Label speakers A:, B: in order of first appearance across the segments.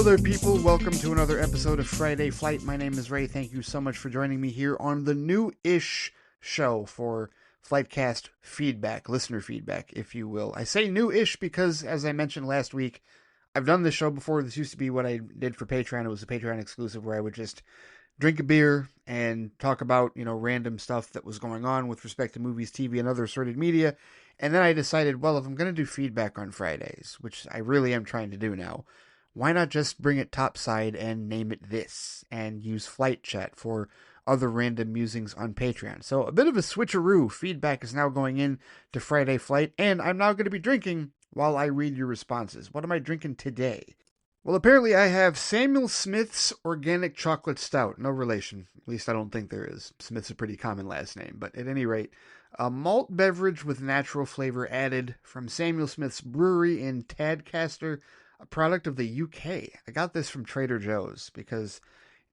A: Hello there, people. Welcome to another episode of Friday Flight. My name is Ray. Thank you so much for joining me here on the new-ish show for Flightcast feedback, listener feedback, if you will. I say new-ish because, as I mentioned last week, I've done this show before. This used to be what I did for Patreon. It was a Patreon exclusive where I would just drink a beer and talk about, random stuff that was going on with respect to movies, TV, and other assorted media. And then I decided, well, if I'm going to do feedback on Fridays, which I really am trying to do now, why not just bring it topside and name it this and use Flight Chat for other random musings on Patreon? So a bit of a switcheroo. Feedback is now going in to Friday Flight, and I'm now going to be drinking while I read your responses. What am I drinking today? Well, apparently I have Samuel Smith's Organic Chocolate Stout. No relation. At least I don't think there is. Smith's a pretty common last name. But at any rate, a malt beverage with natural flavor added from Samuel Smith's Brewery in Tadcaster, a product of the UK. I got this from Trader Joe's because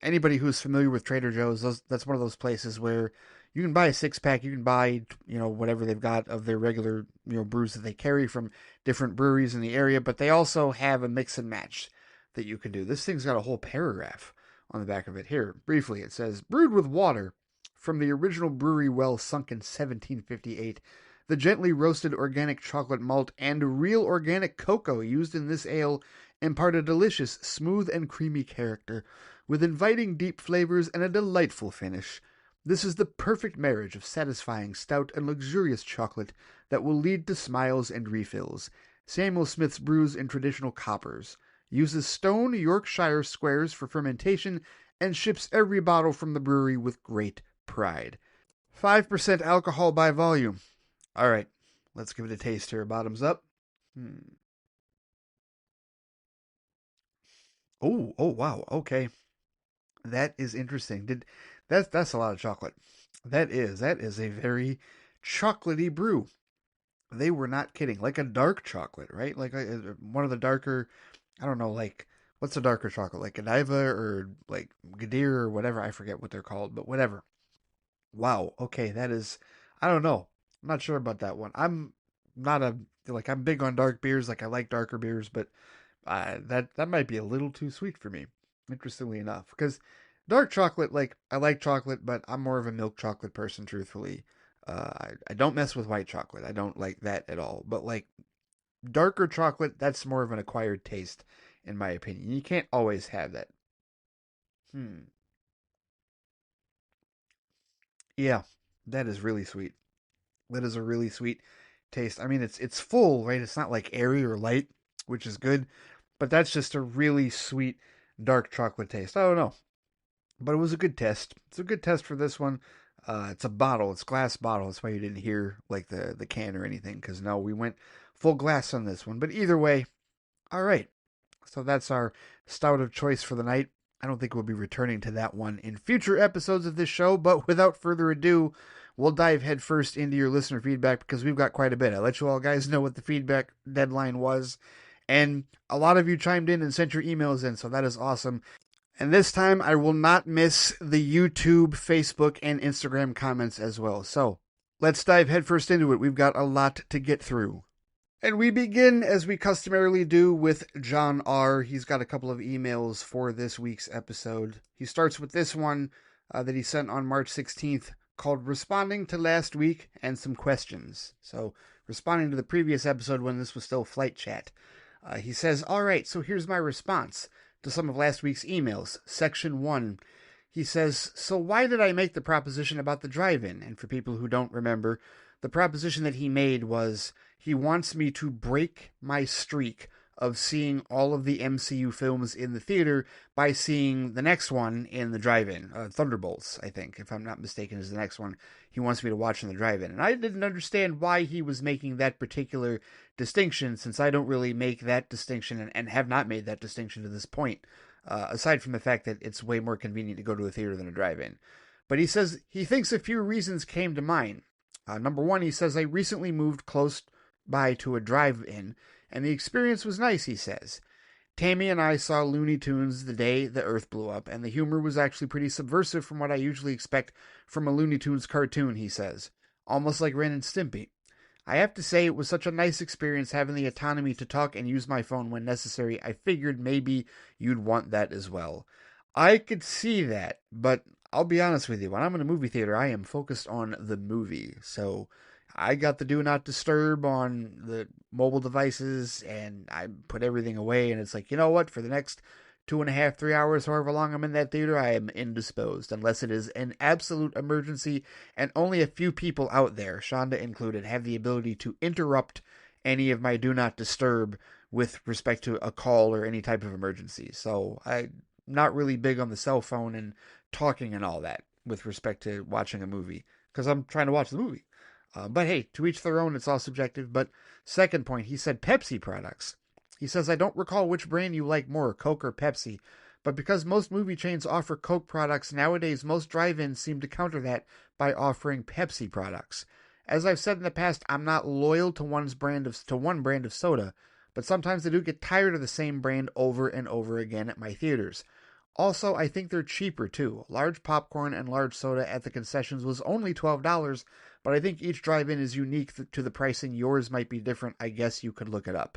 A: anybody who's familiar with Trader Joe's, that's one of those places where you can buy a six-pack, you can buy, whatever they've got of their regular, brews that they carry from different breweries in the area, but they also have a mix and match that you can do. This thing's got a whole paragraph on the back of it. Here, briefly, it says, brewed with water from the original brewery well sunk in 1758. The gently roasted organic chocolate malt and real organic cocoa used in this ale impart a delicious, smooth and creamy character, with inviting deep flavors and a delightful finish. This is the perfect marriage of satisfying stout and luxurious chocolate that will lead to smiles and refills. Samuel Smith's brews in traditional coppers, uses stone Yorkshire squares for fermentation, and ships every bottle from the brewery with great pride. 5% alcohol by volume. All right, let's give it a taste here. Bottoms up. Oh, wow. Okay, that is interesting. That's a lot of chocolate. That is a very chocolatey brew. They were not kidding. Like a dark chocolate, right? Like one of the darker. I don't know. Like what's a darker chocolate? Like Godiva or like Gadir or whatever. I forget what they're called, but whatever. Wow. Okay, that is. I don't know. I'm not sure about that one. I'm not I'm big on dark beers. Like I like darker beers, but that might be a little too sweet for me. Interestingly enough, because dark chocolate, like I like chocolate, but I'm more of a milk chocolate person. Truthfully, I don't mess with white chocolate. I don't like that at all. But like darker chocolate, that's more of an acquired taste, in my opinion. You can't always have that. Hmm. Yeah, that is really sweet. That is a really sweet taste. I mean, it's full, right? It's not like airy or light, which is good, but that's just a really sweet dark chocolate taste. I don't know, but it was a good test. It's a good test for this one. It's a bottle. It's glass bottle. That's why you didn't hear like the can or anything, because no, we went full glass on this one. But either way, all right. So that's our stout of choice for the night. I don't think we'll be returning to that one in future episodes of this show, but without further ado, we'll dive headfirst into your listener feedback because we've got quite a bit. I let you all guys know what the feedback deadline was, and a lot of you chimed in and sent your emails in, so that is awesome. And this time, I will not miss the YouTube, Facebook, and Instagram comments as well. So let's dive headfirst into it. We've got a lot to get through. And we begin, as we customarily do, with John R. He's got a couple of emails for this week's episode. He starts with this one that he sent on March 16th called Responding to Last Week and Some Questions. So, responding to the previous episode when this was still Flight Chat. He says, all right, so here's my response to some of last week's emails. Section 1. He says, so why did I make the proposition about the drive-in? And for people who don't remember, the proposition that he made was he wants me to break my streak of seeing all of the MCU films in the theater by seeing the next one in the drive-in. Thunderbolts, I think, if I'm not mistaken, is the next one he wants me to watch in the drive-in. And I didn't understand why he was making that particular distinction, since I don't really make that distinction and have not made that distinction to this point, aside from the fact that it's way more convenient to go to a theater than a drive-in. But he says he thinks a few reasons came to mind. Number one, he says, I recently moved close by to a drive-in, and the experience was nice, he says. Tammy and I saw Looney Tunes the day the Earth blew up, and the humor was actually pretty subversive from what I usually expect from a Looney Tunes cartoon, he says. Almost like Ren and Stimpy. I have to say it was such a nice experience having the autonomy to talk and use my phone when necessary. I figured maybe you'd want that as well. I could see that, but I'll be honest with you. When I'm in a movie theater, I am focused on the movie. So I got the do not disturb on the mobile devices and I put everything away. And it's like, you know what? For the next 2.5, 3 hours, however long I'm in that theater, I am indisposed unless it is an absolute emergency. And only a few people out there, Shonda included, have the ability to interrupt any of my do not disturb with respect to a call or any type of emergency. So I'm not really big on the cell phone and talking and all that with respect to watching a movie because I'm trying to watch the movie. But hey, to each their own, it's all subjective. But second point, he said Pepsi products. He says, I don't recall which brand you like more, Coke or Pepsi, but because most movie chains offer Coke products, nowadays most drive-ins seem to counter that by offering Pepsi products. As I've said in the past, I'm not loyal to one brand of soda, but sometimes I do get tired of the same brand over and over again at my theaters. Also, I think they're cheaper too. Large popcorn and large soda at the concessions was only $12, but I think each drive-in is unique to the pricing. Yours might be different. I guess you could look it up.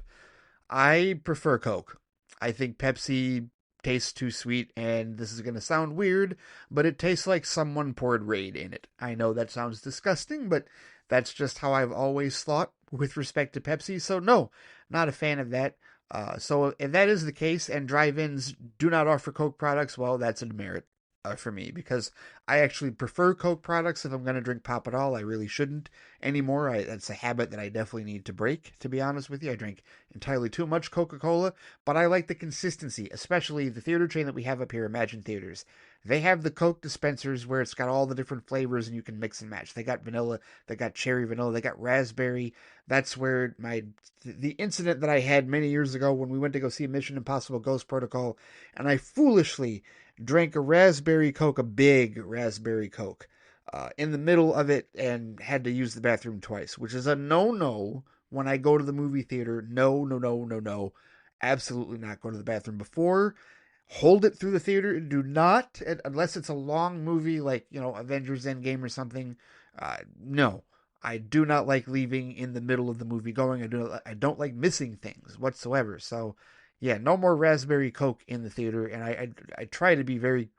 A: I prefer Coke. I think Pepsi tastes too sweet, and this is going to sound weird, but it tastes like someone poured Raid in it. I know that sounds disgusting, but that's just how I've always thought with respect to Pepsi. So, no, not a fan of that. So, if that is the case and drive ins do not offer Coke products, well, that's a demerit for me because I actually prefer Coke products if I'm going to drink pop at all. I really shouldn't anymore. That's a habit that I definitely need to break, to be honest with you. I drink entirely too much Coca-Cola, but I like the consistency, especially the theater chain that we have up here, Imagine Theaters. They have the Coke dispensers where it's got all the different flavors and you can mix and match. They got vanilla, they got cherry vanilla, they got raspberry. That's where the incident that I had many years ago when we went to go see Mission Impossible Ghost Protocol, and I foolishly drank a raspberry Coke, a big raspberry Coke, in the middle of it and had to use the bathroom twice, which is a no-no when I go to the movie theater. No, no, no, no, no. Absolutely not go to the bathroom before. Hold it through the theater. Do not, unless it's a long movie like, Avengers Endgame or something. No. I do not like leaving in the middle of the movie going. I don't like missing things whatsoever. So, yeah, no more raspberry Coke in the theater. And I try to be very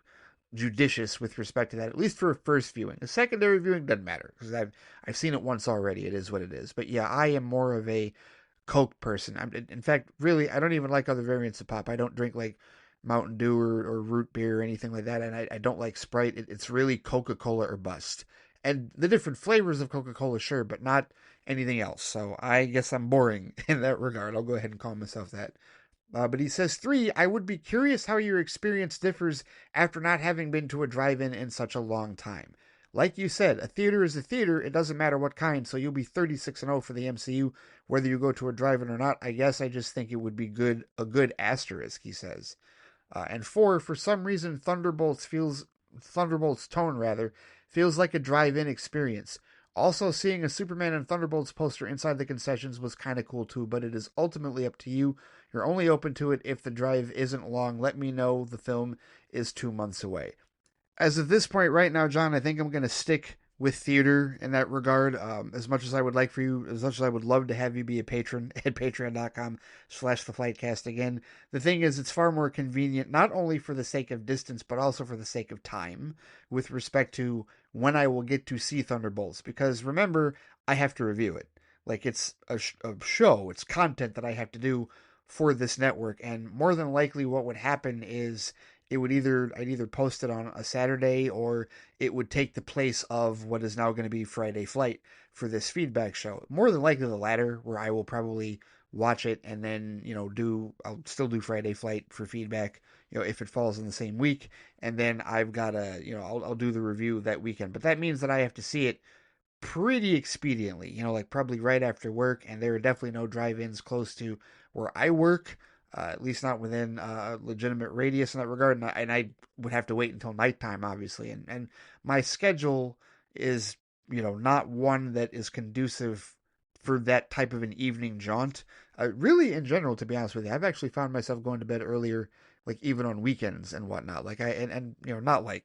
A: judicious with respect to that, at least for a first viewing. A secondary viewing doesn't matter because I've seen it once already. It is what it is. But yeah, I am more of a Coke person. In fact, really, I don't even like other variants of pop. I don't drink like Mountain Dew or root beer or anything like that, and I don't like Sprite. It's really Coca-Cola or bust. And the different flavors of Coca-Cola, sure, but not anything else. So I guess I'm boring in that regard. I'll go ahead and call myself that. But he says, 3, I would be curious how your experience differs after not having been to a drive-in in such a long time. Like you said, a theater is a theater. It doesn't matter what kind, so you'll be 36-0 for the MCU, whether you go to a drive-in or not. I guess I just think it would be a good asterisk, he says. And 4, for some reason, Thunderbolts tone rather, feels like a drive-in experience. Also, seeing a Superman and Thunderbolts poster inside the concessions was kind of cool too, but it is ultimately up to you. You're only open to it if the drive isn't long. Let me know the film is 2 months away. As of this point right now, John, I think I'm going to stick with theater in that regard. As much as I would like for you, as much as I would love to have you be a patron at patreon.com/theflightcast. Again, the thing is, it's far more convenient, not only for the sake of distance, but also for the sake of time with respect to when I will get to see Thunderbolts. Because remember, I have to review it. Like, it's a show, it's content that I have to do for this network. And more than likely what would happen is I'd either post it on a Saturday or it would take the place of what is now going to be Friday Flight for this feedback show. More than likely the latter, where I will probably watch it and then, I'll still do Friday Flight for feedback, if it falls in the same week. And then I've got I'll do the review that weekend. But that means that I have to see it pretty expediently, like probably right after work. And there are definitely no drive-ins close to where I work. At least not within a legitimate radius in that regard. And I would have to wait until nighttime, obviously. And my schedule is, not one that is conducive for that type of an evening jaunt. Really, in general, to be honest with you, I've actually found myself going to bed earlier, like even on weekends and whatnot. Like not like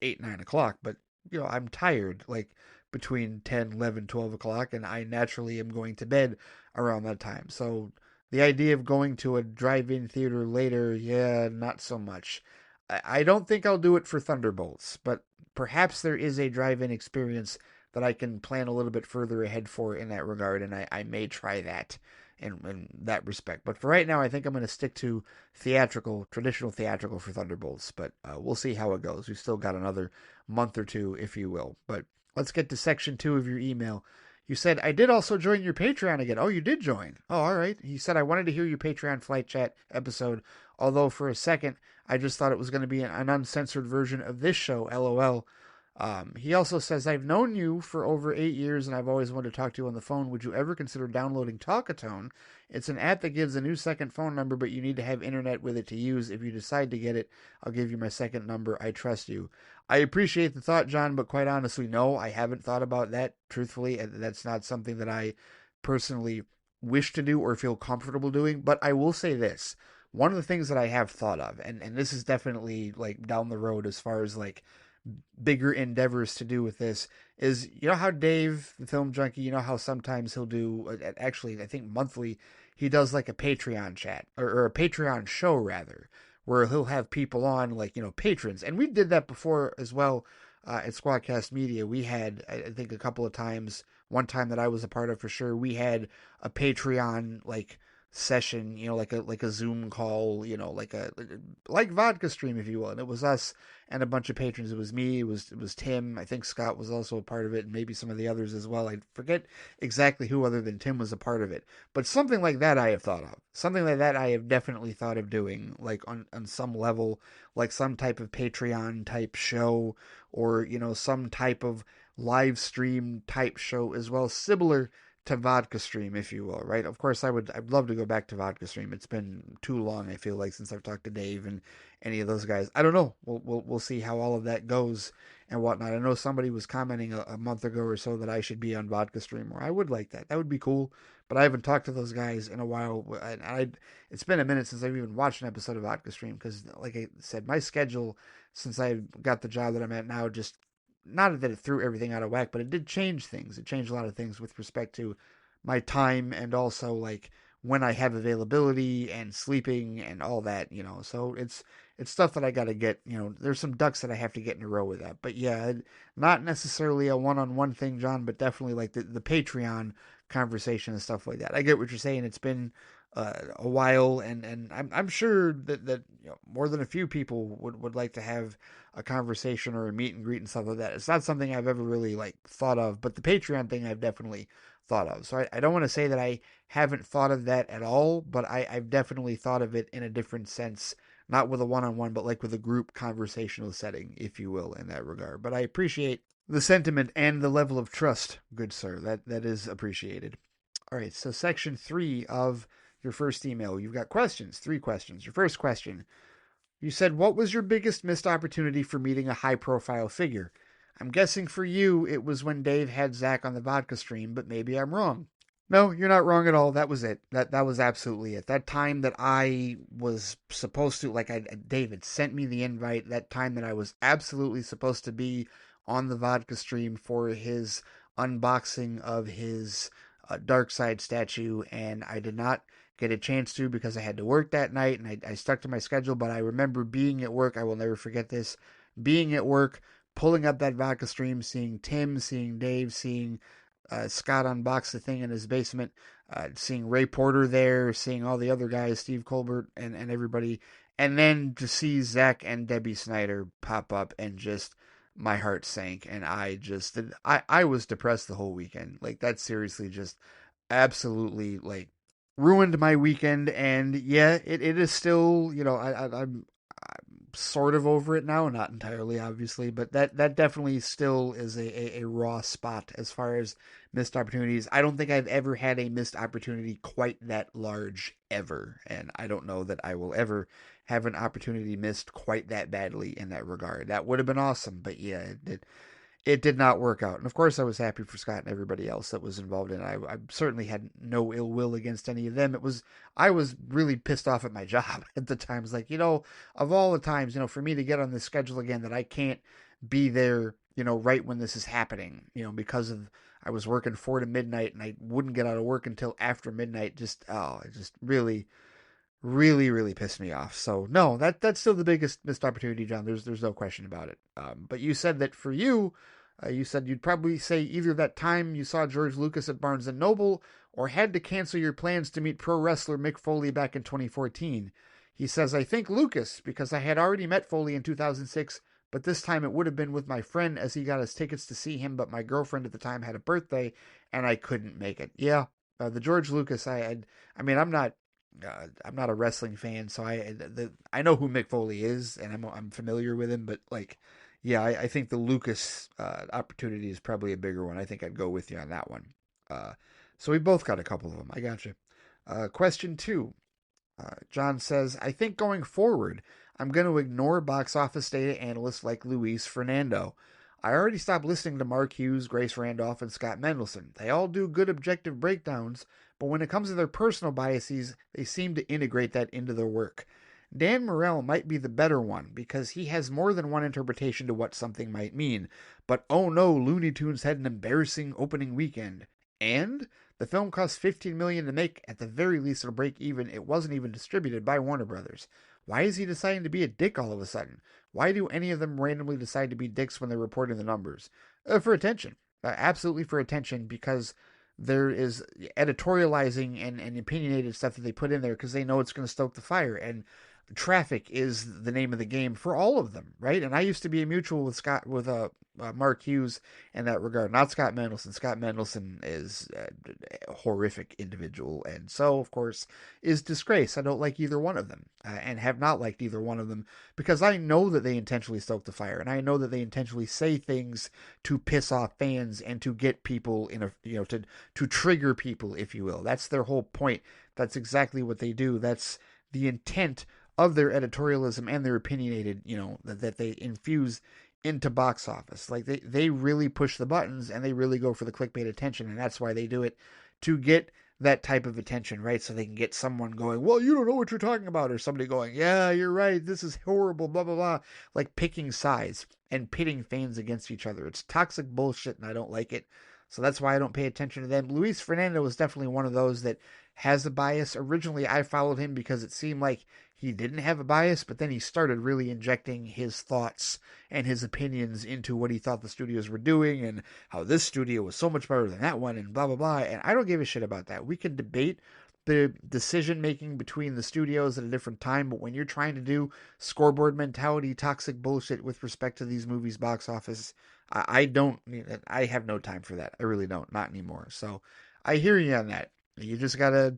A: 8, 9 o'clock, but I'm tired. Like between 10, 11, 12 o'clock, and I naturally am going to bed around that time. So the idea of going to a drive-in theater later, yeah, not so much. I don't think I'll do it for Thunderbolts, but perhaps there is a drive-in experience that I can plan a little bit further ahead for in that regard, and I may try that in that respect. But for right now, I think I'm going to stick to theatrical, traditional theatrical for Thunderbolts, but we'll see how it goes. We've still got another month or two, if you will. But let's get to section 2 of your email. You said, I did also join your Patreon again. Oh, you did join. Oh, all right. You said, I wanted to hear your Patreon Flight Chat episode, although for a second, I just thought it was going to be an uncensored version of this show, LOL. He also says, I've known you for over 8 years and I've always wanted to talk to you on the phone. Would you ever consider downloading Talkatone? It's an app that gives a new second phone number, but you need to have internet with it to use. If you decide to get it, I'll give you my second number. I trust you. I appreciate the thought, John, but quite honestly, no, I haven't thought about that, truthfully. That's not something that I personally wish to do or feel comfortable doing. But I will say this. One of the things that I have thought of, and this is definitely like down the road as far as like bigger endeavors to do with this, is you know how Dave, the film junkie, you know how sometimes he'll do, actually, I think monthly, he does like a Patreon chat, or a Patreon show rather, where he'll have people on, like, you know, patrons. And we did that before as well at Squadcast Media. We had, I think, a couple of times, one time that I was a part of for sure, we had a Patreon, like, session, you know, like a Zoom call, you know, like vodka stream, if you will. And it was us and a bunch of patrons. It was me, it was Tim. I think Scott was also a part of it, and maybe some of the others as well. I forget exactly who other than Tim was a part of it. But something like that I have thought of. Something like that I have definitely thought of doing, like on some level, like some type of Patreon type show, or, you know, some type of live stream type show as well, similar to Vodka Stream, if you will, right? Of course, I'd love to go back to Vodka Stream. It's been too long, I feel like, since I've talked to Dave and any of those guys. I don't know. We'll see how all of that goes and whatnot. I know somebody was commenting a month ago or so that I should be on Vodka Stream, or I would like that. That would be cool. But I haven't talked to those guys in a while. It's been a minute since I've even watched an episode of Vodka Stream because, like I said, my schedule since I got the job that I'm at now just, not that it threw everything out of whack, but it did change things. It changed a lot of things with respect to my time and also like when I have availability and sleeping and all that, you know. So it's stuff that I got to get, you know, there's some ducks that I have to get in a row with that. But yeah, not necessarily a one-on-one thing, John, but definitely like the Patreon conversation and stuff like that. I get what you're saying. It's been a while, and I'm sure that you know, more than a few people would like to have a conversation or a meet and greet and stuff like that. It's not something I've ever really like thought of, but the Patreon thing I've definitely thought of. So I don't want to say that I haven't thought of that at all, but I've definitely thought of it in a different sense, not with a one-on-one, but like with a group conversational setting, if you will, in that regard. But I appreciate the sentiment and the level of trust, good sir. That is appreciated. All right, so section 3 of your first email. You've got questions, 3 questions. Your first question, you said, what was your biggest missed opportunity for meeting a high-profile figure? I'm guessing for you it was when Dave had Zach on the vodka stream, but maybe I'm wrong. No, you're not wrong at all. That was it. That was absolutely it. That time that I was supposed to, like, David sent me the invite, that time that I was absolutely supposed to be on the vodka stream for his unboxing of his Dark Side statue, and I did not get a chance to because I had to work that night, and I stuck to my schedule. But I remember being at work. I will never forget this. Being at work, pulling up that vodka stream, seeing Tim, seeing Dave, seeing Scott unbox the thing in his basement, seeing Ray Porter there, seeing all the other guys, Steve Colbert and everybody, and then to see Zach and Debbie Snyder pop up, and just my heart sank, and I was depressed the whole weekend. Like, that seriously just absolutely like ruined my weekend. And yeah, it is still, you know, I'm sort of over it now, not entirely obviously, but that definitely still is a raw spot as far as missed opportunities. I don't think I've ever had a missed opportunity quite that large ever, and I don't know that I will ever have an opportunity missed quite that badly in that regard. That would have been awesome, but yeah, it did not work out. And of course, I was happy for Scott and everybody else that was involved in it. I certainly had no ill will against any of them. I was really pissed off at my job at the time. It's like, of all the times, for me to get on this schedule again, that I can't be there, right when this is happening, because of, I was working 4 to midnight and I wouldn't get out of work until after midnight. It just really, really, really pissed me off. So no, that's still the biggest missed opportunity, John. There's no question about it. But you said that for you, you said you'd probably say either that time you saw George Lucas at Barnes and Noble, or had to cancel your plans to meet pro wrestler Mick Foley back in 2014. He says, I think Lucas, because I had already met Foley in 2006, but this time it would have been with my friend as he got us tickets to see him, but my girlfriend at the time had a birthday and I couldn't make it. Yeah, the George Lucas, I mean, I'm not a wrestling fan, so I know who Mick Foley is, and I'm familiar with him. But like, yeah, I think the Lucas opportunity is probably a bigger one. I think I'd go with you on that one. Uh, so we both got a couple of them. I got you. Question two. John says, I think going forward, I'm going to ignore box office data analysts like Luis Fernando. I already stopped listening to Mark Hughes, Grace Randolph, and Scott Mendelson. They all do good objective breakdowns, but when it comes to their personal biases, they seem to integrate that into their work. Dan Morell might be the better one because he has more than one interpretation to what something might mean. But oh no, Looney Tunes had an embarrassing opening weekend. And the film cost $15 million to make. At the very least, it'll break even. It wasn't even distributed by Warner Brothers. Why is he deciding to be a dick all of a sudden? Why do any of them randomly decide to be dicks when they're reporting the numbers? For attention. Absolutely for attention, because there is editorializing and opinionated stuff that they put in there because they know it's going to stoke the fire. And traffic is the name of the game for all of them, right? And I used to be a mutual with Mark Hughes in that regard, not Scott Mendelson. Scott Mendelson is a horrific individual, and so, of course, is Disgrace. I don't like either one of them, and have not liked either one of them, because I know that they intentionally stoke the fire, and I know that they intentionally say things to piss off fans and to get people to trigger people, if you will. That's their whole point. That's exactly what they do. That's the intent of their editorialism and their opinionated, that they infuse into box office. Like they really push the buttons and they really go for the clickbait attention, and that's why they do it, to get that type of attention, right? So they can get someone going, well, you don't know what you're talking about, or somebody going, yeah, you're right, this is horrible, blah, blah, blah. Like picking sides and pitting fans against each other. It's toxic bullshit, and I don't like it. So that's why I don't pay attention to them. Luis Fernando is definitely one of those that has a bias. Originally, I followed him because it seemed like he didn't have a bias, but then he started really injecting his thoughts and his opinions into what he thought the studios were doing and how this studio was so much better than that one and blah, blah, blah. And I don't give a shit about that. We can debate the decision making between the studios at a different time, but when you're trying to do scoreboard mentality, toxic bullshit with respect to these movies' box office, I have no time for that. I really don't, not anymore. So I hear you on that. You just gotta,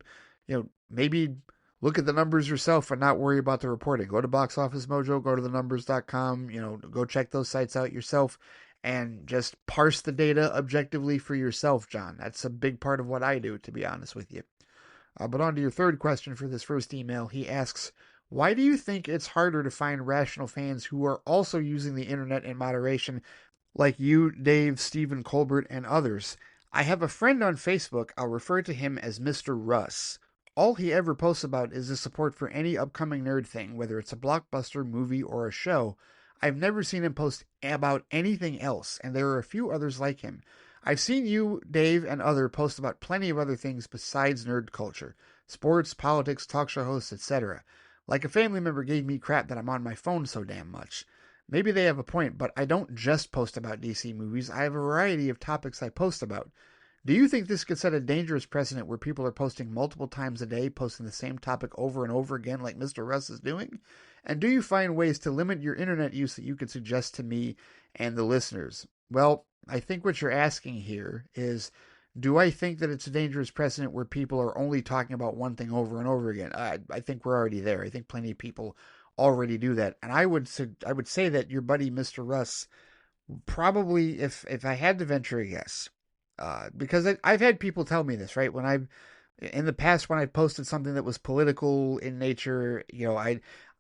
A: maybe look at the numbers yourself and not worry about the reporting. Go to Box Office Mojo, go to thenumbers.com, go check those sites out yourself and just parse the data objectively for yourself, John. That's a big part of what I do, to be honest with you. But on to your third question for this first email. He asks, why do you think it's harder to find rational fans who are also using the internet in moderation, like you, Dave, Stephen Colbert, and others? I have a friend on Facebook. I'll refer to him as Mr. Russ. All he ever posts about is his support for any upcoming nerd thing, whether it's a blockbuster, movie, or a show. I've never seen him post about anything else, and there are a few others like him. I've seen you, Dave, and other post about plenty of other things besides nerd culture. Sports, politics, talk show hosts, etc. Like a family member gave me crap that I'm on my phone so damn much. Maybe they have a point, but I don't just post about DC movies. I have a variety of topics I post about. Do you think this could set a dangerous precedent where people are posting multiple times a day, posting the same topic over and over again like Mr. Russ is doing? And do you find ways to limit your internet use that you could suggest to me and the listeners? Well, I think what you're asking here is, do I think that it's a dangerous precedent where people are only talking about one thing over and over again? I think we're already there. I think plenty of people already do that. And I would say that your buddy Mr. Russ probably, if I had to venture a guess, because I've had people tell me this, right? When I've In the past, when I posted something that was political in nature,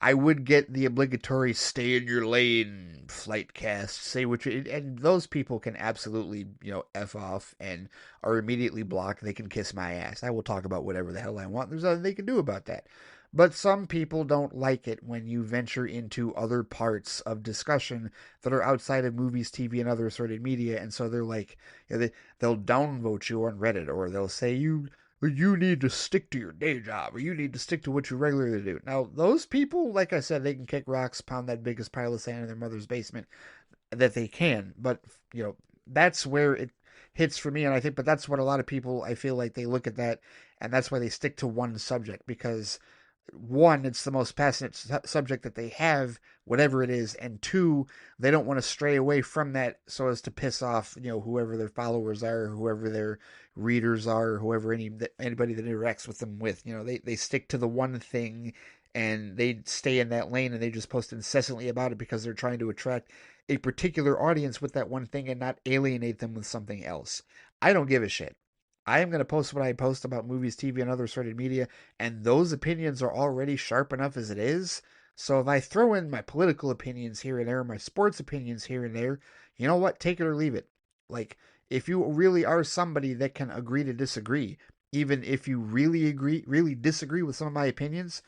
A: I would get the obligatory "stay in your lane" flight cast, say which, and those people can absolutely f off and are immediately blocked. They can kiss my ass. I will talk about whatever the hell I want. There's nothing they can do about that. But some people don't like it when you venture into other parts of discussion that are outside of movies, TV, and other assorted media, and so they're like, they'll downvote you on Reddit, or they'll say you need to stick to your day job, or you need to stick to what you regularly do. Now, those people, like I said, they can kick rocks, pound that biggest pile of sand in their mother's basement that they can. But, that's where it hits for me. And I think, but that's what a lot of people, I feel like they look at that, and that's why they stick to one subject, because one, it's the most passionate subject that they have, whatever it is, and two, they don't want to stray away from that so as to piss off, whoever their followers are, whoever their readers are, or whoever anybody that interacts with them with. They stick to the one thing and they stay in that lane and they just post incessantly about it because they're trying to attract a particular audience with that one thing and not alienate them with something else. I don't give a shit. I am going to post what I post about movies, TV, and other sorted media, and those opinions are already sharp enough as it is. So if I throw in my political opinions here and there, my sports opinions here and there, you know what? Take it or leave it. Like, if you really are somebody that can agree to disagree, even if you really disagree with some of my opinions,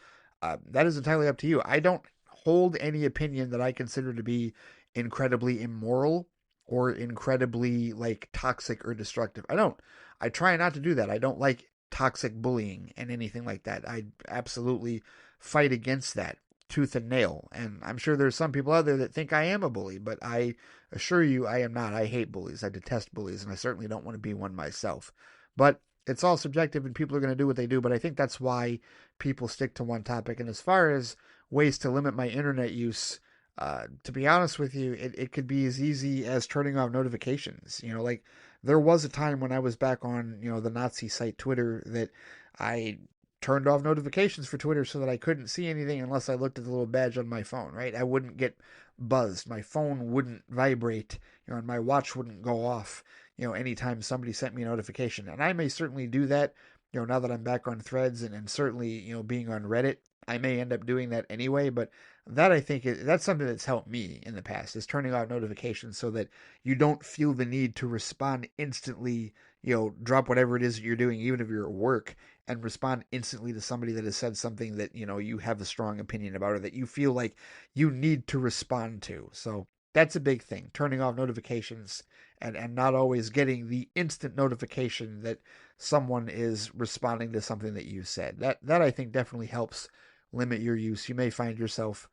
A: that is entirely up to you. I don't hold any opinion that I consider to be incredibly immoral or incredibly like toxic or destructive. I don't. I try not to do that. I don't like toxic bullying and anything like that. I absolutely fight against that tooth and nail. And I'm sure there's some people out there that think I am a bully, but I assure you I am not. I hate bullies. I detest bullies, and I certainly don't want to be one myself. But it's all subjective, and people are going to do what they do. But I think that's why people stick to one topic. And as far as ways to limit my internet use, to be honest with you, it could be as easy as turning off notifications. Like there was a time when I was back on, the Nazi site Twitter that I turned off notifications for Twitter so that I couldn't see anything unless I looked at the little badge on my phone, right? I wouldn't get buzzed. My phone wouldn't vibrate, and my watch wouldn't go off, anytime somebody sent me a notification. And I may certainly do that, now that I'm back on Threads and certainly, being on Reddit. I may end up doing that anyway, but that I think that's something that's helped me in the past is turning off notifications so that you don't feel the need to respond instantly, drop whatever it is that you're doing, even if you're at work, and respond instantly to somebody that has said something that, you have a strong opinion about or that you feel like you need to respond to. So that's a big thing, turning off notifications and not always getting the instant notification that someone is responding to something that you said. That I think definitely helps limit your use. You may find yourself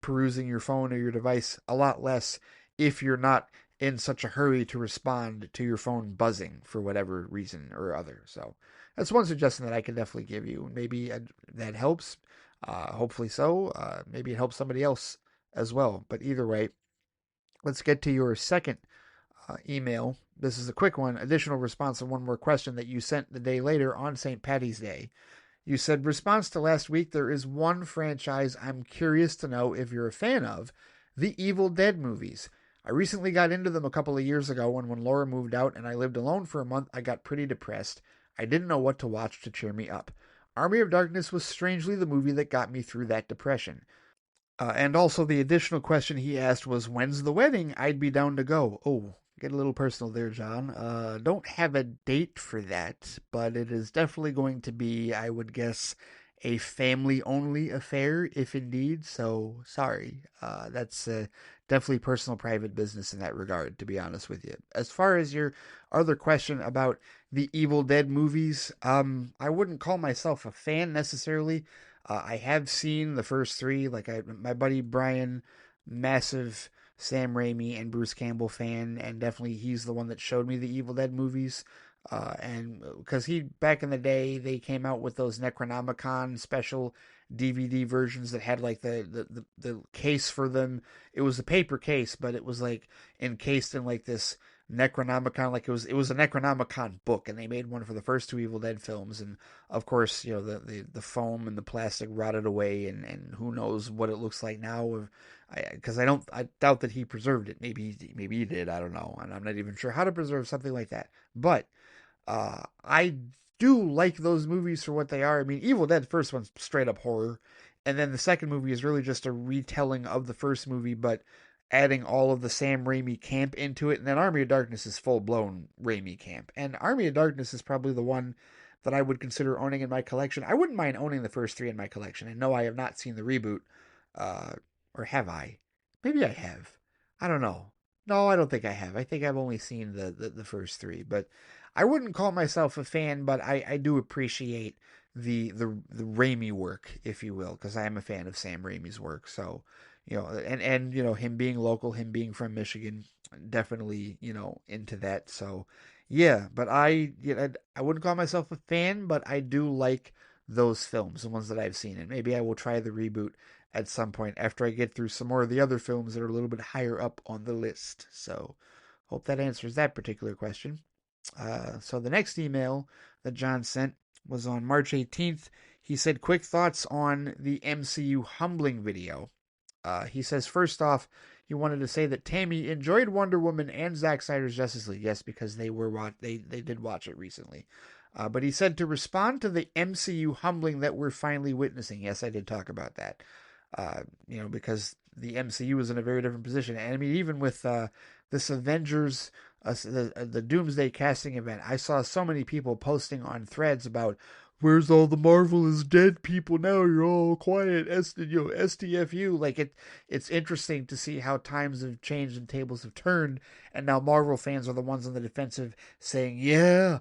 A: perusing your phone or your device a lot less if you're not in such a hurry to respond to your phone buzzing for whatever reason or other. So that's one suggestion that I can definitely give you. Maybe that helps. Hopefully so. Maybe it helps somebody else as well. But either way, let's get to your second email. This is a quick one. Additional response to one more question that you sent the day later on St. Patty's Day. You said, response to last week, there is one franchise I'm curious to know if you're a fan of, the Evil Dead movies. I recently got into them a couple of years ago, and when Laura moved out and I lived alone for a month, I got pretty depressed. I didn't know what to watch to cheer me up. Army of Darkness was strangely the movie that got me through that depression. And also the additional question he asked was, when's the wedding? I'd be down to go. Oh, get a little personal there, John. Don't have a date for that, but it is definitely going to be, I would guess, a family-only affair, if indeed. So, sorry. That's definitely personal, private business in that regard, to be honest with you. As far as your other question about the Evil Dead movies, I wouldn't call myself a fan necessarily. I have seen the first three. Like my buddy Brian, massive Sam Raimi and Bruce Campbell fan, and definitely he's the one that showed me the Evil Dead movies. And because he back in the day they came out with those Necronomicon special DVD versions that had like the case for them. It was a paper case, but it was like encased in like this Necronomicon, like it was a Necronomicon book, and they made one for the first two Evil Dead films, and of course, the foam and the plastic rotted away, and who knows what it looks like now, because I doubt that he preserved it. Maybe he did. I don't know, and I'm not even sure how to preserve something like that. But I do like those movies for what they are. I mean, Evil Dead, the first one's straight up horror. And then the second movie is really just a retelling of the first movie, but adding all of the Sam Raimi camp into it. And then Army of Darkness is full blown Raimi camp. And Army of Darkness is probably the one that I would consider owning in my collection. I wouldn't mind owning the first three in my collection. And no, I have not seen the reboot. Uh, or have I? Maybe I have. I don't know. No, I don't think I have. I think I've only seen the first three. But I wouldn't call myself a fan, but I do appreciate the Raimi work, if you will, because I am a fan of Sam Raimi's work. So, and him being local, him being from Michigan, definitely into that. So, yeah, but I wouldn't call myself a fan, but I do like those films, the ones that I've seen, and maybe I will try the reboot at some point after I get through some more of the other films that are a little bit higher up on the list. So, hope that answers that particular question. So the next email that John sent was on March 18th. He said, quick thoughts on the MCU humbling video. He says, first off, he wanted to say that Tammy enjoyed Wonder Woman and Zack Snyder's Justice League. Yes, because they did watch it recently. But he said to respond to the MCU humbling that we're finally witnessing. Yes, I did talk about that. Because the MCU is in a very different position. And I mean, even with this Avengers, the Doomsday casting event, I saw so many people posting on threads about where's all the Marvel is dead people now? You're all quiet, STFU. Like it's interesting to see how times have changed and tables have turned, and now Marvel fans are the ones on the defensive saying, "Yeah,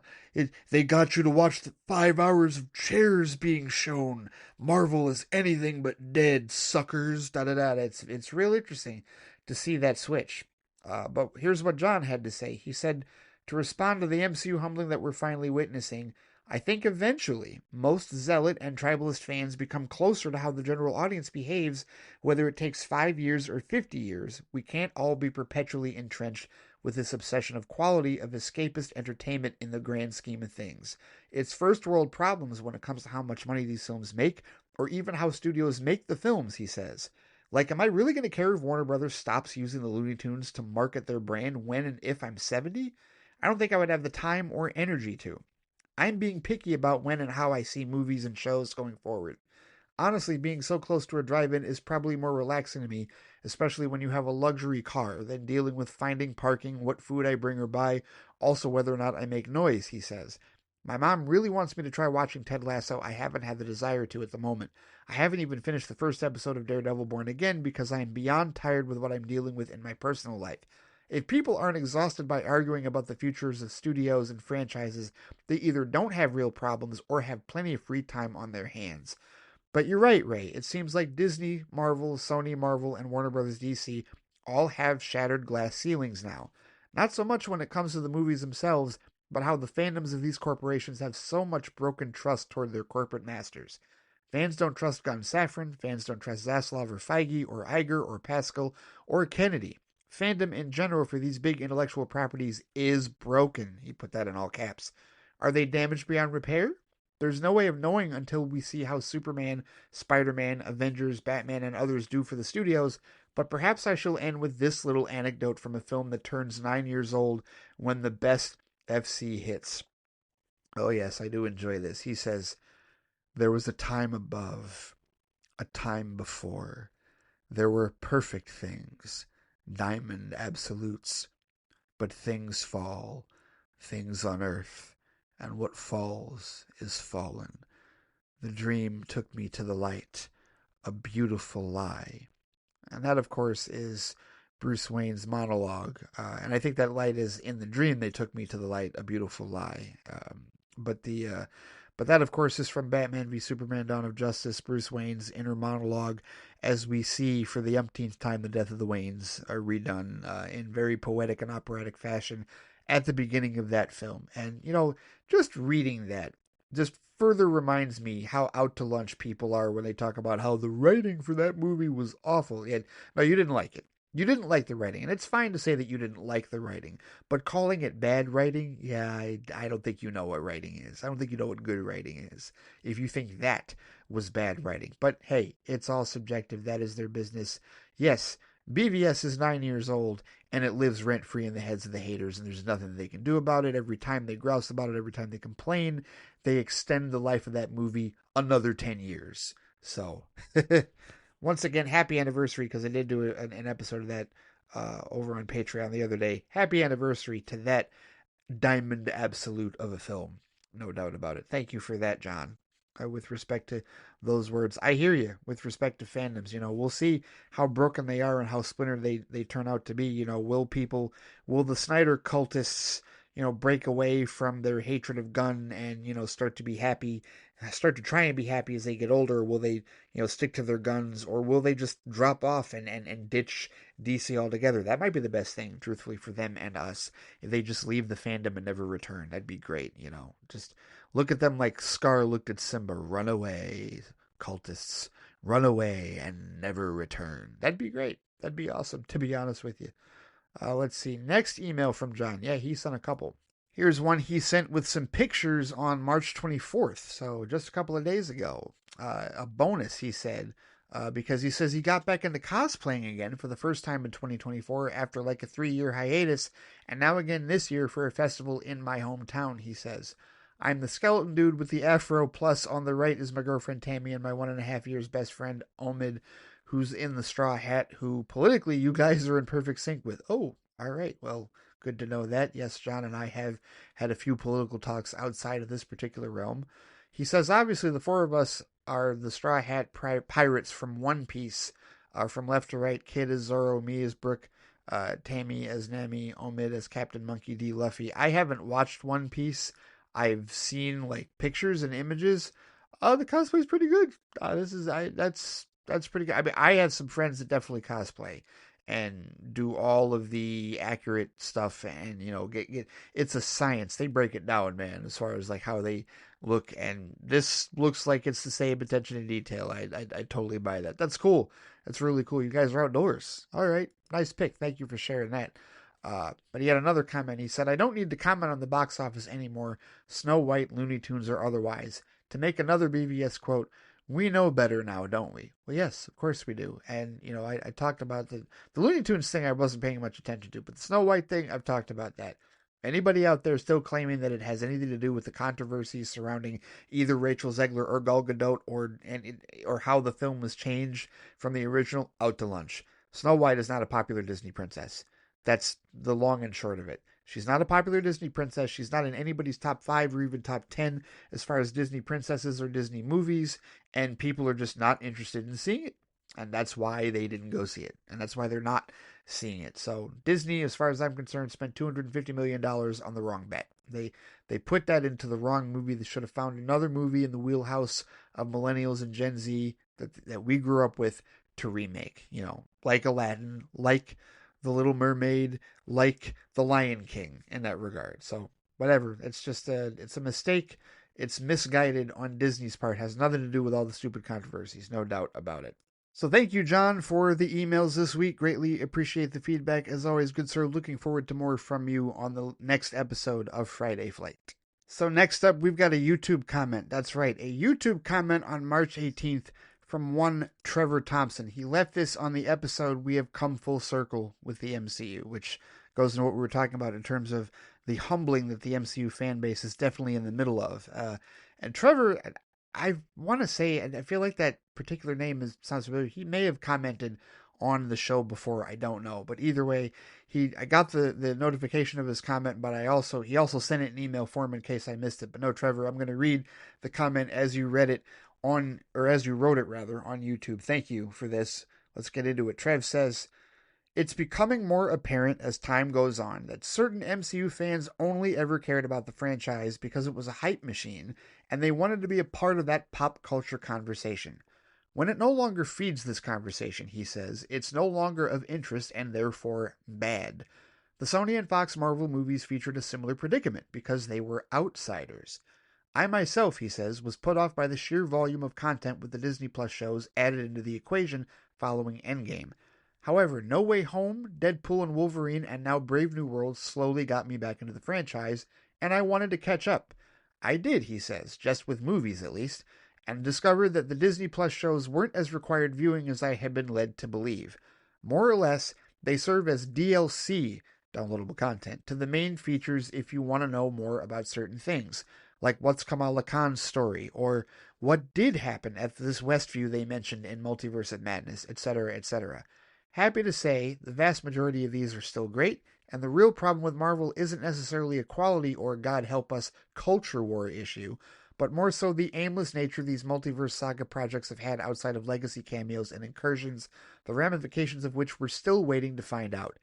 A: they got you to watch the 5 hours of chairs being shown. Marvel is anything but dead, suckers." Da da da. It's real interesting to see that switch. But here's what John had to say. He said, to respond to the MCU humbling that we're finally witnessing, I think eventually most zealot and tribalist fans become closer to how the general audience behaves, whether it takes 5 years or 50 years. We can't all be perpetually entrenched with this obsession of quality of escapist entertainment in the grand scheme of things. It's first world problems when it comes to how much money these films make, or even how studios make the films, he says. Like, am I really going to care if Warner Brothers stops using the Looney Tunes to market their brand when and if I'm 70? I don't think I would have the time or energy to. I'm being picky about when and how I see movies and shows going forward. Honestly, being so close to a drive-in is probably more relaxing to me, especially when you have a luxury car, than dealing with finding parking, what food I bring or buy, also whether or not I make noise, he says. My mom really wants me to try watching Ted Lasso. I haven't had the desire to at the moment. I haven't even finished the first episode of Daredevil Born Again because I am beyond tired with what I'm dealing with in my personal life. If people aren't exhausted by arguing about the futures of studios and franchises, they either don't have real problems or have plenty of free time on their hands. But you're right, Ray. It seems like Disney, Marvel, Sony, Marvel, and Warner Bros. DC all have shattered glass ceilings now. Not so much when it comes to the movies themselves, but how the fandoms of these corporations have so much broken trust toward their corporate masters. Fans don't trust Gunn Safran, fans don't trust Zaslav or Feige or Iger or Pascal or Kennedy. Fandom in general for these big intellectual properties is broken. He put that in all caps. Are they damaged beyond repair? There's no way of knowing until we see how Superman, Spider-Man, Avengers, Batman, and others do for the studios, but perhaps I shall end with this little anecdote from a film that turns 9 years old when the best FC hits. Oh yes, I do enjoy this. He says, there was a time above, a time before. There were perfect things, diamond absolutes. But things fall, things on earth, and what falls is fallen. The dream took me to the light, a beautiful lie. And that, of course, is Bruce Wayne's monologue. And I think that light is in the dream. They took me to the light, a beautiful lie. But that, of course, is from Batman v Superman: Dawn of Justice. Bruce Wayne's inner monologue, as we see for the umpteenth time the death of the Waynes are redone in very poetic and operatic fashion at the beginning of that film. And just reading that just further reminds me how out to lunch people are when they talk about how the writing for that movie was awful. And no, you didn't like it. You didn't like the writing, and it's fine to say that you didn't like the writing, but calling it bad writing, yeah, I don't think you know what writing is. I don't think you know what good writing is if you think that was bad writing. But hey, it's all subjective. That is their business. Yes, BVS is 9 years old, and it lives rent-free in the heads of the haters, and there's nothing they can do about it. Every time they grouse about it, every time they complain, they extend the life of that movie another 10 years. So, once again, happy anniversary, because I did do an episode of that over on Patreon the other day. Happy anniversary to that diamond absolute of a film. No doubt about it. Thank you for that, John. With respect to those words, I hear you. With respect to fandoms, we'll see how broken they are and how splintered they turn out to be. Will the Snyder cultists, break away from their hatred of Gunn and, start to try and be happy as they get older? Will they, stick to their guns, or will they just drop off and ditch DC altogether? That might be the best thing, truthfully, for them and us. If they just leave the fandom and never return, that'd be great, Just look at them like Scar looked at Simba. Run away, cultists. Run away and never return. That'd be great. That'd be awesome, to be honest with you. Let's see. Next email from John. Yeah, he sent a couple. Here's one he sent with some pictures on March 24th, so just a couple of days ago. A bonus, he said, because he says he got back into cosplaying again for the first time in 2024 after like a 3-year hiatus, and now again this year for a festival in my hometown, he says. I'm the skeleton dude with the afro, plus on the right is my girlfriend Tammy and my 1.5 years best friend Omid, who's in the straw hat, who politically you guys are in perfect sync with. Oh, all right. Well, good to know that. Yes, John and I have had a few political talks outside of this particular realm. He says, obviously, the four of us are the Straw Hat pirates from One Piece. From left to right, Kid as Zoro, me as Brook, Tammy as Nami, Omid as Captain Monkey D. Luffy. I haven't watched One Piece. I've seen like pictures and images. The cosplay's pretty good. That's pretty good. I mean, I have some friends that definitely cosplay and do all of the accurate stuff, and get it's a science. They break it down, man, as far as like how they look, and this looks like it's the same attention to detail. I totally buy that. That's cool. That's really cool. You guys are outdoors. All right, nice pick. Thank you for sharing that. But he had another comment. He said, I don't need to comment on the box office anymore, Snow White, Looney Tunes, or otherwise. To make another BVS quote, we know better now, don't we? Well, yes, of course we do. And, I talked about the Looney Tunes thing I wasn't paying much attention to, but the Snow White thing, I've talked about that. Anybody out there still claiming that it has anything to do with the controversies surrounding either Rachel Zegler or Gal Gadot, or how the film was changed from the original, out to lunch. Snow White is not a popular Disney princess. That's the long and short of it. She's not a popular Disney princess. She's not in anybody's top 5 or even top 10 as far as Disney princesses or Disney movies, and people are just not interested in seeing it. And that's why they didn't go see it. And that's why they're not seeing it. So Disney, as far as I'm concerned, spent $250 million on the wrong bet. They put that into the wrong movie. They should have found another movie in the wheelhouse of millennials and Gen Z that we grew up with to remake. Like Aladdin, like The Little Mermaid, like The Lion King in that regard. So whatever. It's just it's a mistake. It's misguided on Disney's part. It has nothing to do with all the stupid controversies. No doubt about it. So thank you, John, for the emails this week. Greatly appreciate the feedback. As always, good sir, looking forward to more from you on the next episode of Friday Flight. So next up, we've got a YouTube comment. That's right, a YouTube comment on March 18th from one Trevor Thompson. He left this on the episode We Have Come Full Circle with the MCU, which goes into what we were talking about in terms of the humbling that the MCU fan base is definitely in the middle of. And Trevor, I want to say, and I feel like that particular name sounds familiar. He may have commented on the show before. I don't know, but either way, I got the notification of his comment, but he also sent it in email form in case I missed it. But no, Trevor, I'm going to read the comment as you read it as you wrote it rather on YouTube. Thank you for this. Let's get into it. Trev says, it's becoming more apparent as time goes on that certain MCU fans only ever cared about the franchise because it was a hype machine, and they wanted to be a part of that pop culture conversation. When it no longer feeds this conversation, he says, it's no longer of interest and therefore bad. The Sony and Fox Marvel movies featured a similar predicament because they were outsiders. I myself, he says, was put off by the sheer volume of content with the Disney Plus shows added into the equation following Endgame. However, No Way Home, Deadpool and Wolverine, and now Brave New World slowly got me back into the franchise, and I wanted to catch up. I did, he says, just with movies at least, and discovered that the Disney Plus shows weren't as required viewing as I had been led to believe. More or less, They serve as DLC, downloadable content, to the main features if you want to know more about certain things, like what's Kamala Khan's story, or what did happen at this Westview they mentioned in Multiverse of Madness, etc., etc. Happy to say, the vast majority of these are still great, and the real problem with Marvel isn't necessarily a quality or, God help us, culture war issue, but more so the aimless nature these multiverse saga projects have had outside of legacy cameos and incursions, the ramifications of which we're still waiting to find out.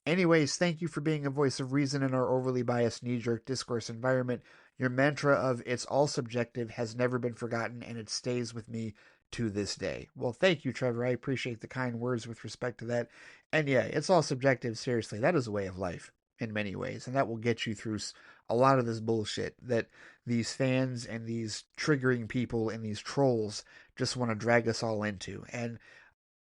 A: Anyways, thank you for being a voice of reason in our overly biased knee jerk discourse environment. Your mantra of it's all subjective has never been forgotten, and it stays with me to this day. Well, thank you, Trevor. I appreciate the kind words with respect to that. And yeah, it's all subjective. Seriously, that is a way of life in many ways, and that will get you through a lot of this bullshit that these fans and these triggering people and these trolls just want to drag us all into. And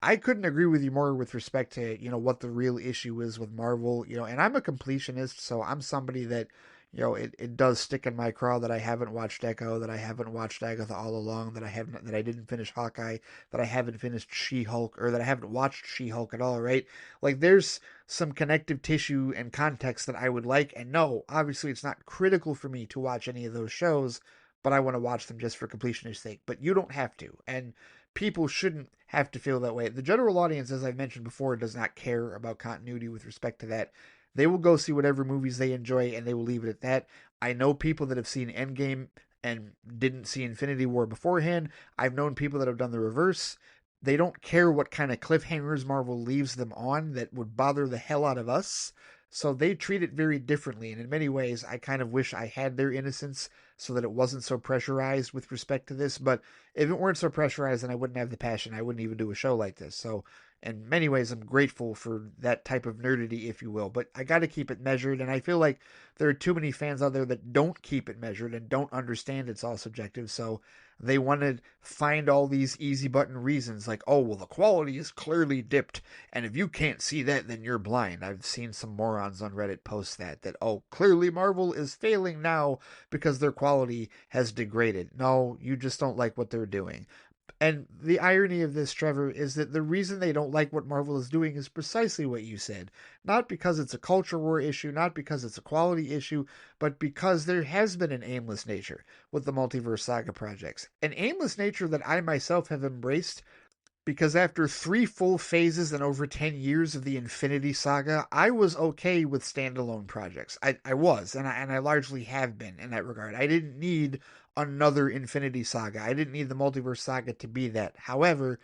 A: I couldn't agree with you more with respect to, what the real issue is with Marvel, and I'm a completionist, so I'm somebody that, it does stick in my craw that I haven't watched Echo, that I haven't watched Agatha all along, that I didn't finish Hawkeye, that I haven't finished She-Hulk, or that I haven't watched She-Hulk at all, right? Like, there's some connective tissue and context that I would like, and no, obviously it's not critical for me to watch any of those shows, but I want to watch them just for completionist sake. But you don't have to, and people shouldn't have to feel that way. The general audience, as I've mentioned before, does not care about continuity with respect to that. They will go see whatever movies they enjoy and they will leave it at that. I know people that have seen Endgame and didn't see Infinity War beforehand. I've known people that have done the reverse. They don't care what kind of cliffhangers Marvel leaves them on that would bother the hell out of us. So they treat it very differently. And in many ways, I kind of wish I had their innocence so that it wasn't so pressurized with respect to this. But if it weren't so pressurized, then I wouldn't have the passion. I wouldn't even do a show like this. So in many ways, I'm grateful for that type of nerdity, if you will. But I got to keep it measured. And I feel like there are too many fans out there that don't keep it measured and don't understand it's all subjective. So they want to find all these easy button reasons like, oh, well, the quality is clearly dipped. And if you can't see that, then you're blind. I've seen some morons on Reddit post that, oh, clearly Marvel is failing now because their quality has degraded. No, you just don't like what they're doing. And the irony of this, Trevor, is that the reason they don't like what Marvel is doing is precisely what you said. Not because it's a culture war issue, not because it's a quality issue, but because there has been an aimless nature with the Multiverse Saga projects. An aimless nature that I myself have embraced because after 3 full phases and over 10 years of the Infinity Saga, I was okay with standalone projects. I was, and I largely have been in that regard. I didn't need another Infinity Saga. I didn't need the Multiverse Saga to be that. However,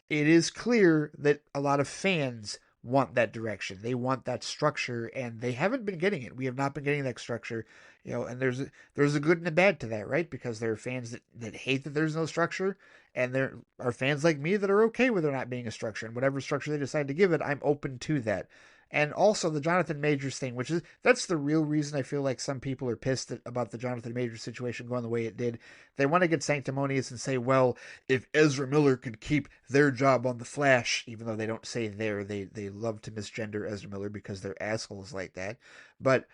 A: it is clear that a lot of fans want that direction. They want that structure, and they haven't been getting it. We have not been getting that structure, and there's a good and a bad to that, right? Because there are fans that hate that there's no structure, and there are fans like me that are okay with there not being a structure, and whatever structure they decide to give it, I'm open to that. And also the Jonathan Majors thing, that's the real reason I feel like some people are pissed about the Jonathan Majors situation going the way it did. They want to get sanctimonious and say, well, if Ezra Miller could keep their job on The Flash, even though they don't say they love to misgender Ezra Miller because they're assholes like that. But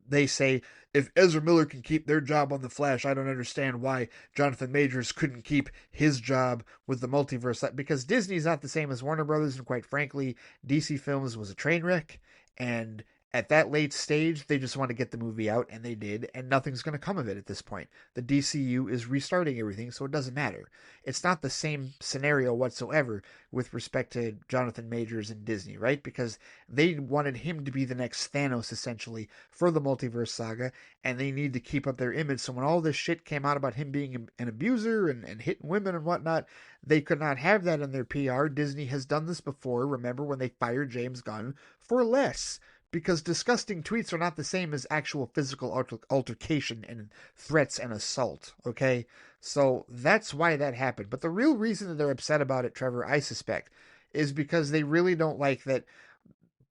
A: they say, if Ezra Miller can keep their job on The Flash, I don't understand why Jonathan Majors couldn't keep his job with the multiverse. Because Disney's not the same as Warner Brothers, and quite frankly, DC Films was a train wreck, and at that late stage, they just want to get the movie out, and they did, and nothing's going to come of it at this point. The DCU is restarting everything, so it doesn't matter. It's not the same scenario whatsoever with respect to Jonathan Majors and Disney, right? Because they wanted him to be the next Thanos, essentially, for the multiverse saga, and they need to keep up their image. So when all this shit came out about him being an abuser and hitting women and whatnot, they could not have that in their PR. Disney has done this before. Remember when they fired James Gunn for less? Because disgusting tweets are not the same as actual physical altercation and threats and assault, okay? So that's why that happened. But the real reason that they're upset about it, Trevor, I suspect, is because they really don't like that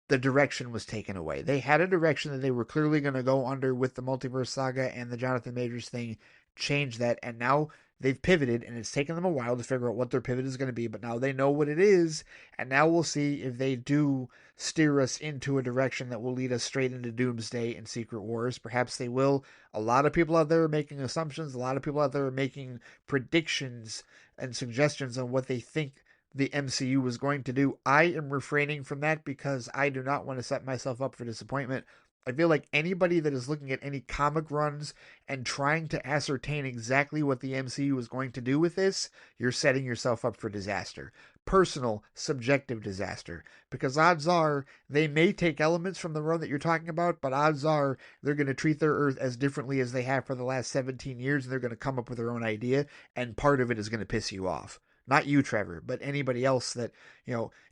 A: the direction was taken away. They had a direction that they were clearly going to go under with the Multiverse Saga, and the Jonathan Majors thing changed that, and now they've pivoted, and it's taken them a while to figure out what their pivot is going to be, but now they know what it is, and now we'll see if they do steer us into a direction that will lead us straight into Doomsday and Secret Wars. Perhaps they will. A lot of people out there are making assumptions. A lot of people out there are making predictions and suggestions on what they think the MCU was going to do. I am refraining from that because I do not want to set myself up for disappointment. I feel like anybody that is looking at any comic runs and trying to ascertain exactly what the MCU is going to do with this, you're setting yourself up for disaster. Personal, subjective disaster. Because odds are they may take elements from the run that you're talking about, but odds are they're going to treat their Earth as differently as they have for the last 17 years, and they're going to come up with their own idea, and part of it is going to piss you off. Not you, Trevor, but anybody else that,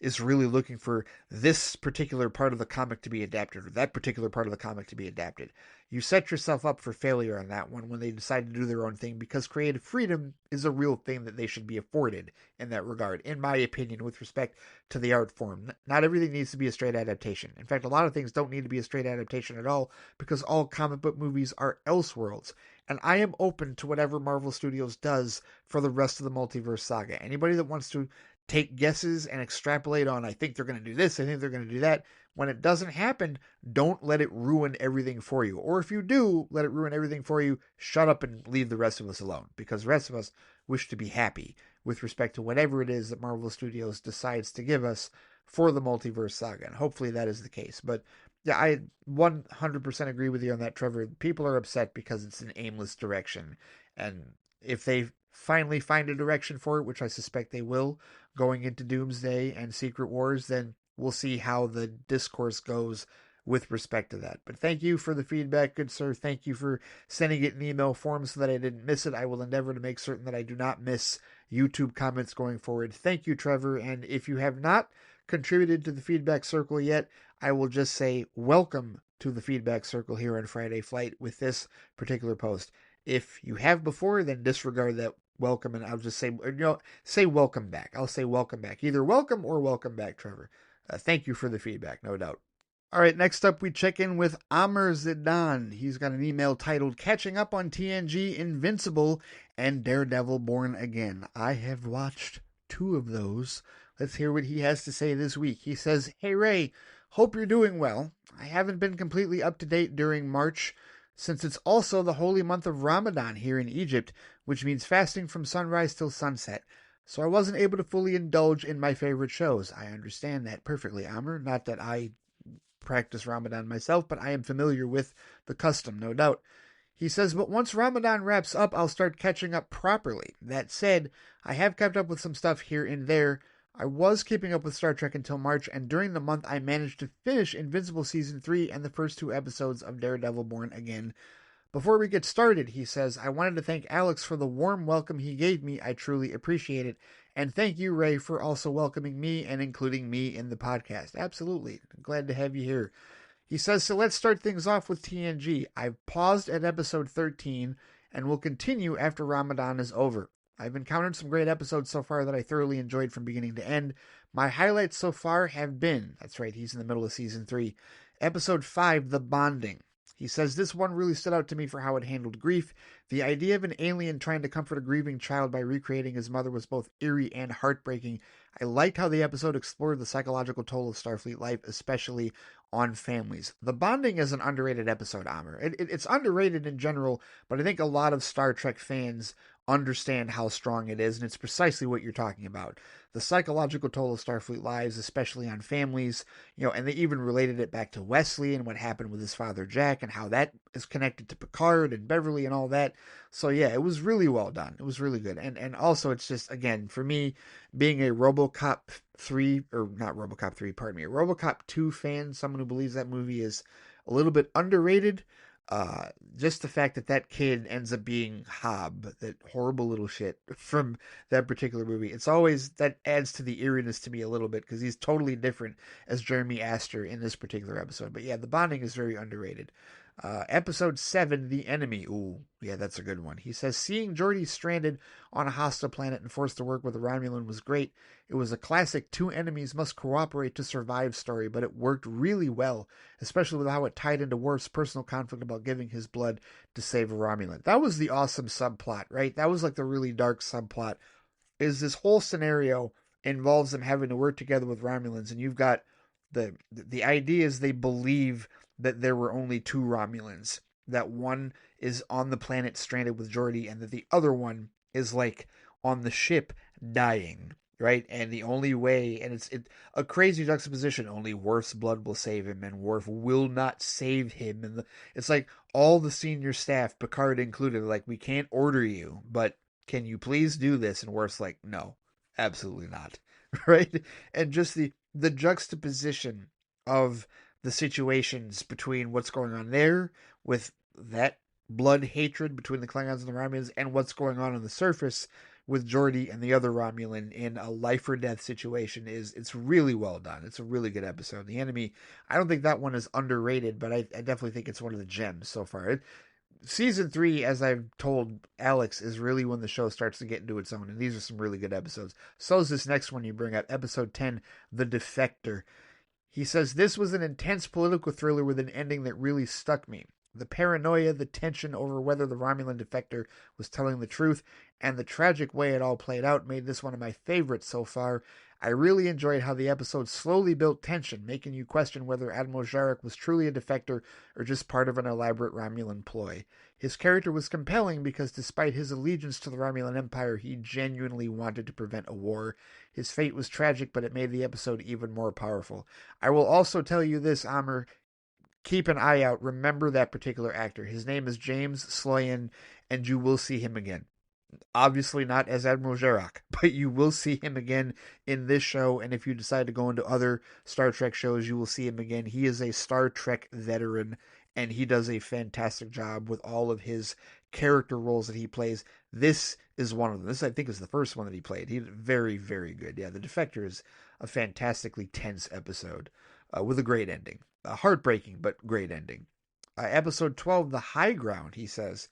A: is really looking for this particular part of the comic to be adapted or that particular part of the comic to be adapted. You set yourself up for failure on that one when they decide to do their own thing, because creative freedom is a real thing that they should be afforded in that regard, in my opinion, with respect to the art form. Not everything needs to be a straight adaptation. In fact, a lot of things don't need to be a straight adaptation at all, because all comic book movies are Elseworlds. And I am open to whatever Marvel Studios does for the rest of the multiverse saga. Anybody that wants to take guesses and extrapolate on, I think they're going to do this, I think they're going to do that, when it doesn't happen, don't let it ruin everything for you. Or if you do let it ruin everything for you, shut up and leave the rest of us alone. Because the rest of us wish to be happy with respect to whatever it is that Marvel Studios decides to give us for the multiverse saga. And hopefully that is the case. But yeah, I 100% agree with you on that, Trevor. People are upset because it's an aimless direction. And if they finally find a direction for it, which I suspect they will, going into Doomsday and Secret Wars, then we'll see how the discourse goes with respect to that. But thank you for the feedback, good sir. Thank you for sending it in email form so that I didn't miss it. I will endeavor to make certain that I do not miss YouTube comments going forward. Thank you, Trevor. And if you have not contributed to the feedback circle yet, I will just say welcome to the feedback circle here on Friday Flight with this particular post. If you have before, then disregard that welcome, and I'll just say, say welcome back. I'll say welcome back. Either welcome or welcome back, Trevor. Thank you for the feedback, no doubt. All right, next up we check in with Amr Zidane. He's got an email titled Catching Up on TNG, Invincible, and Daredevil Born Again. I have watched 2 of those. Let's hear what he has to say this week. He says, Hey Ray, hope you're doing well. I haven't been completely up to date during March, since it's also the holy month of Ramadan here in Egypt, which means fasting from sunrise till sunset. So I wasn't able to fully indulge in my favorite shows. I understand that perfectly, Amr. Not that I practice Ramadan myself, but I am familiar with the custom, no doubt. He says, but once Ramadan wraps up, I'll start catching up properly. That said, I have kept up with some stuff here and there. I was keeping up with Star Trek until March, and during the month I managed to finish Invincible Season 3 and the first 2 episodes of Daredevil Born Again. Before we get started, he says, I wanted to thank Alex for the warm welcome he gave me. I truly appreciate it. And thank you, Ray, for also welcoming me and including me in the podcast. Absolutely. Glad to have you here. He says, so let's start things off with TNG. I've paused at episode 13 and will continue after Ramadan is over. I've encountered some great episodes so far that I thoroughly enjoyed from beginning to end. My highlights so far have been, that's right, he's in the middle of season 3, episode 5, The Bonding. He says, this one really stood out to me for how it handled grief. The idea of an alien trying to comfort a grieving child by recreating his mother was both eerie and heartbreaking. I liked how the episode explored the psychological toll of Starfleet life, especially on families. The Bonding is an underrated episode, Amr. It's underrated in general, but I think a lot of Star Trek fans understand how strong it is, and it's precisely what you're talking about. The psychological toll of Starfleet lives, especially on families, and they even related it back to Wesley and what happened with his father Jack and how that is connected to Picard and Beverly and all that. So yeah, it was really well done. It was really good. And also it's just, again, for me, being a RoboCop 3, or not RoboCop 3, pardon me, a RoboCop 2 fan, someone who believes that movie is a little bit underrated, just the fact that that kid ends up being Hob, that horrible little shit from that particular movie. It's always, that adds to the eeriness to me a little bit, because he's totally different as Jeremy Astor in this particular episode. But yeah, The Bonding is very underrated. Episode 7, The Enemy. Ooh, yeah, that's a good one. He says, seeing Geordi stranded on a hostile planet and forced to work with a Romulan was great. It was a classic 2 enemies must cooperate to survive story, but it worked really well, especially with how it tied into Worf's personal conflict about giving his blood to save a Romulan. That was the awesome subplot, right? That was like the really dark subplot, is this whole scenario involves them having to work together with Romulans, and you've got the idea is they believe that there were only 2 Romulans, that one is on the planet stranded with Geordi, and that the other one is like on the ship dying. right? And the only way, and it's a crazy juxtaposition. Only Worf's blood will save him, and Worf will not save him. And it's like all the senior staff, Picard included, like, we can't order you, but can you please do this? And Worf's like, no, absolutely not, right? And just the juxtaposition of the situations between what's going on there with that blood hatred between the Klingons and the Romulans and what's going on the surface with Geordi and the other Romulan in a life or death situation it's really well done. It's a really good episode. The Enemy, I don't think that one is underrated, but I definitely think it's one of the gems so far. Season 3, as I've told Alex, is really when the show starts to get into its own, and these are some really good episodes. So is this next one you bring up, episode 10, The Defector. He says, this was an intense political thriller with an ending that really stuck me. The paranoia, the tension over whether the Romulan defector was telling the truth, and the tragic way it all played out made this one of my favorites so far. I really enjoyed how the episode slowly built tension, making you question whether Admiral Jarek was truly a defector or just part of an elaborate Romulan ploy. His character was compelling because despite his allegiance to the Romulan Empire, he genuinely wanted to prevent a war. His fate was tragic, but it made the episode even more powerful. I will also tell you this, Amr. Keep an eye out. Remember that particular actor. His name is James Sloyan, and you will see him again. Obviously not as Admiral Jarek, but you will see him again in this show, and if you decide to go into other Star Trek shows, you will see him again. He is a Star Trek veteran, and he does a fantastic job with all of his character roles that he plays. This is one of them. This, I think, is the first one that he played. He's very, very good. Yeah, The Defector is a fantastically tense episode with a great ending. Heartbreaking, but great ending. Episode 12, The High Ground, he says.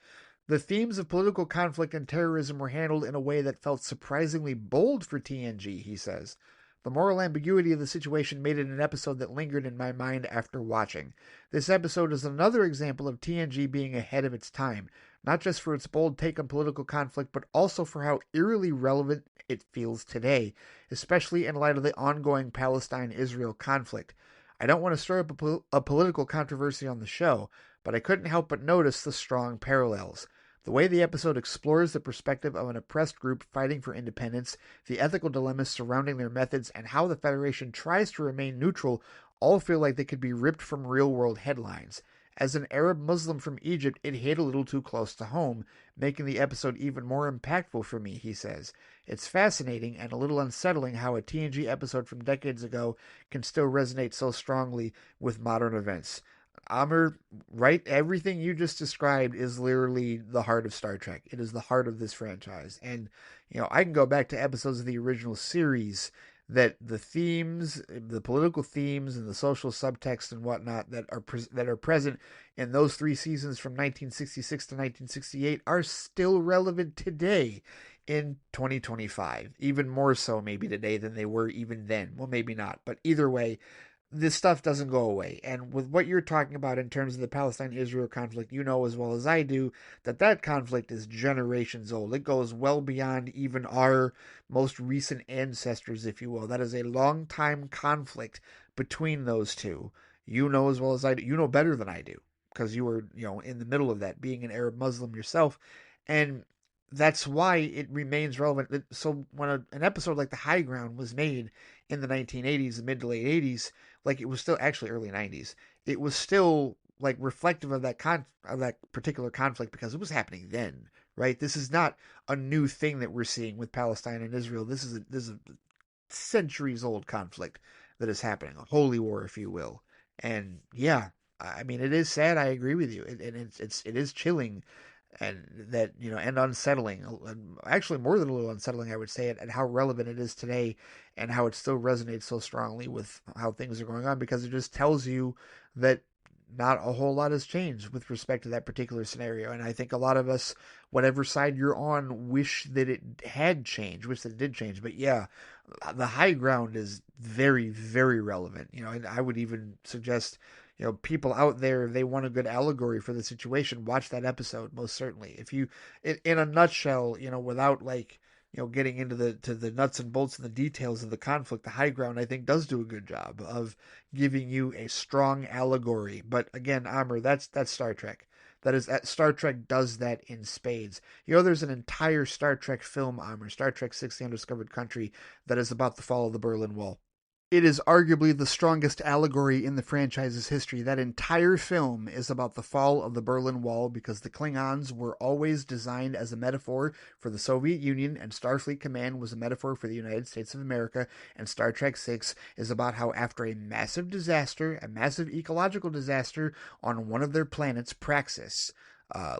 A: The themes of political conflict and terrorism were handled in a way that felt surprisingly bold for TNG, he says. The moral ambiguity of the situation made it an episode that lingered in my mind after watching. This episode is another example of TNG being ahead of its time, not just for its bold take on political conflict, but also for how eerily relevant it feels today, especially in light of the ongoing Palestine-Israel conflict. I don't want to stir up a political controversy on the show, but I couldn't help but notice the strong parallels. The way the episode explores the perspective of an oppressed group fighting for independence, the ethical dilemmas surrounding their methods, and how the Federation tries to remain neutral all feel like they could be ripped from real-world headlines. As an Arab Muslim from Egypt, it hit a little too close to home, making the episode even more impactful for me, he says. It's fascinating and a little unsettling how a TNG episode from decades ago can still resonate so strongly with modern events. Amr, right? Everything you just described is literally the heart of Star Trek. It is the heart of this franchise. And, I can go back to episodes of the original series that the themes, the political themes and the social subtext and whatnot that are present in those 3 seasons from 1966 to 1968 are still relevant today in 2025. Even more so maybe today than they were even then. Well, maybe not. But either way, this stuff doesn't go away. And with what you're talking about in terms of the Palestine-Israel conflict, you know as well as I do that conflict is generations old. It goes well beyond even our most recent ancestors, if you will. That is a long time conflict between those two. You know as well as I do. You know better than I do because you were, in the middle of that, being an Arab Muslim yourself. And that's why it remains relevant. So when an episode like The High Ground was made in the 1980s, the mid to late 80s, like it was still actually early 90s, it was still like reflective of that particular conflict because it was happening then, right? This is not a new thing that we're seeing with Palestine and Israel. This is a centuries old conflict that is happening, a holy war, if you will. And yeah, I mean, it is sad. I agree with you. It is chilling and that and unsettling, actually more than a little unsettling, I would say, and how relevant it is today and how it still resonates so strongly with how things are going on, because it just tells you that not a whole lot has changed with respect to that particular scenario. And I think a lot of us, whatever side you're on, wish that it had changed, wish that it did change. But yeah, The High Ground is very, very relevant, and I would even suggest people out there, if they want a good allegory for the situation, watch that episode, most certainly. If you, in a nutshell, without getting into the nuts and bolts and the details of the conflict, The High Ground, I think, does do a good job of giving you a strong allegory. But again, Amr, that's Star Trek. That is, Star Trek does that in spades. You know, there's an entire Star Trek film, Star Trek 6: The Undiscovered Country, that is about the fall of the Berlin Wall. It is arguably the strongest allegory in the franchise's history. That entire film is about the fall of the Berlin Wall because the Klingons were always designed as a metaphor for the Soviet Union, and Starfleet Command was a metaphor for the United States of America. And Star Trek 6 is about how, after a massive disaster, a massive ecological disaster on one of their planets, Praxis,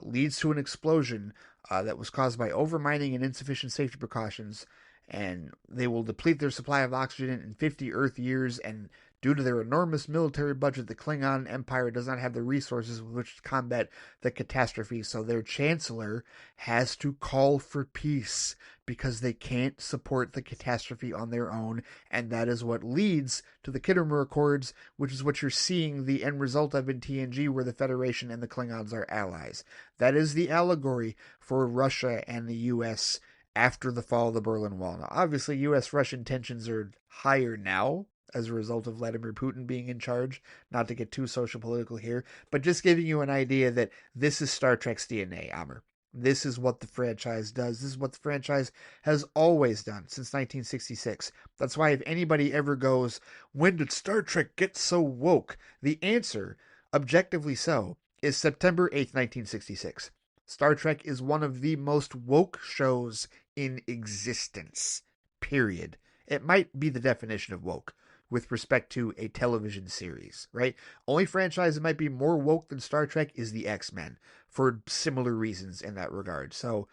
A: leads to an explosion that was caused by overmining and insufficient safety precautions, and they will deplete their supply of oxygen in 50 Earth years, and due to their enormous military budget, the Klingon Empire does not have the resources with which to combat the catastrophe, so their chancellor has to call for peace because they can't support the catastrophe on their own, and that is what leads to the Kittimer Accords, which is what you're seeing the end result of in TNG, where the Federation and the Klingons are allies. That is the allegory for Russia and the U.S. after the fall of the Berlin Wall. Now, obviously, U.S.-Russian tensions are higher now as a result of Vladimir Putin being in charge, not to get too social political here, but just giving you an idea that this is Star Trek's DNA, Amr. This is what the franchise does. This is what the franchise has always done since 1966. That's why if anybody ever goes, when did Star Trek get so woke? The answer, objectively so, is September 8th, 1966. Star Trek is one of the most woke shows in existence, period. It might be the definition of woke with respect to a television series, right? Only franchise that might be more woke than Star Trek is the X-Men, for similar reasons in that regard. So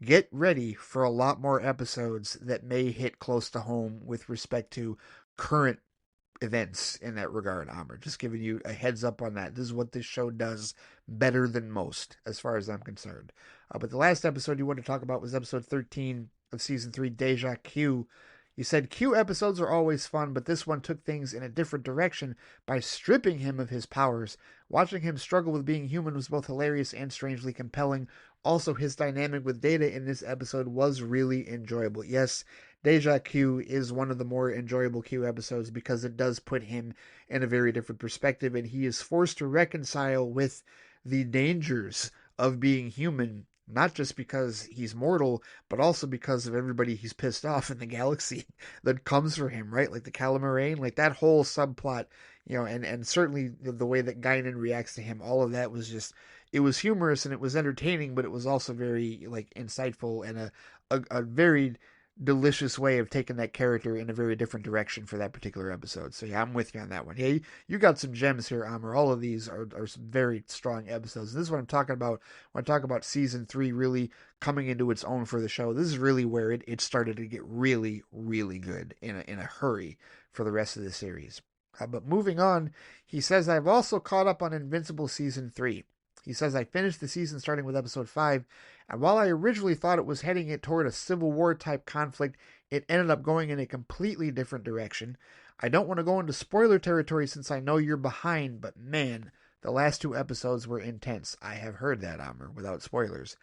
A: get ready for a lot more episodes that may hit close to home with respect to current events in that regard, Amr. Just giving you a heads up on that. This is what this show does better than most, as far as I'm concerned. But the last episode you want to talk about was episode 13 of season 3, Deja Q. You said Q episodes are always fun, but this one took things in a different direction by stripping him of his powers. Watching him struggle with being human was both hilarious and strangely compelling. Also, his dynamic with Data in this episode was really enjoyable. Yes, Deja Q is one of the more enjoyable Q episodes because it does put him in a very different perspective, and he is forced to reconcile with the dangers of being human, not just because he's mortal, but also because of everybody he's pissed off in the galaxy that comes for him, right? Like the Calamarain, like that whole subplot, and certainly the way that Guinan reacts to him, all of that was just, it was humorous and it was entertaining, but it was also very, like, insightful and a very delicious way of taking that character in a very different direction for that particular episode. So yeah, I'm with you on that one. Yeah, you got some gems here, Amr. All of these are some very strong episodes. And this is what I'm talking about when I talk about season 3 really coming into its own for the show. This is really where it started to get really, really good in a hurry for the rest of the series. But moving on, he says, I've also caught up on Invincible season 3. He says, I finished the season starting with episode 5, and while I originally thought it was heading it toward a Civil War type conflict, it ended up going in a completely different direction. I don't want to go into spoiler territory since I know you're behind, but man, the last 2 episodes were intense. I have heard that, Amr, without spoilers.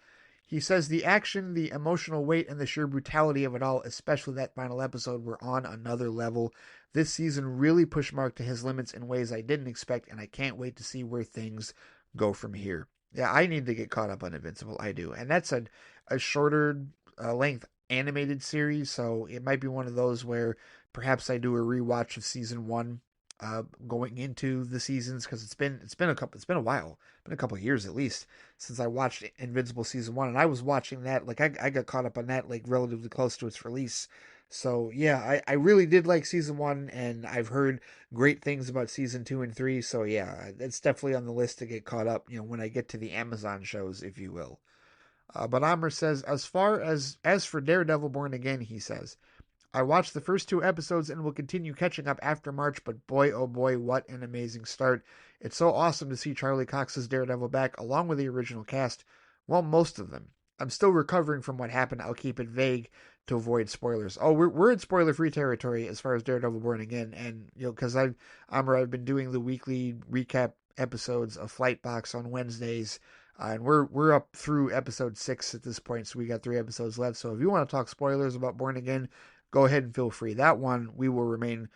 A: He says the action, the emotional weight, and the sheer brutality of it all, especially that final episode, were on another level. This season really pushed Mark to his limits in ways I didn't expect, and I can't wait to see where things go from here. Yeah, I need to get caught up on Invincible. I do. And that's a shorter length animated series, so it might be one of those where perhaps I do a rewatch of season 1 going into the seasons, because it's been a while, been a couple of years at least since I watched Invincible season 1, and I was watching that, like, I got caught up on that like relatively close to its release. So yeah, I really did like season 1, and I've heard great things about season 2 and 3. So yeah, it's definitely on the list to get caught up, when I get to the Amazon shows, if you will. But Amr says, as far as for Daredevil Born Again, he says, I watched the first 2 episodes and will continue catching up after March, but boy, oh boy, what an amazing start. It's so awesome to see Charlie Cox's Daredevil back, along with the original cast. Well, most of them. I'm still recovering from what happened. I'll keep it vague to avoid spoilers. Oh, we're in spoiler-free territory as far as Daredevil Born Again, and, because I've been doing the weekly recap episodes of FLITE Box on Wednesdays, and we're up through episode 6 at this point, so we got 3 episodes left. So if you want to talk spoilers about Born Again, go ahead and feel free. That one we will remain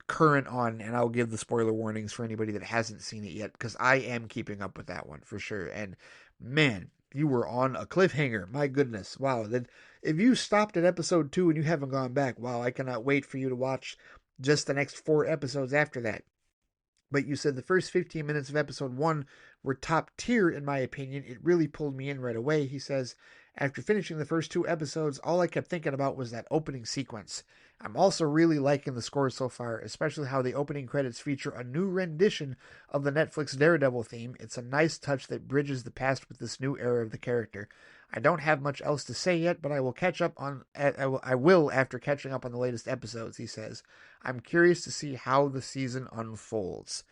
A: current on, and I'll give the spoiler warnings for anybody that hasn't seen it yet, because I am keeping up with that one for sure. And man, you were on a cliffhanger. My goodness. Wow. That if you stopped at episode 2 and you haven't gone back, wow, I cannot wait for you to watch just the next 4 episodes after that. But you said the first 15 minutes of episode 1 were top tier, in my opinion. It really pulled me in right away. He says, after finishing the first 2 episodes, all I kept thinking about was that opening sequence. I'm also really liking the score so far, especially how the opening credits feature a new rendition of the Netflix Daredevil theme. It's a nice touch that bridges the past with this new era of the character. I don't have much else to say yet, but I will catch up on. I will after catching up on the latest episodes. He says, "I'm curious to see how the season unfolds."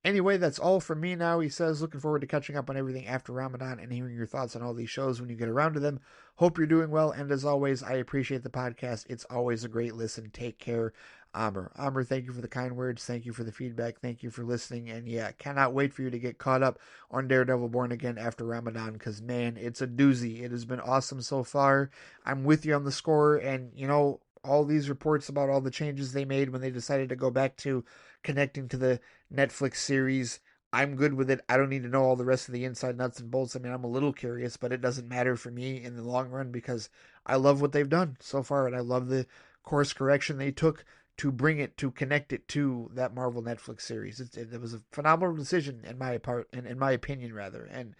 A: Anyway, that's all from me now, he says. Looking forward to catching up on everything after Ramadan and hearing your thoughts on all these shows when you get around to them. Hope you're doing well, and as always, I appreciate the podcast. It's always a great listen. Take care, Amr. Amr, thank you for the kind words. Thank you for the feedback. Thank you for listening. And yeah, cannot wait for you to get caught up on Daredevil Born Again after Ramadan, because man, it's a doozy. It has been awesome so far. I'm with you on the score, and you know, all these reports about all the changes they made when they decided to go back to connecting to the Netflix series. I'm good with it. I don't need to know all the rest of the inside nuts and bolts. I mean, I'm a little curious, but it doesn't matter for me in the long run because I love what they've done so far, and I love the course correction they took to bring it, to connect it to that Marvel Netflix series. It was a phenomenal decision in my opinion, rather. And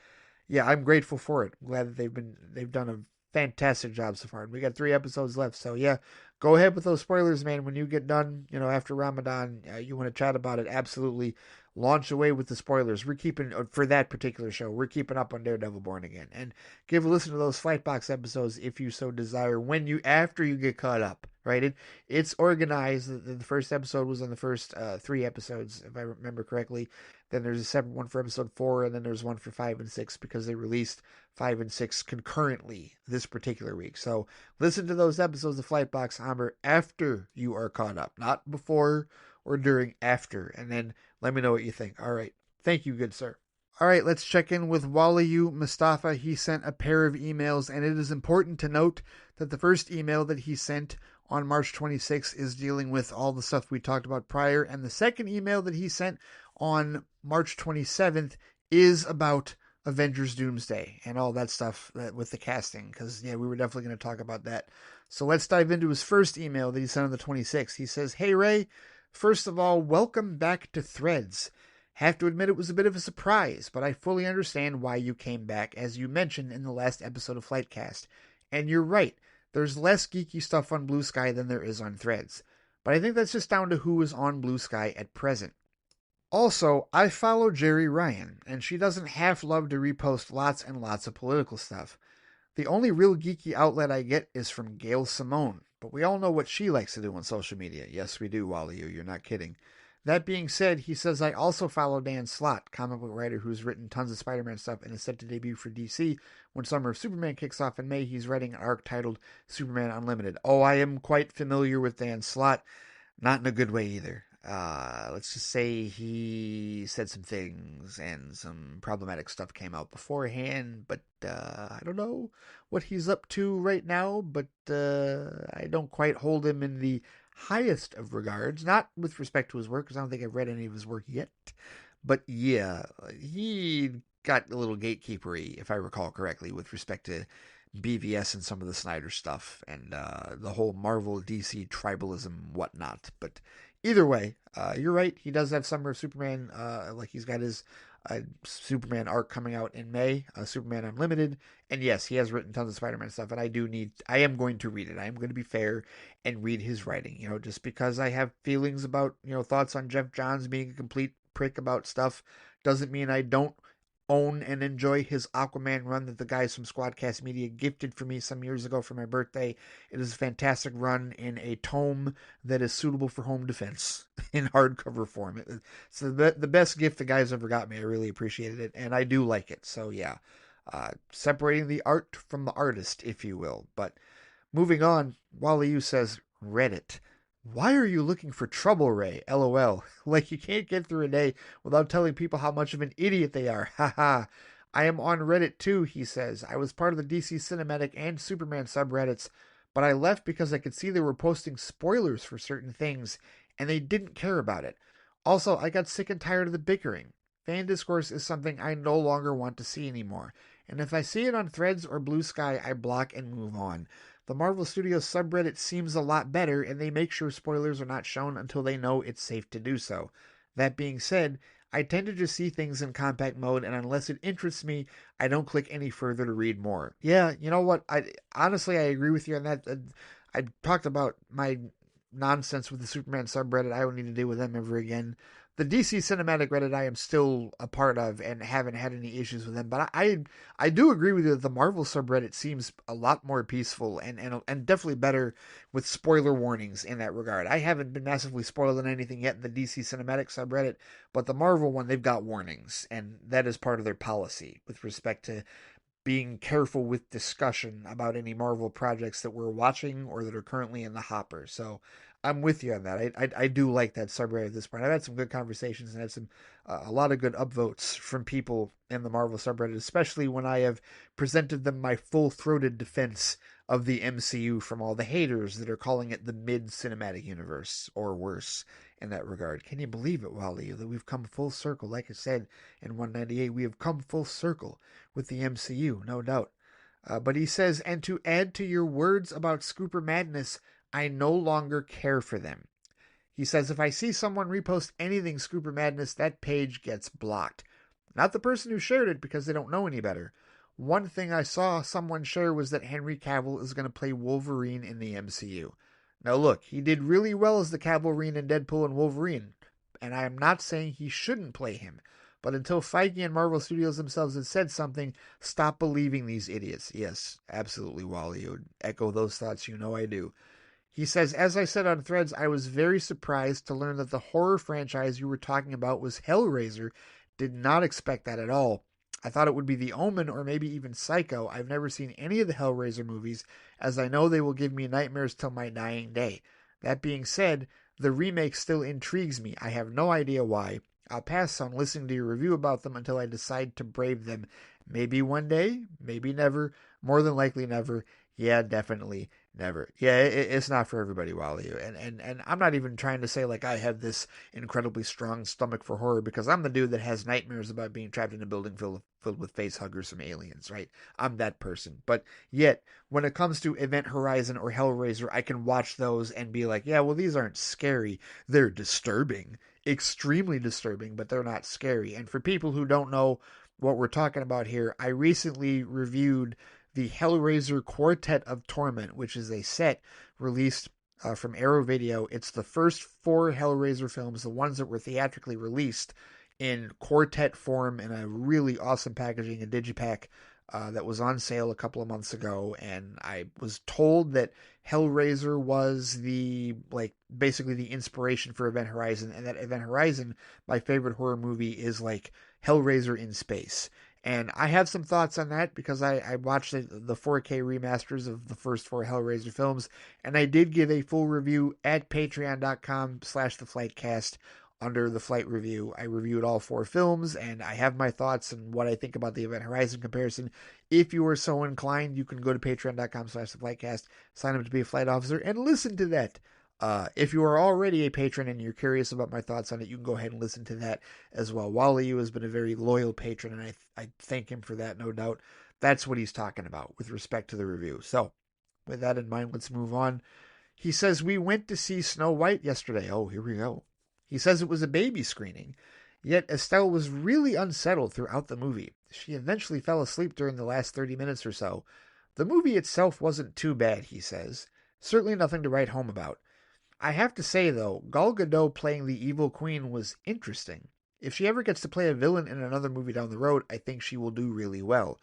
A: yeah, I'm grateful for it. Glad that they've done a fantastic job so far. And we got 3 episodes left, so yeah, go ahead with those spoilers, man. When you get done, you know, after Ramadan, you want to chat about it, absolutely launch away with the spoilers. We're keeping, for that particular show, we're keeping up on Daredevil Born Again. And give a listen to those Flightbox episodes if you so desire after you get caught up, right? It's organized. The first episode was on the first 3 episodes, if I remember correctly. Then there's a separate one for episode 4, and then there's one for 5 and 6 because they released 5 and 6 concurrently this particular week. So listen to those episodes of Flightbox Amber after you are caught up, not before or during, after. And then let me know what you think. All right. Thank you, good sir. All right, let's check in with Waliyu Mustafa. He sent a pair of emails, and it is important to note that the first email that he sent on March 26th is dealing with all the stuff we talked about prior, and the second email that he sent on March 27th is about Avengers Doomsday and all that stuff with the casting, because yeah, we were definitely going to talk about that. So let's dive into his first email that he sent on the 26th. He says, "Hey Ray, first of all, welcome back to Threads. Have to admit it was a bit of a surprise, but I fully understand why you came back, as you mentioned in the last episode of Flightcast. And you're right, there's less geeky stuff on Blue Sky than there is on Threads. But I think that's just down to who is on Blue Sky at present. Also, I follow Jerry Ryan, and she doesn't half love to repost lots and lots of political stuff. The only real geeky outlet I get is from Gail Simone, but we all know what she likes to do on social media. Yes, we do, Wally, you're not kidding. That being said, he says I also follow Dan Slott, comic book writer who's written tons of Spider-Man stuff and is set to debut for DC. When Summer of Superman kicks off in May, he's writing an arc titled Superman Unlimited. Oh, I am quite familiar with Dan Slott. Not in a good way either. Let's just say he said some things and some problematic stuff came out beforehand, but I don't know what he's up to right now, but I don't quite hold him in the highest of regards, not with respect to his work, because I don't think I've read any of his work yet, but yeah, he got a little gatekeepery, if I recall correctly, with respect to BVS and some of the Snyder stuff and the whole Marvel DC tribalism whatnot. But either way, you're right. He does have Summer of Superman. Like he's got his Superman arc coming out in May, Superman Unlimited. And yes, he has written tons of Spider-Man stuff. And I am going to read it. I am going to be fair and read his writing. You know, just because I have feelings about, you know, thoughts on Jeff Johns being a complete prick about stuff doesn't mean I don't own and enjoy his Aquaman run that the guys from Squadcast Media gifted for me some years ago for my birthday. It is a fantastic run in a tome that is suitable for home defense in hardcover form. It's the best gift the guys ever got me. I really appreciated it, and I do like it. So yeah, separating the art from the artist, if you will. But moving on, Wally U says, Reddit. Why are you looking for trouble, Ray? LOL. Like you can't get through a day without telling people how much of an idiot they are. Haha. I am on Reddit too, he says. I was part of the DC Cinematic and Superman subreddits, but I left because I could see they were posting spoilers for certain things, and they didn't care about it. Also, I got sick and tired of the bickering. Fan discourse is something I no longer want to see anymore. And if I see it on Threads or Blue Sky, I block and move on. The Marvel Studios subreddit seems a lot better, and they make sure spoilers are not shown until they know it's safe to do so. That being said, I tend to just see things in compact mode, and unless it interests me, I don't click any further to read more. Yeah, you know what? I honestly I agree with you on that. I talked about my nonsense with the Superman subreddit. I don't need to deal with them ever again. The DC Cinematic Reddit I am still a part of and haven't had any issues with them, but I do agree with you that the Marvel subreddit seems a lot more peaceful and definitely better with spoiler warnings in that regard. I haven't been massively spoiled on anything yet in the DC Cinematic subreddit, but the Marvel one they've got warnings, and that is part of their policy with respect to being careful with discussion about any Marvel projects that we're watching or that are currently in the hopper. So I'm with you on that. I do like that subreddit at this point. I've had some good conversations and had some a lot of good upvotes from people in the Marvel subreddit, especially when I have presented them my full-throated defense of the MCU from all the haters that are calling it the mid-cinematic universe or worse in that regard. Can you believe it, Wally, that we've come full circle? Like I said in 198, we have come full circle with the MCU, no doubt. But he says, and to add to your words about Scooper Madness, I no longer care for them. He says, if I see someone repost anything Scooper Madness, that page gets blocked. Not the person who shared it because they don't know any better. One thing I saw someone share was that Henry Cavill is going to play Wolverine in the MCU. Now look, he did really well as the Cavalrine in Deadpool and Wolverine, and I am not saying he shouldn't play him. But until Feige and Marvel Studios themselves have said something, stop believing these idiots. Yes, absolutely, Wally. You would echo those thoughts. You know I do. He says, as I said on Threads, I was very surprised to learn that the horror franchise you were talking about was Hellraiser. Did not expect that at all. I thought it would be The Omen or maybe even Psycho. I've never seen any of the Hellraiser movies, as I know they will give me nightmares till my dying day. That being said, the remake still intrigues me. I have no idea why. I'll pass on listening to your review about them until I decide to brave them. Maybe one day, maybe never, more than likely never. Yeah, definitely never. Yeah, it's not for everybody, Wally. And I'm not even trying to say like I have this incredibly strong stomach for horror because I'm the dude that has nightmares about being trapped in a building filled with face huggers from aliens, right? I'm that person. But yet, when it comes to Event Horizon or Hellraiser, I can watch those and be like, yeah, well, these aren't scary. They're disturbing. Extremely disturbing, but they're not scary. And for people who don't know what we're talking about here, I recently reviewed the Hellraiser Quartet of Torment, which is a set released from Arrow Video. It's the first 4 Hellraiser films, the ones that were theatrically released in quartet form in a really awesome packaging, a digipack that was on sale a couple of months ago. And I was told that Hellraiser was basically the inspiration for Event Horizon, and that Event Horizon, my favorite horror movie, is like Hellraiser in space. And I have some thoughts on that because I watched the 4K remasters of the first 4 Hellraiser films, and I did give a full review at patreon.com/theflightcast under the Flight review. I reviewed all 4 films, and I have my thoughts and what I think about the Event Horizon comparison. If you are so inclined, you can go to patreon.com/theflightcast, sign up to be a flight officer, and listen to that. If you are already a patron and you're curious about my thoughts on it, you can go ahead and listen to that as well. Wally has been a very loyal patron, and I thank him for that, no doubt. That's what he's talking about with respect to the review. So, with that in mind, let's move on. He says, we went to see Snow White yesterday. Oh, here we go. He says it was a baby screening, yet Estelle was really unsettled throughout the movie. She eventually fell asleep during the last 30 minutes or so. The movie itself wasn't too bad, he says. Certainly nothing to write home about. I have to say, though, Gal Gadot playing the evil queen was interesting. If she ever gets to play a villain in another movie down the road, I think she will do really well.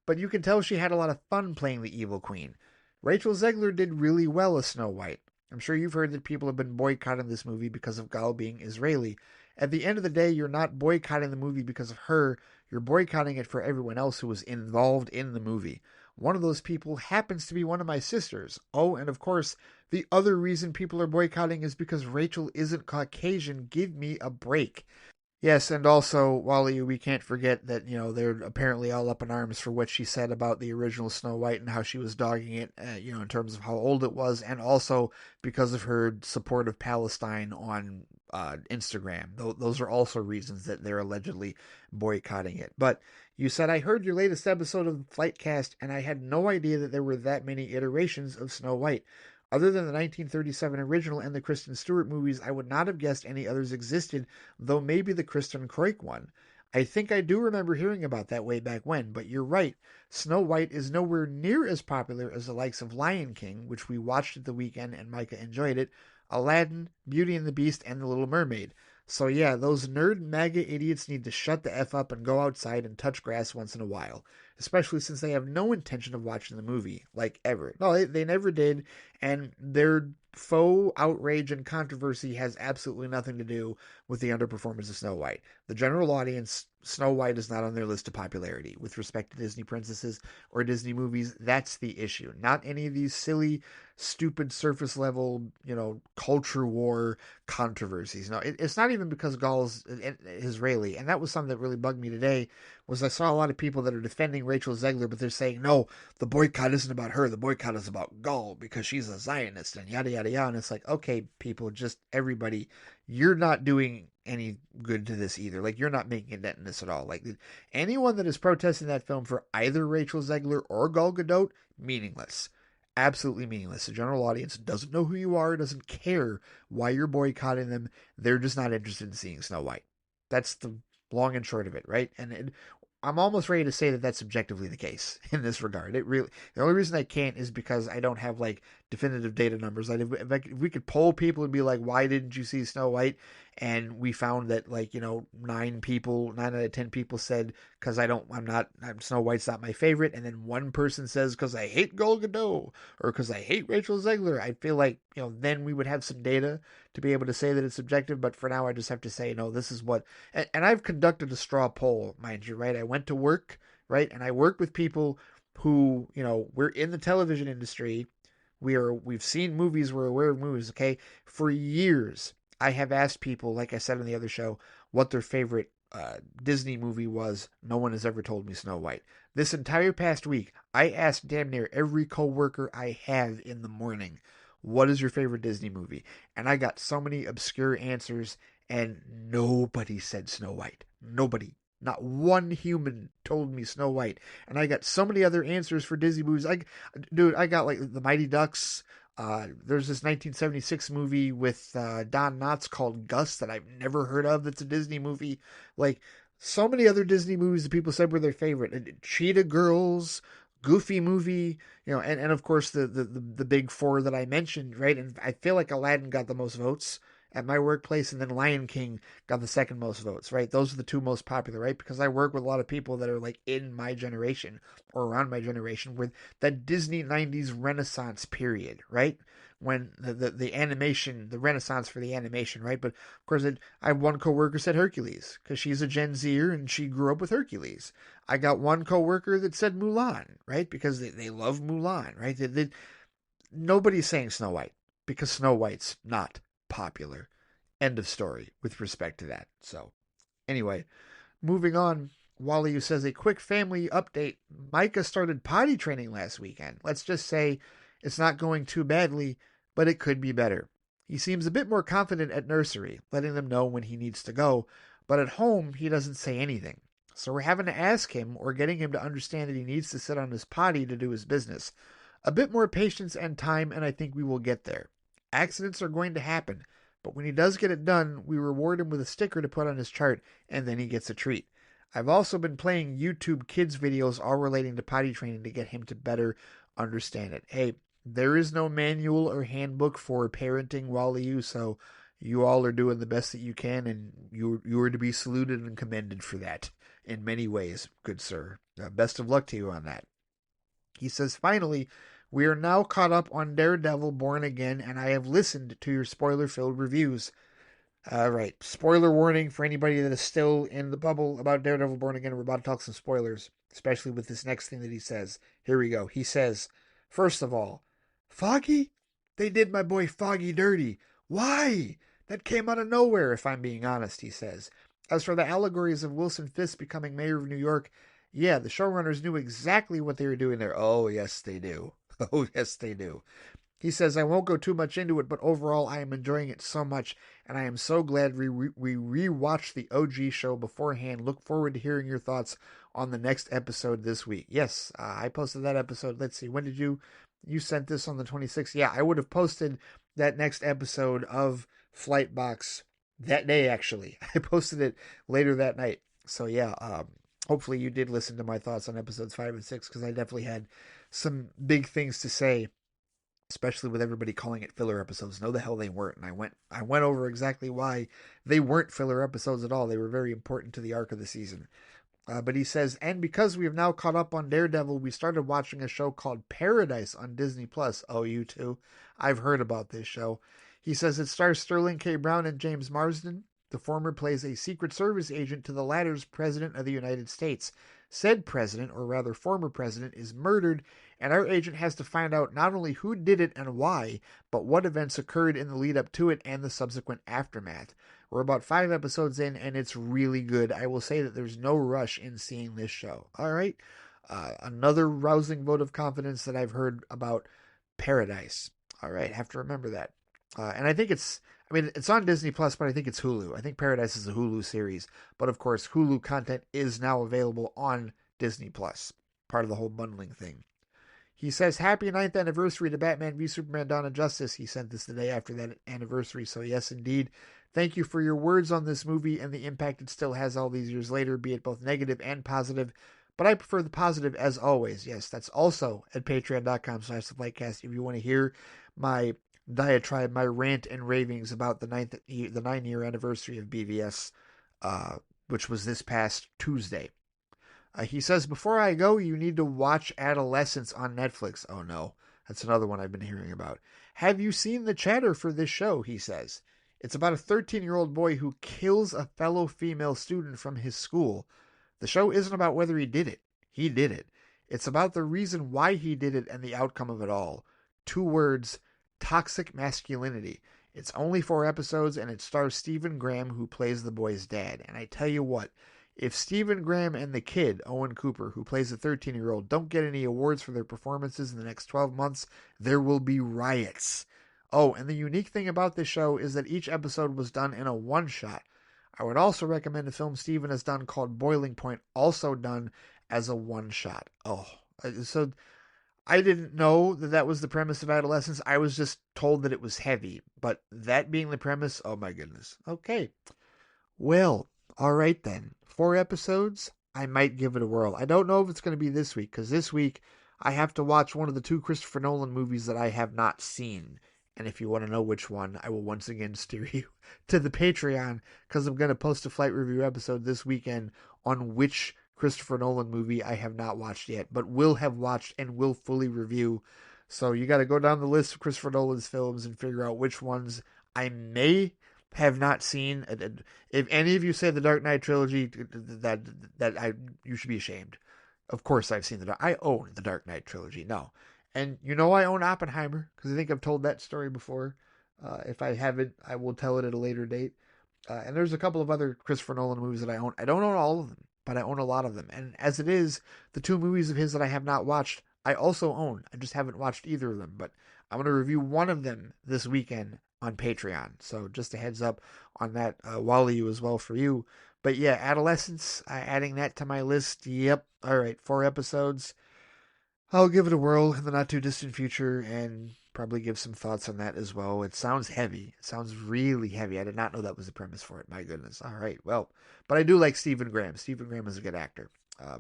A: But you can tell she had a lot of fun playing the evil queen. Rachel Zegler did really well as Snow White. I'm sure you've heard that people have been boycotting this movie because of Gal being Israeli. At the end of the day, you're not boycotting the movie because of her. You're boycotting it for everyone else who was involved in the movie. One of those people happens to be one of my sisters. Oh, and of course, the other reason people are boycotting is because Rachel isn't Caucasian. Give me a break. Yes, and also, Wally, we can't forget that, they're apparently all up in arms for what she said about the original Snow White and how she was dogging it, in terms of how old it was, and also because of her support of Palestine on Instagram. Those are also reasons that they're allegedly boycotting it. But you said, I heard your latest episode of FLIGHTcast, and I had no idea that there were that many iterations of Snow White. Other than the 1937 original and the Kristen Stewart movies, I would not have guessed any others existed, though maybe the Kristen Kroik one. I think I do remember hearing about that way back when, but you're right. Snow White is nowhere near as popular as the likes of Lion King, which we watched at the weekend and Micah enjoyed it, Aladdin, Beauty and the Beast, and The Little Mermaid. So yeah, those nerd MAGA idiots need to shut the F up and go outside and touch grass once in a while, especially since they have no intention of watching the movie, like ever. No, they never did, and their faux outrage and controversy has absolutely nothing to do with the underperformance of Snow White. The general audience, Snow White is not on their list of popularity. With respect to Disney princesses or Disney movies, that's the issue. Not any of these silly, stupid, surface level, culture war controversies. No, it's not even because Gaul's Israeli, and that was something that really bugged me today. Was I saw a lot of people that are defending Rachel Zegler, but they're saying no, the boycott isn't about her. The boycott is about Gaul because she's a Zionist and yada yada yada. And it's like, okay, people, just everybody, you're not doing any good to this either. Like, you're not making a dent in this at all. Like, anyone that is protesting that film for either Rachel Zegler or Gal Gadot, meaningless. Absolutely meaningless. The general audience doesn't know who you are, doesn't care why you're boycotting them. They're just not interested in seeing Snow White. That's the long and short of it, right? I'm almost ready to say that that's subjectively the case in this regard. It really, the only reason I can't is because I don't have like definitive data numbers. Like if we could poll people and be like, why didn't you see Snow White? And we found that, like, 9 out of 10 people said, because Snow White's not my favorite. And then one person says, because I hate Gal Gadot or because I hate Rachel Zegler. I feel like, then we would have some data to be able to say that it's subjective. But for now, I just have to say, no, this is what, and I've conducted a straw poll, mind you, right? I went to work, right? And I work with people who, we're in the television industry. We've seen movies, we're aware of movies, okay? For years, I have asked people, like I said on the other show, what their favorite Disney movie was. No one has ever told me Snow White. This entire past week, I asked damn near every coworker I have in the morning, what is your favorite Disney movie? And I got so many obscure answers, and nobody said Snow White. Nobody. Not one human told me Snow White. And I got so many other answers for Disney movies. I got like The Mighty Ducks. There's this 1976 movie with Don Knotts called Gus that I've never heard of. That's a Disney movie. Like, so many other Disney movies that people said were their favorite. Cheetah Girls, Goofy movie, and of course the big four that I mentioned, right? And I feel like Aladdin got the most votes at my workplace, and then Lion King got the second most votes, right? Those are the two most popular, right? Because I work with a lot of people that are like in my generation or around my generation with that Disney 90s Renaissance period, right? When the animation, the Renaissance for the animation, right? But of course, I have one coworker said Hercules because she's a Gen Zer and she grew up with Hercules. I got one coworker that said Mulan, right? Because they love Mulan, right? Nobody's saying Snow White because Snow White's not popular. End of story with respect to that. So, anyway, moving on. Wally says a quick family update. Micah started potty training last weekend. Let's just say it's not going too badly, but it could be better. He seems a bit more confident at nursery, letting them know when he needs to go, but at home he doesn't say anything. So we're having to ask him or getting him to understand that he needs to sit on his potty to do his business. A bit more patience and time, and I think we will get there. Accidents are going to happen, but when he does get it done, we reward him with a sticker to put on his chart, and then he gets a treat. I've also been playing YouTube kids videos all relating to potty training to get him to better understand it. Hey, there is no manual or handbook for parenting Wally, so you all are doing the best that you can, and you are to be saluted and commended for that in many ways, good sir. Best of luck to you on that. He says, finally, we are now caught up on Daredevil Born Again, and I have listened to your spoiler-filled reviews. Right. Spoiler warning for anybody that is still in the bubble about Daredevil Born Again. We're about to talk some spoilers, especially with this next thing that he says. Here we go. He says, first of all, Foggy? They did my boy Foggy dirty. Why? That came out of nowhere, if I'm being honest, he says. As for the allegories of Wilson Fisk becoming mayor of New York, yeah, the showrunners knew exactly what they were doing there. Oh, yes, they do. Oh, yes, they do. He says, I won't go too much into it, but overall, I am enjoying it so much, and I am so glad we rewatched the OG show beforehand. Look forward to hearing your thoughts on the next episode this week. Yes, I posted that episode. Let's see, when did you sent this on the 26th? Yeah, I would have posted that next episode of Flight Box that day, actually. I posted it later that night. So, yeah, hopefully you did listen to my thoughts on episodes 5 and 6, because I definitely had some big things to say, especially with everybody calling it filler episodes. No, the hell they weren't. And I went over exactly why they weren't filler episodes at all. They were very important to the arc of the season. But he says, and because we have now caught up on Daredevil, we started watching a show called Paradise on Disney Plus. Oh, you too? I've heard about this show. He says it stars Sterling K. Brown and James Marsden. The former plays a Secret Service agent to the latter's President of the United States. Said president, or rather former president, is murdered, and our agent has to find out not only who did it and why, but what events occurred in the lead up to it and the subsequent aftermath. We're about 5 episodes in, and it's really good. I will say that there's no rush in seeing this show. All right. Another rousing vote of confidence that I've heard about Paradise. All right. Have to remember that. And I think it's on Disney Plus, but I think it's Hulu. I think Paradise is a Hulu series. But of course, Hulu content is now available on Disney Plus. Part of the whole bundling thing. He says, happy 9th anniversary to Batman v Superman Dawn of Justice. He sent this the day after that anniversary. So yes, indeed. Thank you for your words on this movie and the impact it still has all these years later, be it both negative and positive. But I prefer the positive as always. Yes, that's also at patreon.com/theflightcast if you want to hear my diatribe, my rant and ravings about the 9-year anniversary of BVS, which was this past Tuesday. He says, before I go, you need to watch Adolescence on Netflix. Oh no, that's another one I've been hearing about. Have you seen the chatter for this show? He says. It's about a 13-year-old boy who kills a fellow female student from his school. The show isn't about whether he did it. He did it. It's about the reason why he did it and the outcome of it all. 2 words, toxic masculinity. It's only 4 episodes, and it stars Stephen Graham, who plays the boy's dad. And I tell you what, if Stephen Graham and the kid, Owen Cooper, who plays the 13-year-old, don't get any awards for their performances in the next 12 months, there will be riots. Oh, and the unique thing about this show is that each episode was done in a one-shot. I would also recommend a film Steven has done called Boiling Point, also done as a one-shot. Oh, so I didn't know that that was the premise of Adolescence. I was just told that it was heavy. But that being the premise, oh my goodness. Okay. Well, all right then. 4 episodes, I might give it a whirl. I don't know if it's going to be this week, because this week I have to watch one of the 2 Christopher Nolan movies that I have not seen. And if you want to know which one, I will once again steer you to the Patreon, because I'm going to post a flight review episode this weekend on which Christopher Nolan movie I have not watched yet, but will have watched and will fully review. So you got to go down the list of Christopher Nolan's films and figure out which ones I may have not seen. If any of you say the Dark Knight trilogy, you should be ashamed. Of course I've seen I own the Dark Knight trilogy. No. And you know I own Oppenheimer, because I think I've told that story before. If I haven't, I will tell it at a later date. And there's a couple of other Christopher Nolan movies that I own. I don't own all of them, but I own a lot of them. And as it is, the 2 movies of his that I have not watched, I also own. I just haven't watched either of them. But I'm going to review one of them this weekend on Patreon. So just a heads up on that, Wally, as well for you. But yeah, Adolescence, adding that to my list. Yep. All right, 4 episodes. I'll give it a whirl in the not too distant future and probably give some thoughts on that as well. It sounds heavy. It sounds really heavy. I did not know that was the premise for it. My goodness. All right. Well, but I do like Stephen Graham. Stephen Graham is a good actor.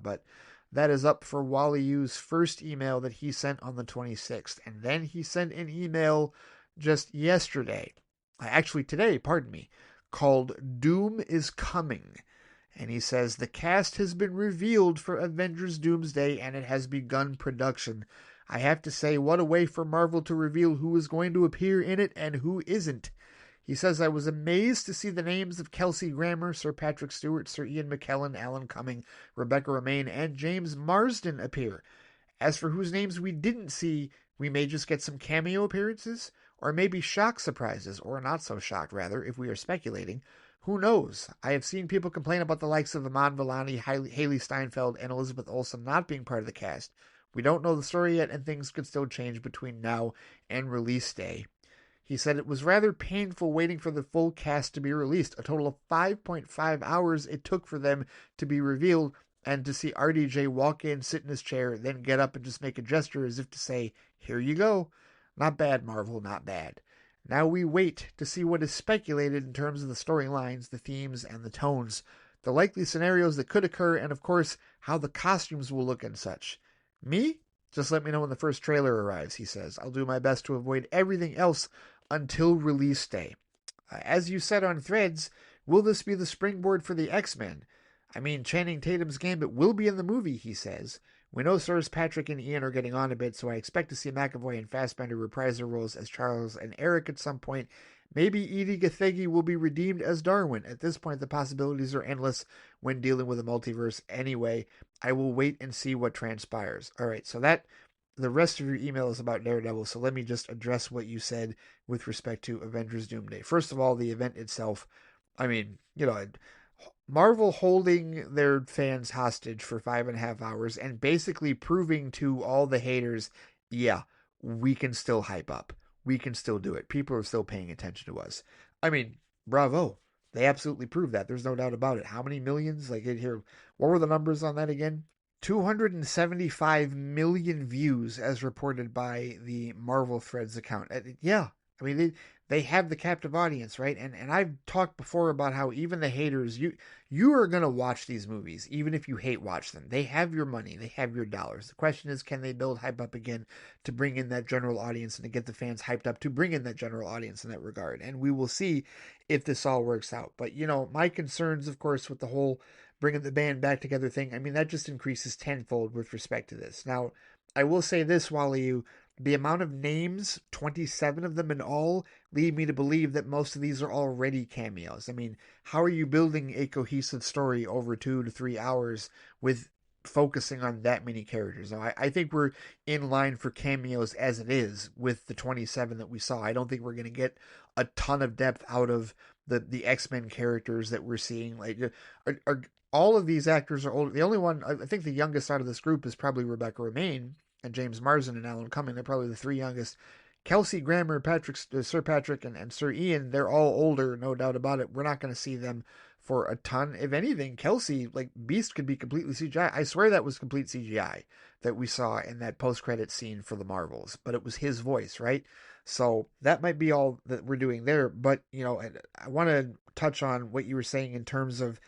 A: But that is up for Wally U's first email that he sent on the 26th. And then he sent an email just yesterday. Actually, today, pardon me, called Doom is Coming. And he says, the cast has been revealed for Avengers Doomsday and it has begun production. I have to say, what a way for Marvel to reveal who is going to appear in it and who isn't. He says, I was amazed to see the names of Kelsey Grammer, Sir Patrick Stewart, Sir Ian McKellen, Alan Cumming, Rebecca Romaine, and James Marsden appear. As for whose names we didn't see, we may just get some cameo appearances, or maybe shock surprises, or not so shocked rather, if we are speculating. Who knows? I have seen people complain about the likes of Iman Vellani, Haley Steinfeld, and Elizabeth Olsen not being part of the cast. We don't know the story yet, and things could still change between now and release day. He said it was rather painful waiting for the full cast to be released. A total of 5.5 hours it took for them to be revealed, and to see RDJ walk in, sit in his chair, then get up and just make a gesture as if to say, "Here you go." Not bad, Marvel, not bad. Now we wait to see what is speculated in terms of the storylines, the themes, and the tones, the likely scenarios that could occur, and of course, how the costumes will look and such. Me? Just let me know when the first trailer arrives, he says. I'll do my best to avoid everything else until release day. As you said on Threads, will this be the springboard for the X-Men? I mean, Channing Tatum's Gambit will be in the movie, he says. We know stars Patrick and Ian are getting on a bit, so I expect to see McAvoy and Fassbender reprise their roles as Charles and Eric at some point. Maybe Edie Gathegi will be redeemed as Darwin. At this point, the possibilities are endless when dealing with a multiverse. Anyway, I will wait and see what transpires. All right, so the rest of your email is about Daredevil, so let me just address what you said with respect to Avengers Doomsday. First of all, the event itself, I mean, Marvel holding their fans hostage for 5.5 hours and basically proving to all the haters, yeah, we can still hype up. We can still do it. People are still paying attention to us. I mean, bravo. They absolutely proved that. There's no doubt about it. How many millions? Like here, what were the numbers on that again? 275 million views as reported by the Marvel Threads account. Yeah, I mean they have the captive audience, right? And I've talked before about how even the haters, you are going to watch these movies even if you hate watch them. They have your money, they have your dollars. The question is, can they build hype up again to bring in that general audience and to get the fans hyped up to bring in that general audience in that regard? And we will see if this all works out. But my concerns, of course, with the whole bringing the band back together thing, I mean, that just increases tenfold with respect to this. Now, I will say this, Wally, the amount of names, 27 of them in all, lead me to believe that most of these are already cameos. I mean, how are you building a cohesive story over 2 to 3 hours with focusing on that many characters? Now, I think we're in line for cameos as it is with the 27 that we saw. I don't think we're going to get a ton of depth out of the X-Men characters that we're seeing. Like, all of these actors are older. The only one, I think the youngest out of this group is probably Rebecca Romaine and James Marsden and Alan Cumming. They're probably the three youngest. Kelsey Grammer, Sir Patrick, and Sir Ian, they're all older, no doubt about it. We're not going to see them for a ton. If anything, Kelsey, like Beast, could be completely CGI. I swear that was complete CGI that we saw in that post-credit scene for the Marvels, but it was his voice, right? So that might be all that we're doing there. But, I want to touch on what you were saying in terms of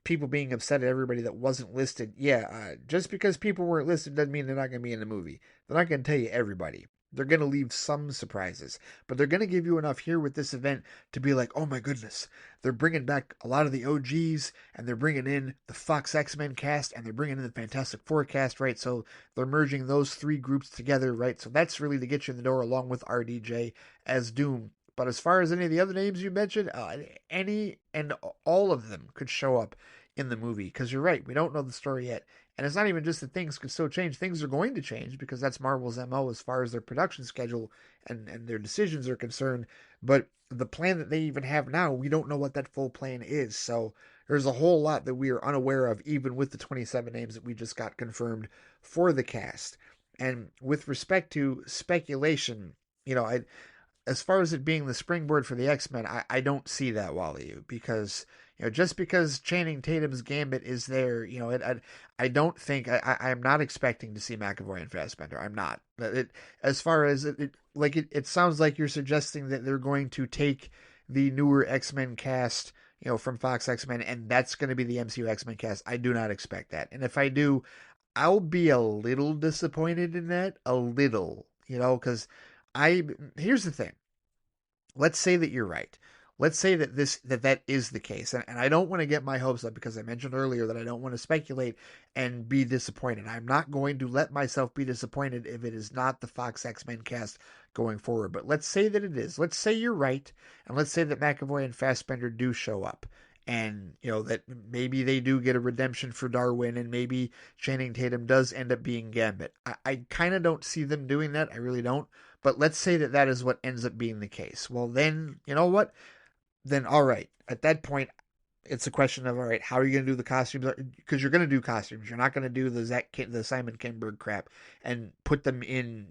A: people being upset at everybody that wasn't listed. Yeah, just because people weren't listed doesn't mean they're not going to be in the movie. They're not going to tell you everybody. They're going to leave some surprises, but they're going to give you enough here with this event to be like, oh my goodness, they're bringing back a lot of the OGs, and they're bringing in the Fox X-Men cast, and they're bringing in the Fantastic Four cast, right? So they're merging those three groups together, right? So that's really to get you in the door along with RDJ as Doom. But as far as any of the other names you mentioned, any and all of them could show up in the movie. Because you're right, we don't know the story yet. And it's not even just that things could still change. Things are going to change because that's Marvel's MO as far as their production schedule and their decisions are concerned. But the plan that they even have now, we don't know what that full plan is. So there's a whole lot that we are unaware of, even with the 27 names that we just got confirmed for the cast. And with respect to speculation, as far as it being the springboard for the X-Men, I don't see that, Wally, because just because Channing Tatum's Gambit is there, I don't think I'm not expecting to see McAvoy and Fassbender. I'm not. As far as it sounds like you're suggesting that they're going to take the newer X-Men cast, from Fox X-Men, and that's going to be the MCU X-Men cast. I do not expect that, and if I do, I'll be a little disappointed in that, a little, because. Here's the thing. Let's say that you're right. Let's say that that is the case. And I don't want to get my hopes up because I mentioned earlier that I don't want to speculate and be disappointed. I'm not going to let myself be disappointed if it is not the Fox X-Men cast going forward. But let's say that it is. Let's say you're right. And let's say that McAvoy and Fassbender do show up. And, that maybe they do get a redemption for Darwin and maybe Channing Tatum does end up being Gambit. I kind of don't see them doing that. I really don't. But let's say that is what ends up being the case. Well, then, you know what? then all right. At that point, it's a question of all right, how are you going to do the costumes? Because you're going to do costumes. You're not going to do the Simon Kinberg crap and put them in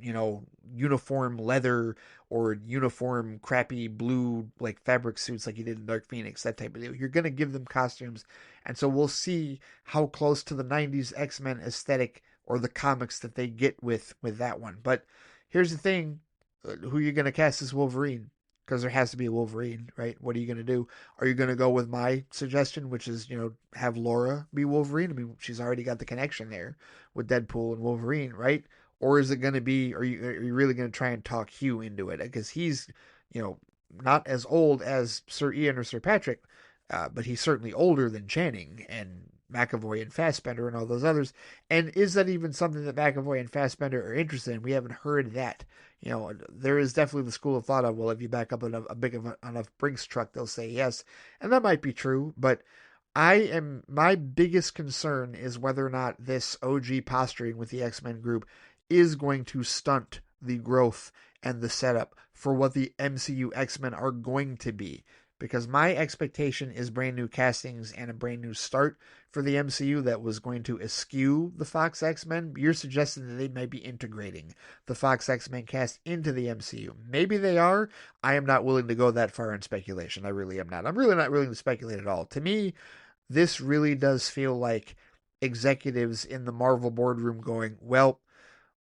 A: uniform leather or uniform crappy blue like fabric suits like you did in Dark Phoenix, that type of deal. You're going to give them costumes, and so we'll see how close to the '90s X-Men aesthetic or the comics that they get with that one. But here's the thing: who are you going to cast as Wolverine? Because there has to be a Wolverine, right? What are you going to do? Are you going to go with my suggestion, which is, have Laura be Wolverine? I mean, she's already got the connection there with Deadpool and Wolverine, right? Or is it going to be, are you really going to try and talk Hugh into it? Because he's, you know, not as old as Sir Ian or Sir Patrick, but he's certainly older than Channing and McAvoy and Fassbender and all those others. And is that even something that McAvoy and Fassbender are interested in? We haven't heard that. There is definitely the school of thought of, well, if you back up a big enough Brinks truck, they'll say yes. And that might be true, but my biggest concern is whether or not this OG posturing with the X-Men group is going to stunt the growth and the setup for what the MCU X-Men are going to be. Because my expectation is brand new castings and a brand new start for the MCU that was going to eschew the Fox X-Men. You're suggesting that they may be integrating the Fox X-Men cast into the MCU. Maybe they are. I am not willing to go that far in speculation. I really am not. I'm really not willing to speculate at all. To me, this really does feel like executives in the Marvel boardroom going, well,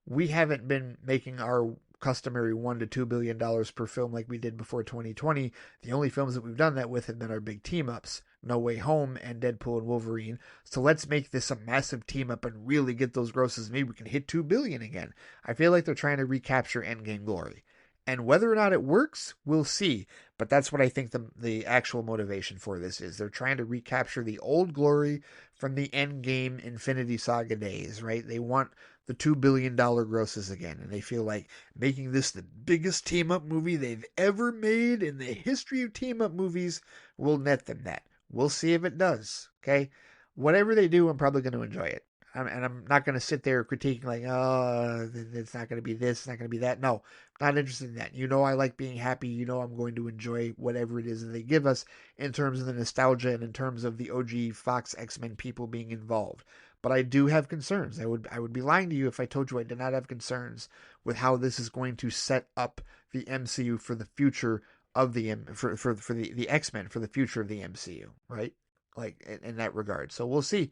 A: we haven't been making our customary $1 to $2 billion per film like we did before 2020. The only films that we've done that with have been our big team ups, No Way Home and Deadpool and Wolverine. So let's make this a massive team up and really get those grosses. Maybe we can hit $2 billion again. I feel like they're trying to recapture Endgame glory. And whether or not it works, we'll see. But that's what I think the actual motivation for this is. They're trying to recapture the old glory from the Endgame Infinity Saga days, right? They want the $2 billion grosses again. And they feel like making this the biggest team up movie they've ever made in the history of team up movies will net them that. We'll see if it does. Okay. Whatever they do, I'm probably going to enjoy it. And I'm not going to sit there critiquing like, oh, it's not going to be this, it's not going to be that. No, not interested in that. I like being happy. I'm going to enjoy whatever it is that they give us in terms of the nostalgia and in terms of the OG Fox X-Men people being involved. But I do have concerns. I would be lying to you if I told you I did not have concerns with how this is going to set up the MCU for the future of the X-Men, for the future of the MCU, right? Like in that regard. So we'll see.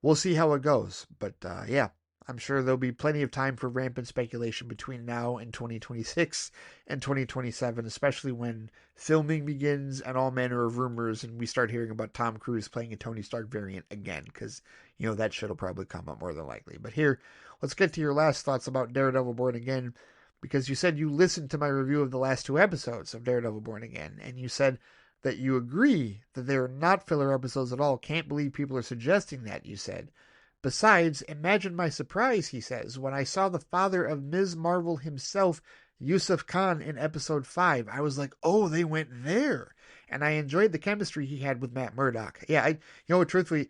A: We'll see how it goes. But yeah, I'm sure there'll be plenty of time for rampant speculation between now and 2026 and 2027, especially when filming begins and all manner of rumors and we start hearing about Tom Cruise playing a Tony Stark variant again, because that shit'll probably come up more than likely. But here, let's get to your last thoughts about Daredevil Born Again, because you said you listened to my review of the last 2 episodes of Daredevil Born Again, and you said that you agree that they are not filler episodes at all. Can't believe people are suggesting that, you said. Besides, imagine my surprise, he says, when I saw the father of Ms. Marvel himself, Yusuf Khan, in episode 5. I was like, oh, they went there. And I enjoyed the chemistry he had with Matt Murdock. Yeah, truthfully,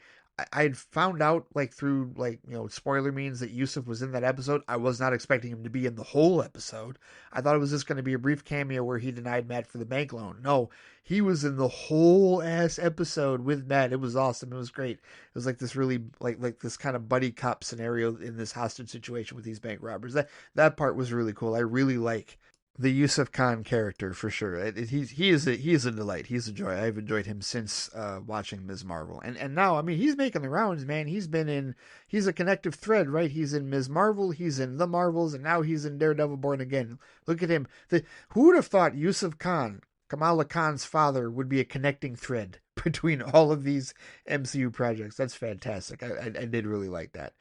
A: I'd found out through spoiler means that Yusuf was in that episode. I was not expecting him to be in the whole episode. I thought it was just going to be a brief cameo where he denied Matt for the bank loan. No, he was in the whole ass episode with Matt. It was awesome. It was great. It was like this really like this kind of buddy cop scenario in this hostage situation with these bank robbers. That part was really cool. I really like the Yusuf Khan character for sure. He is a delight. He's a joy. I've enjoyed him since watching Ms. Marvel, and now I mean he's making the rounds, man. He's a connective thread, right? He's in Ms. Marvel, he's in the Marvels, and now he's in Daredevil Born Again. Look at him. Who would have thought Yusuf Khan, Kamala Khan's father, would be a connecting thread between all of these MCU projects? That's fantastic. I did really like that.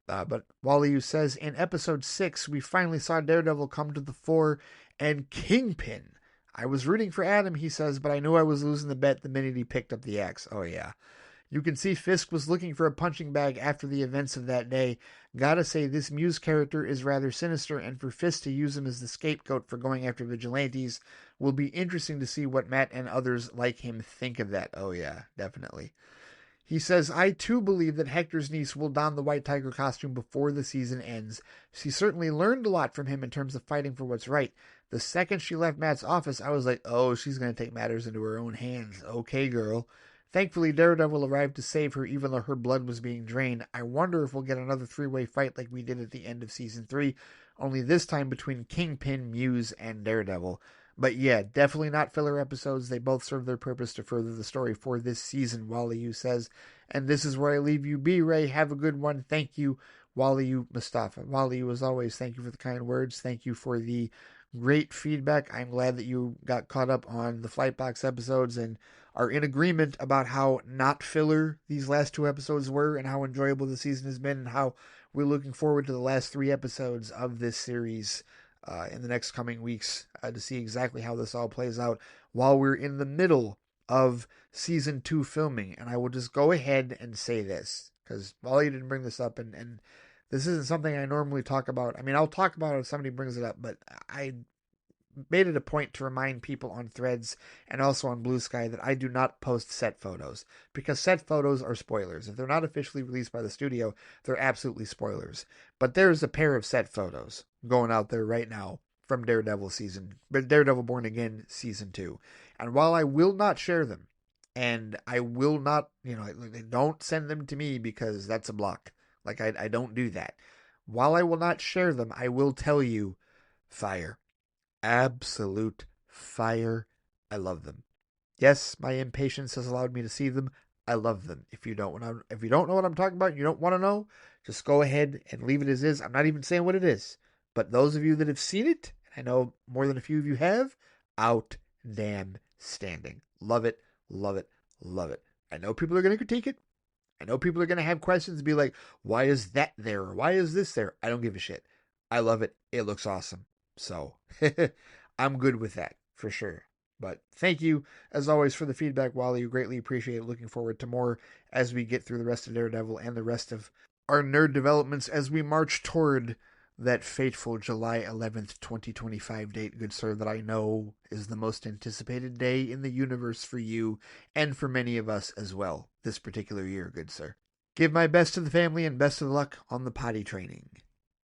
A: But Wally says, in episode 6, we finally saw Daredevil come to the fore and Kingpin. I was rooting for Adam, he says, but I knew I was losing the bet the minute he picked up the axe. Oh, yeah. You can see Fisk was looking for a punching bag after the events of that day. Gotta say, this Muse character is rather sinister, and for Fisk to use him as the scapegoat for going after vigilantes will be interesting to see what Matt and others like him think of that. Oh, yeah, definitely. He says, I too believe that Hector's niece will don the White Tiger costume before the season ends. She certainly learned a lot from him in terms of fighting for what's right. The second she left Matt's office, I was like, oh, she's going to take matters into her own hands. Okay, girl. Thankfully, Daredevil arrived to save her even though her blood was being drained. I wonder if we'll get another three-way fight like we did at the end of Season 3, only this time between Kingpin, Muse, and Daredevil. But yeah, definitely not filler episodes. They both serve their purpose to further the story for this season, Wally U says. And this is where I leave you be, Ray. Have a good one. Thank you, Wally U Mustafa. Wally U, as always, thank you for the kind words. Thank you for the great feedback. I'm glad that you got caught up on the Flightbox episodes and are in agreement about how not filler these last two episodes were and how enjoyable the season has been and how we're looking forward to the last three episodes of this series in the next coming weeks to see exactly how this all plays out while we're in the middle of season 2 filming. And I will just go ahead and say this because Wally didn't bring this up, and this isn't something I normally talk about. I mean, I'll talk about it if somebody brings it up, but I made it a point to remind people on Threads and also on Blue Sky that I do not post set photos because set photos are spoilers. If they're not officially released by the studio, they're absolutely spoilers. But there's a pair of set photos going out there right now from Daredevil Born Again Season 2. And while I will not share them, and I will not, don't send them to me because that's a block. Like, I don't do that. While I will not share them, I will tell you, fire. Absolute fire. I love them. Yes, my impatience has allowed me to see them. I love them. If you don't know what I'm talking about, and you don't want to know, just go ahead and leave it as is. I'm not even saying what it is. But those of you that have seen it, and I know more than a few of you have, out damn standing. Love it, love it, love it. I know people are going to critique it. I know people are going to have questions and be like, why is that there? Or why is this there? I don't give a shit. I love it. It looks awesome. So I'm good with that for sure. But thank you, as always, for the feedback, Wally. You greatly appreciate it. Looking forward to more as we get through the rest of Daredevil and the rest of our nerd developments as we march toward that fateful July 11th, 2025 date, good sir, that I know is the most anticipated day in the universe for you and for many of us as well this particular year, good sir. Give my best to the family and best of luck on the potty training.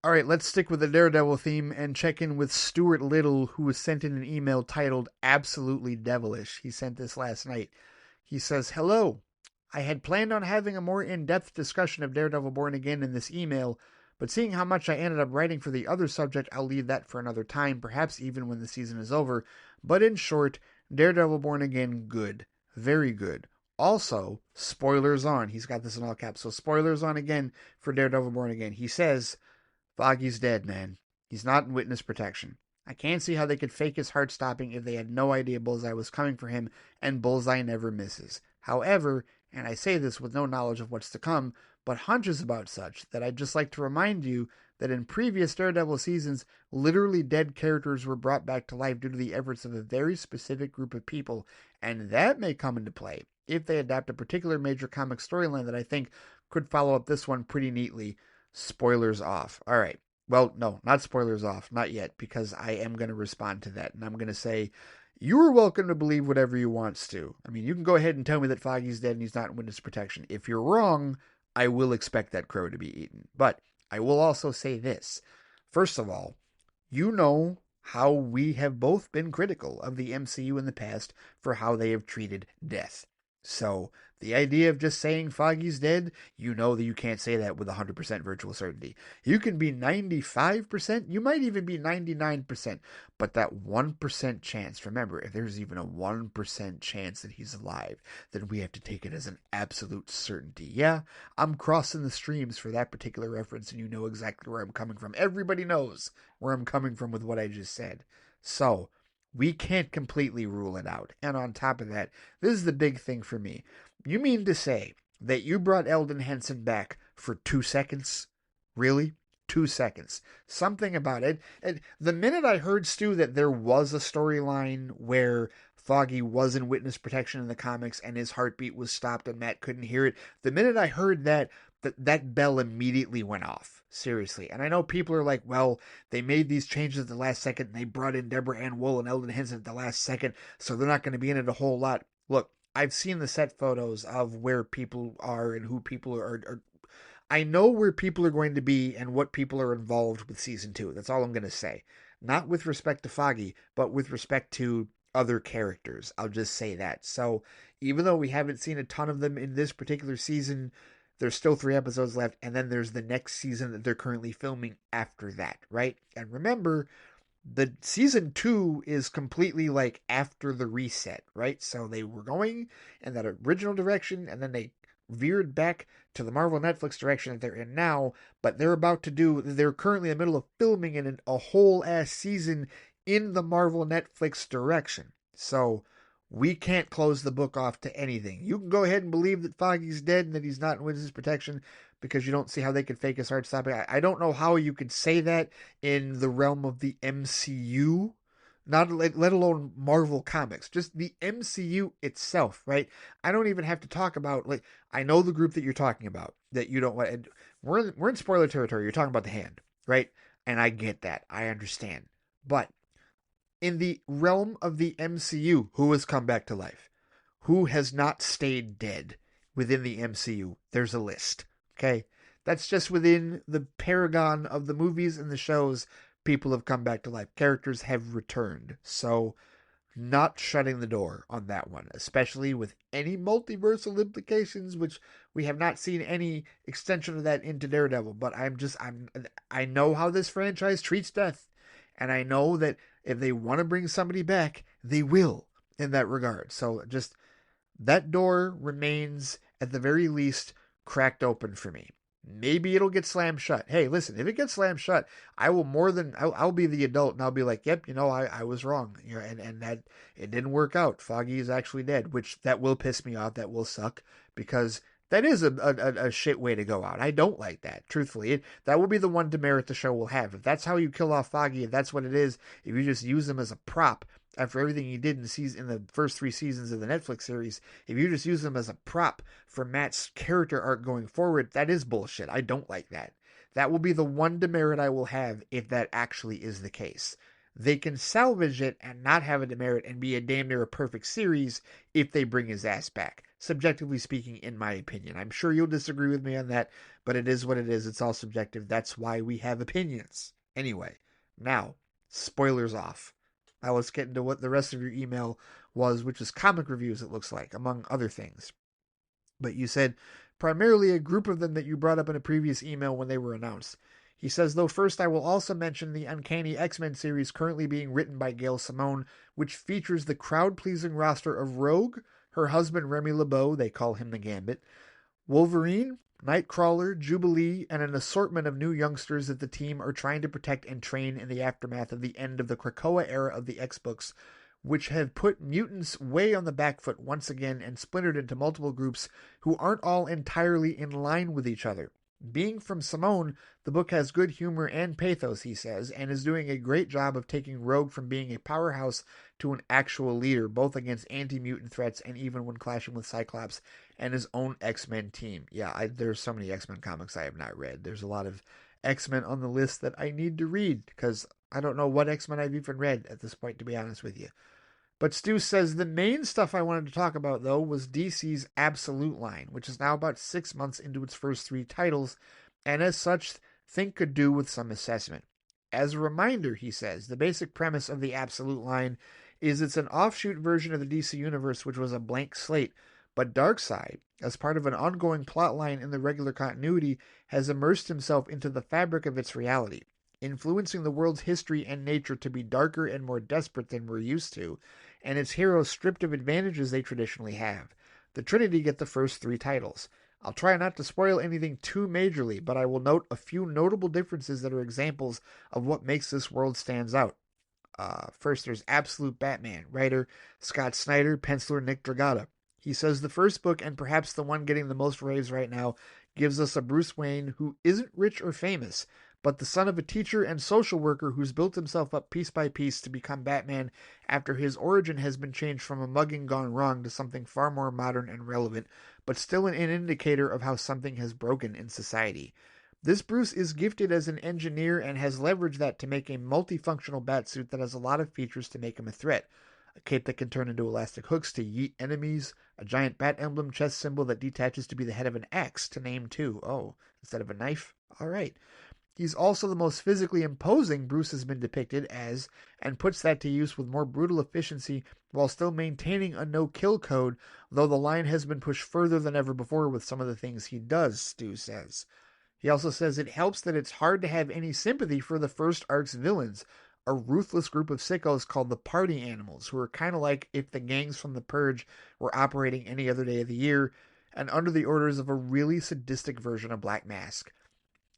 A: All right, let's stick with the Daredevil theme and check in with Stuart Little, who was sent in an email titled Absolutely Devilish. He sent this last night. He says, hello. I had planned on having a more in-depth discussion of Daredevil Born Again in this email, but seeing how much I ended up writing for the other subject, I'll leave that for another time, perhaps even when the season is over. But in short, Daredevil Born Again, good. Very good. Also, spoilers on. He's got this in all caps. So spoilers on again for Daredevil Born Again. He says, Foggy's dead, man. He's not in witness protection. I can't see how they could fake his heart stopping if they had no idea Bullseye was coming for him, and Bullseye never misses. However, and I say this with no knowledge of what's to come, but hunches about such, that I'd just like to remind you that in previous Daredevil seasons, literally dead characters were brought back to life due to the efforts of a very specific group of people, and that may come into play if they adapt a particular major comic storyline that I think could follow up this one pretty neatly. Spoilers off. All right. Well, no, not spoilers off. Not yet, because I am going to respond to that. And I'm going to say, you are welcome to believe whatever you want to. I mean, you can go ahead and tell me that Foggy's dead and he's not in witness protection. If you're wrong, I will expect that crow to be eaten. But I will also say this. First of all, you know how we have both been critical of the MCU in the past for how they have treated death. So the idea of just saying Foggy's dead, you know that you can't say that with 100% virtual certainty. You can be 95%, you might even be 99%, but that 1% chance, remember, if there's even a 1% chance that he's alive, then we have to take it as an absolute certainty. Yeah, I'm crossing the streams for that particular reference, and you know exactly where I'm coming from. Everybody knows where I'm coming from with what I just said. So we can't completely rule it out. And on top of that, this is the big thing for me. You mean to say that you brought Eldon Henson back for 2 seconds? Really? 2 seconds. Something about it. And the minute I heard, Stu, that there was a storyline where Foggy was in witness protection in the comics and his heartbeat was stopped and Matt couldn't hear it, the minute I heard that, that bell immediately went off. Seriously. And I know people are like, well, they made these changes at the last second and they brought in Deborah Ann Wool and Eldon Henson at the last second, so they're not going to be in it a whole lot. Look, I've seen the set photos of where people are and who people are. I know where people are going to be and what people are involved with season two. That's all I'm going to say. Not with respect to Foggy, but with respect to other characters. I'll just say that. So even though we haven't seen a ton of them in this particular season, there's still 3 episodes left, and then there's the next season that they're currently filming after that, right? And remember, the season two is completely like after the reset, right? So they were going in that original direction, and then they veered back to the Marvel Netflix direction that they're in now. But they're currently in the middle of filming in a whole ass season in the Marvel Netflix direction. So we can't close the book off to anything. You can go ahead and believe that Foggy's dead and that he's not in witness protection because you don't see how they could fake his heart stopping. I don't know how you could say that in the realm of the MCU, not let alone Marvel Comics, just the MCU itself, right? I don't even have to talk about like I know the group that you're talking about that you don't want. We're in spoiler territory. You're talking about the Hand, right? And I get that. I understand, but in the realm of the MCU, who has come back to life? Who has not stayed dead within the MCU? There's a list. Okay? That's just within the paragon of the movies and the shows. People have come back to life. Characters have returned. So, not shutting the door on that one, especially with any multiversal implications, which we have not seen any extension of that into Daredevil. But I know how this franchise treats death, and I know that if they want to bring somebody back, they will in that regard. So just that door remains at the very least cracked open for me. Maybe it'll get slammed shut. Hey, listen, if it gets slammed shut, I'll be the adult and I'll be like, yep, I was wrong. And that it didn't work out. Foggy is actually dead, which that will piss me off. That will suck because that is a shit way to go out. I don't like that, truthfully. That will be the one demerit the show will have. If that's how you kill off Foggy, if that's what it is, if you just use him as a prop after everything he did in the first 3 seasons of the Netflix series, if you just use him as a prop for Matt's character arc going forward, that is bullshit. I don't like that. That will be the one demerit I will have if that actually is the case. They can salvage it and not have a demerit and be a damn near a perfect series if they bring his ass back. Subjectively speaking, in my opinion. I'm sure you'll disagree with me on that, but it is what it is. It's all subjective. That's why we have opinions. Anyway, now, spoilers off. Now let's get into what the rest of your email was, which is comic reviews, it looks like, among other things. But you said primarily a group of them that you brought up in a previous email when they were announced. He says, though first I will also mention the Uncanny X-Men series currently being written by Gail Simone, which features the crowd-pleasing roster of Rogue, her husband Remy LeBeau, they call him the Gambit, Wolverine, Nightcrawler, Jubilee, and an assortment of new youngsters that the team are trying to protect and train in the aftermath of the end of the Krakoa era of the X-Books, which have put mutants way on the back foot once again and splintered into multiple groups who aren't all entirely in line with each other. Being from Simone, the book has good humor and pathos, he says, and is doing a great job of taking Rogue from being a powerhouse to an actual leader, both against anti-mutant threats and even when clashing with Cyclops and his own X-Men team. Yeah, there's so many X-Men comics I have not read. There's a lot of X-Men on the list that I need to read, because I don't know what X-Men I've even read at this point, to be honest with you. But Stu says the main stuff I wanted to talk about, though, was DC's Absolute line, which is now about 6 months into its first 3 titles, and as such, think could do with some assessment. As a reminder, he says, the basic premise of the Absolute line is it's an offshoot version of the DC Universe, which was a blank slate, but Darkseid, as part of an ongoing plotline in the regular continuity, has immersed himself into the fabric of its reality, influencing the world's history and nature to be darker and more desperate than we're used to, and its heroes stripped of advantages they traditionally have. The Trinity get the first 3 titles. I'll try not to spoil anything too majorly, but I will note a few notable differences that are examples of what makes this world stands out. First, there's Absolute Batman, writer Scott Snyder, penciler Nick Dragotta. He says the first book, and perhaps the one getting the most raves right now, gives us a Bruce Wayne who isn't rich or famous, but the son of a teacher and social worker who's built himself up piece by piece to become Batman after his origin has been changed from a mugging gone wrong to something far more modern and relevant, but still an indicator of how something has broken in society. This Bruce is gifted as an engineer and has leveraged that to make a multifunctional batsuit that has a lot of features to make him a threat. a cape that can turn into elastic hooks to yeet enemies, a giant bat emblem chest symbol that detaches to be the head of an axe, to name two. Oh, instead of a knife? All right. He's also the most physically imposing Bruce has been depicted as, and puts that to use with more brutal efficiency while still maintaining a no-kill code, though the line has been pushed further than ever before with some of the things he does, Stu says. He also says it helps that it's hard to have any sympathy for the first arc's villains, a ruthless group of sickos called the Party Animals, who are kind of like if the gangs from the Purge were operating any other day of the year, and under the orders of a really sadistic version of Black Mask.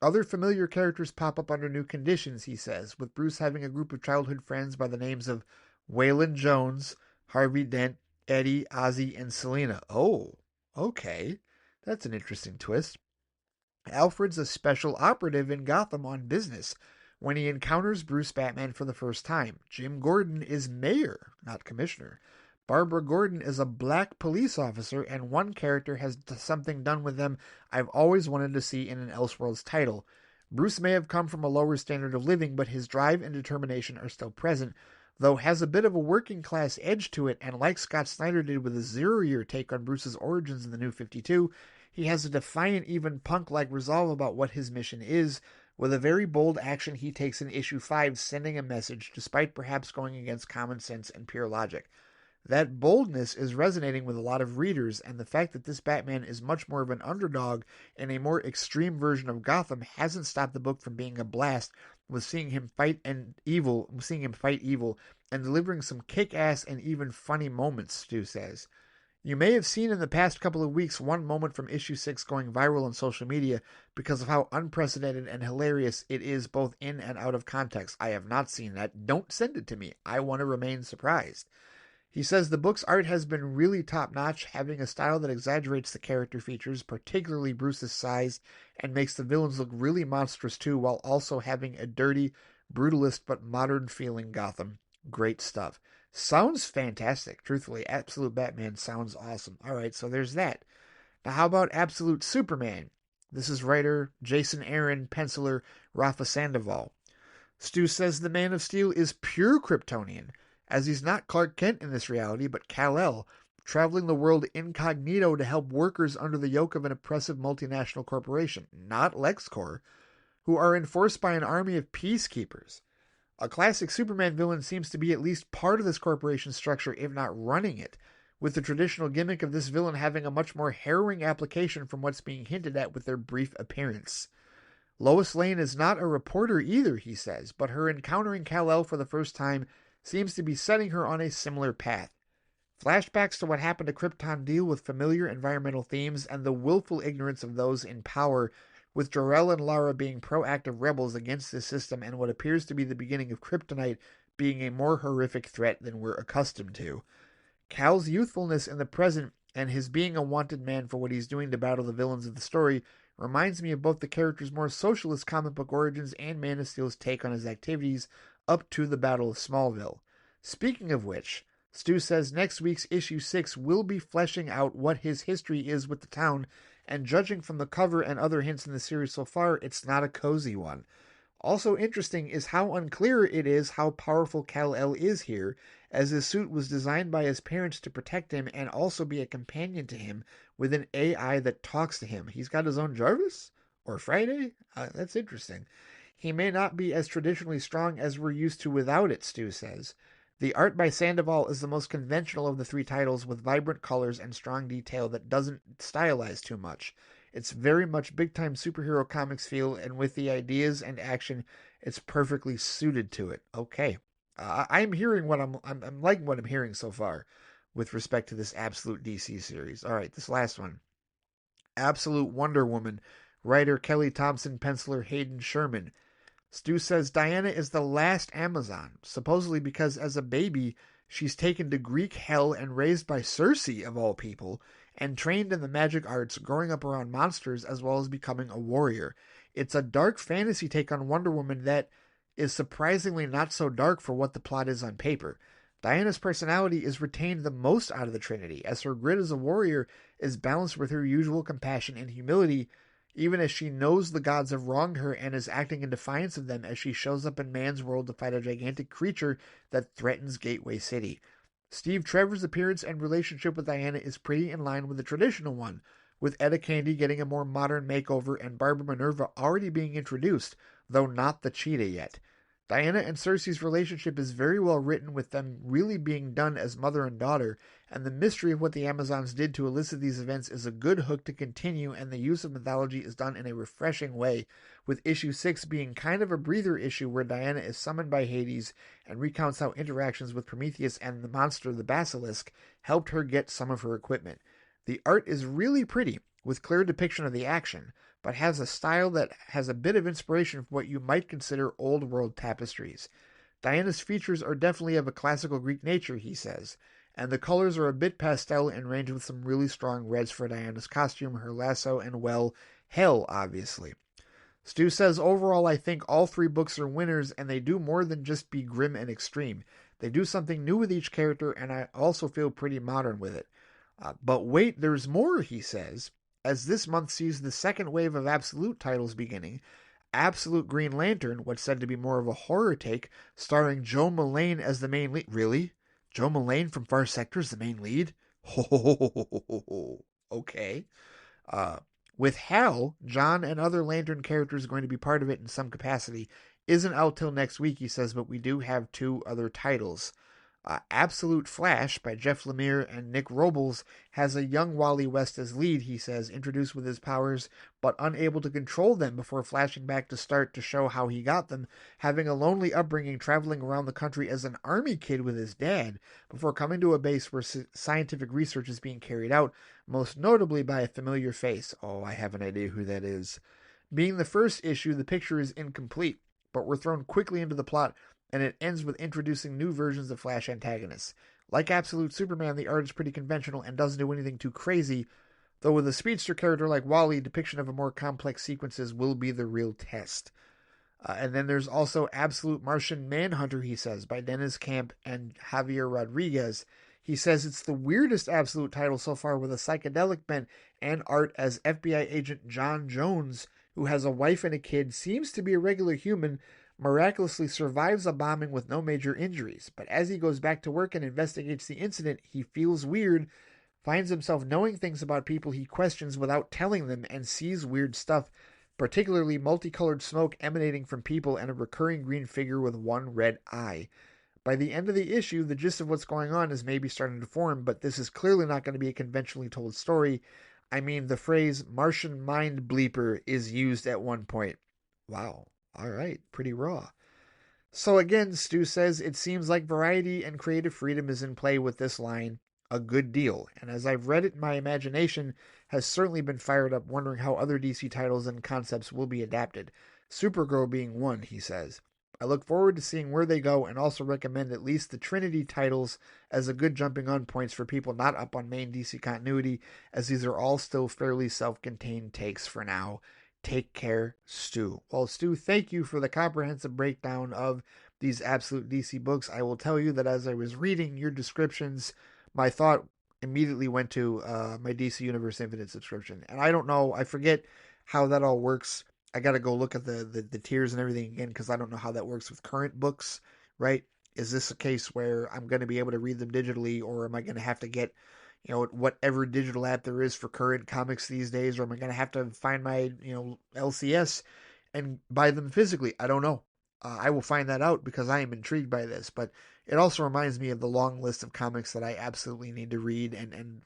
A: Other familiar characters pop up under new conditions, he says, with Bruce having a group of childhood friends by the names of Waylon Jones, Harvey Dent, Eddie, Ozzy, and Selena. Oh, okay. That's an interesting twist. Alfred's a special operative in Gotham on business when he encounters Bruce Batman for the first time. Jim Gordon is mayor, not commissioner. Barbara Gordon is a black police officer, and one character has something done with them I've always wanted to see in an Elseworlds title. Bruce may have come from a lower standard of living, but his drive and determination are still present, though has a bit of a working class edge to it, and like Scott Snyder did with a zero-year take on Bruce's origins in the New 52, he has a defiant, even punk-like resolve about what his mission is, with a very bold action he takes in issue 5, sending a message, despite perhaps going against common sense and pure logic. That boldness is resonating with a lot of readers, and the fact that this Batman is much more of an underdog and a more extreme version of Gotham hasn't stopped the book from being a blast, with seeing him fight evil and delivering some kick-ass and even funny moments, Stu says. You may have seen in the past couple of weeks one moment from issue 6 going viral on social media because of how unprecedented and hilarious it is both in and out of context. I have not seen that. Don't send it to me. I want to remain surprised. He says the book's art has been really top-notch, having a style that exaggerates the character features, particularly Bruce's size, and makes the villains look really monstrous too, while also having a dirty, brutalist but modern-feeling Gotham. Great stuff. Sounds fantastic. Truthfully, Absolute Batman sounds awesome. All right, so there's that. Now how about Absolute Superman? This is writer Jason Aaron, penciler Rafa Sandoval. Stu says the Man of Steel is pure Kryptonian, as he's not Clark Kent in this reality, but Kal-El, traveling the world incognito to help workers under the yoke of an oppressive multinational corporation, not LexCorp, who are enforced by an army of peacekeepers. A classic Superman villain seems to be at least part of this corporation structure, if not running it, with the traditional gimmick of this villain having a much more harrowing application from what's being hinted at with their brief appearance. Lois Lane is not a reporter either, he says, but her encountering Kal-El for the first time seems to be setting her on a similar path. Flashbacks to what happened to Krypton deal with familiar environmental themes and the willful ignorance of those in power, with Jor-El and Lara being proactive rebels against this system and what appears to be the beginning of Kryptonite being a more horrific threat than we're accustomed to. Kal's youthfulness in the present and his being a wanted man for what he's doing to battle the villains of the story reminds me of both the character's more socialist comic book origins and Man of Steel's take on his activities up to the Battle of Smallville. Speaking of which, Stu says next week's issue 6 will be fleshing out what his history is with the town, and judging from the cover and other hints in the series so far, it's not a cozy one. Also interesting is how unclear it is how powerful Kal-El is here, as his suit was designed by his parents to protect him and also be a companion to him with an AI that talks to him. He's got his own Jarvis? Or Friday? That's interesting. He may not be as traditionally strong as we're used to without it, Stu says. The art by Sandoval is the most conventional of the three titles, with vibrant colors and strong detail that doesn't stylize too much. It's very much big-time superhero comics feel, and with the ideas and action, it's perfectly suited to it. Okay. I'm hearing what I'm liking what I'm hearing so far with respect to this Absolute DC series. All right, this last one. Absolute Wonder Woman. Writer Kelly Thompson, penciler Hayden Sherman. Stu says Diana is the last Amazon, supposedly because as a baby, she's taken to Greek hell and raised by Circe, of all people, and trained in the magic arts, growing up around monsters as well as becoming a warrior. It's a dark fantasy take on Wonder Woman that is surprisingly not so dark for what the plot is on paper. Diana's personality is retained the most out of the Trinity, as her grit as a warrior is balanced with her usual compassion and humility, even as she knows the gods have wronged her and is acting in defiance of them as she shows up in man's world to fight a gigantic creature that threatens Gateway City. Steve Trevor's appearance and relationship with Diana is pretty in line with the traditional one, with Etta Candy getting a more modern makeover and Barbara Minerva already being introduced, though not the cheetah yet. Diana and Cersei's relationship is very well written, with them really being done as mother and daughter, and the mystery of what the Amazons did to elicit these events is a good hook to continue, and the use of mythology is done in a refreshing way, with issue 6 being kind of a breather issue where Diana is summoned by Hades and recounts how interactions with Prometheus and the monster, the Basilisk, helped her get some of her equipment. The art is really pretty, with clear depiction of the action, but has a style that has a bit of inspiration from what you might consider old world tapestries. Diana's features are definitely of a classical Greek nature, he says, and the colors are a bit pastel and range with some really strong reds for Diana's costume, her lasso, and, well, hell, obviously. Stu says, overall, I think all 3 books are winners, and they do more than just be grim and extreme. They do something new with each character, and I also feel pretty modern with it. But wait, there's more, he says, as this month sees the second wave of Absolute titles beginning. Absolute Green Lantern, what's said to be more of a horror take, starring Joe Mullane as the main lead. Really? Joe Mullane from Far Sector is the main lead? Ho, okay. Uh, with Hal, John and other Lantern characters going to be part of it in some capacity. Isn't out till next week, he says, but we do have 2 other titles. Absolute Flash by Jeff Lemire and Nick Robles has a young Wally West as lead, he says, introduced with his powers, but unable to control them before flashing back to start to show how he got them, having a lonely upbringing traveling around the country as an army kid with his dad, before coming to a base where scientific research is being carried out, most notably by a familiar face. Oh, I have an idea who that is. Being the first issue, the picture is incomplete, but we're thrown quickly into the plot, and it ends with introducing new versions of Flash antagonists. Like Absolute Superman, the art is pretty conventional and doesn't do anything too crazy, though with a speedster character like Wally, depiction of a more complex sequences will be the real test. And then there's also Absolute Martian Manhunter, he says, by Dennis Camp and Javier Rodriguez. He says it's the weirdest Absolute title so far, with a psychedelic bent and art as FBI agent John Jones, who has a wife and a kid, seems to be a regular human, miraculously survives a bombing with no major injuries. But as he goes back to work and investigates the incident, he feels weird, finds himself knowing things about people he questions without telling them, and sees weird stuff, particularly multicolored smoke emanating from people and a recurring green figure with one red eye. By the end of the issue, the gist of what's going on is maybe starting to form, but this is clearly not going to be a conventionally told story. I mean, the phrase Martian mind bleeper is used at one point. Wow. All right, pretty raw. So again, Stu says it seems like variety and creative freedom is in play with this line a good deal, and as I've read it, my imagination has certainly been fired up wondering how other DC titles and concepts will be adapted, Supergirl being one, he says. I look forward to seeing where they go, and also recommend at least the Trinity titles as a good jumping on points for people not up on main DC continuity, as these are all still fairly self-contained takes for now. Take care, Stu. Well, Stu, thank you for the comprehensive breakdown of these Absolute DC books. I will tell you that as I was reading your descriptions, my thought immediately went to my DC Universe Infinite subscription. And I don't know, I forget how that all works. I got to go look at the tiers and everything again, because I don't know how that works with current books, right? Is this a case where I'm going to be able to read them digitally, or am I going to have to get whatever digital app there is for current comics these days, or am I going to have to find my, LCS and buy them physically? I don't know. I will find that out because I am intrigued by this, but it also reminds me of the long list of comics that I absolutely need to read, and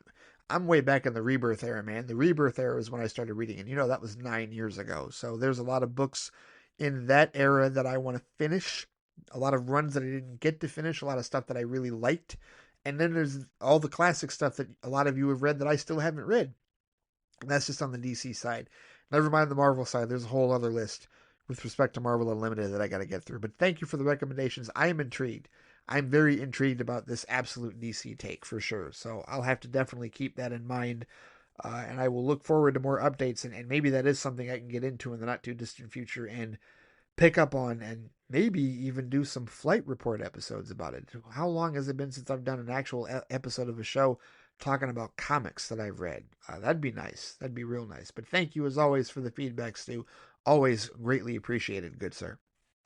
A: I'm way back in the Rebirth era, man. The Rebirth era is when I started reading, and that was 9 years ago. So there's a lot of books in that era that I want to finish, a lot of runs that I didn't get to finish, a lot of stuff that I really liked. And then there's all the classic stuff that a lot of you have read that I still haven't read. And that's just on the DC side. Never mind the Marvel side. There's a whole other list with respect to Marvel Unlimited that I got to get through. But thank you for the recommendations. I am intrigued. I'm very intrigued about this Absolute DC take for sure. So I'll have to definitely keep that in mind. And I will look forward to more updates. And maybe that is something I can get into in the not too distant future and pick up on, and maybe even do some FLITE report episodes about it. How long has it been since I've done an actual episode of a show talking about comics that I've read? That'd be nice. That'd be real nice. But thank you as always for the feedback, Stu. Always greatly appreciated, good sir.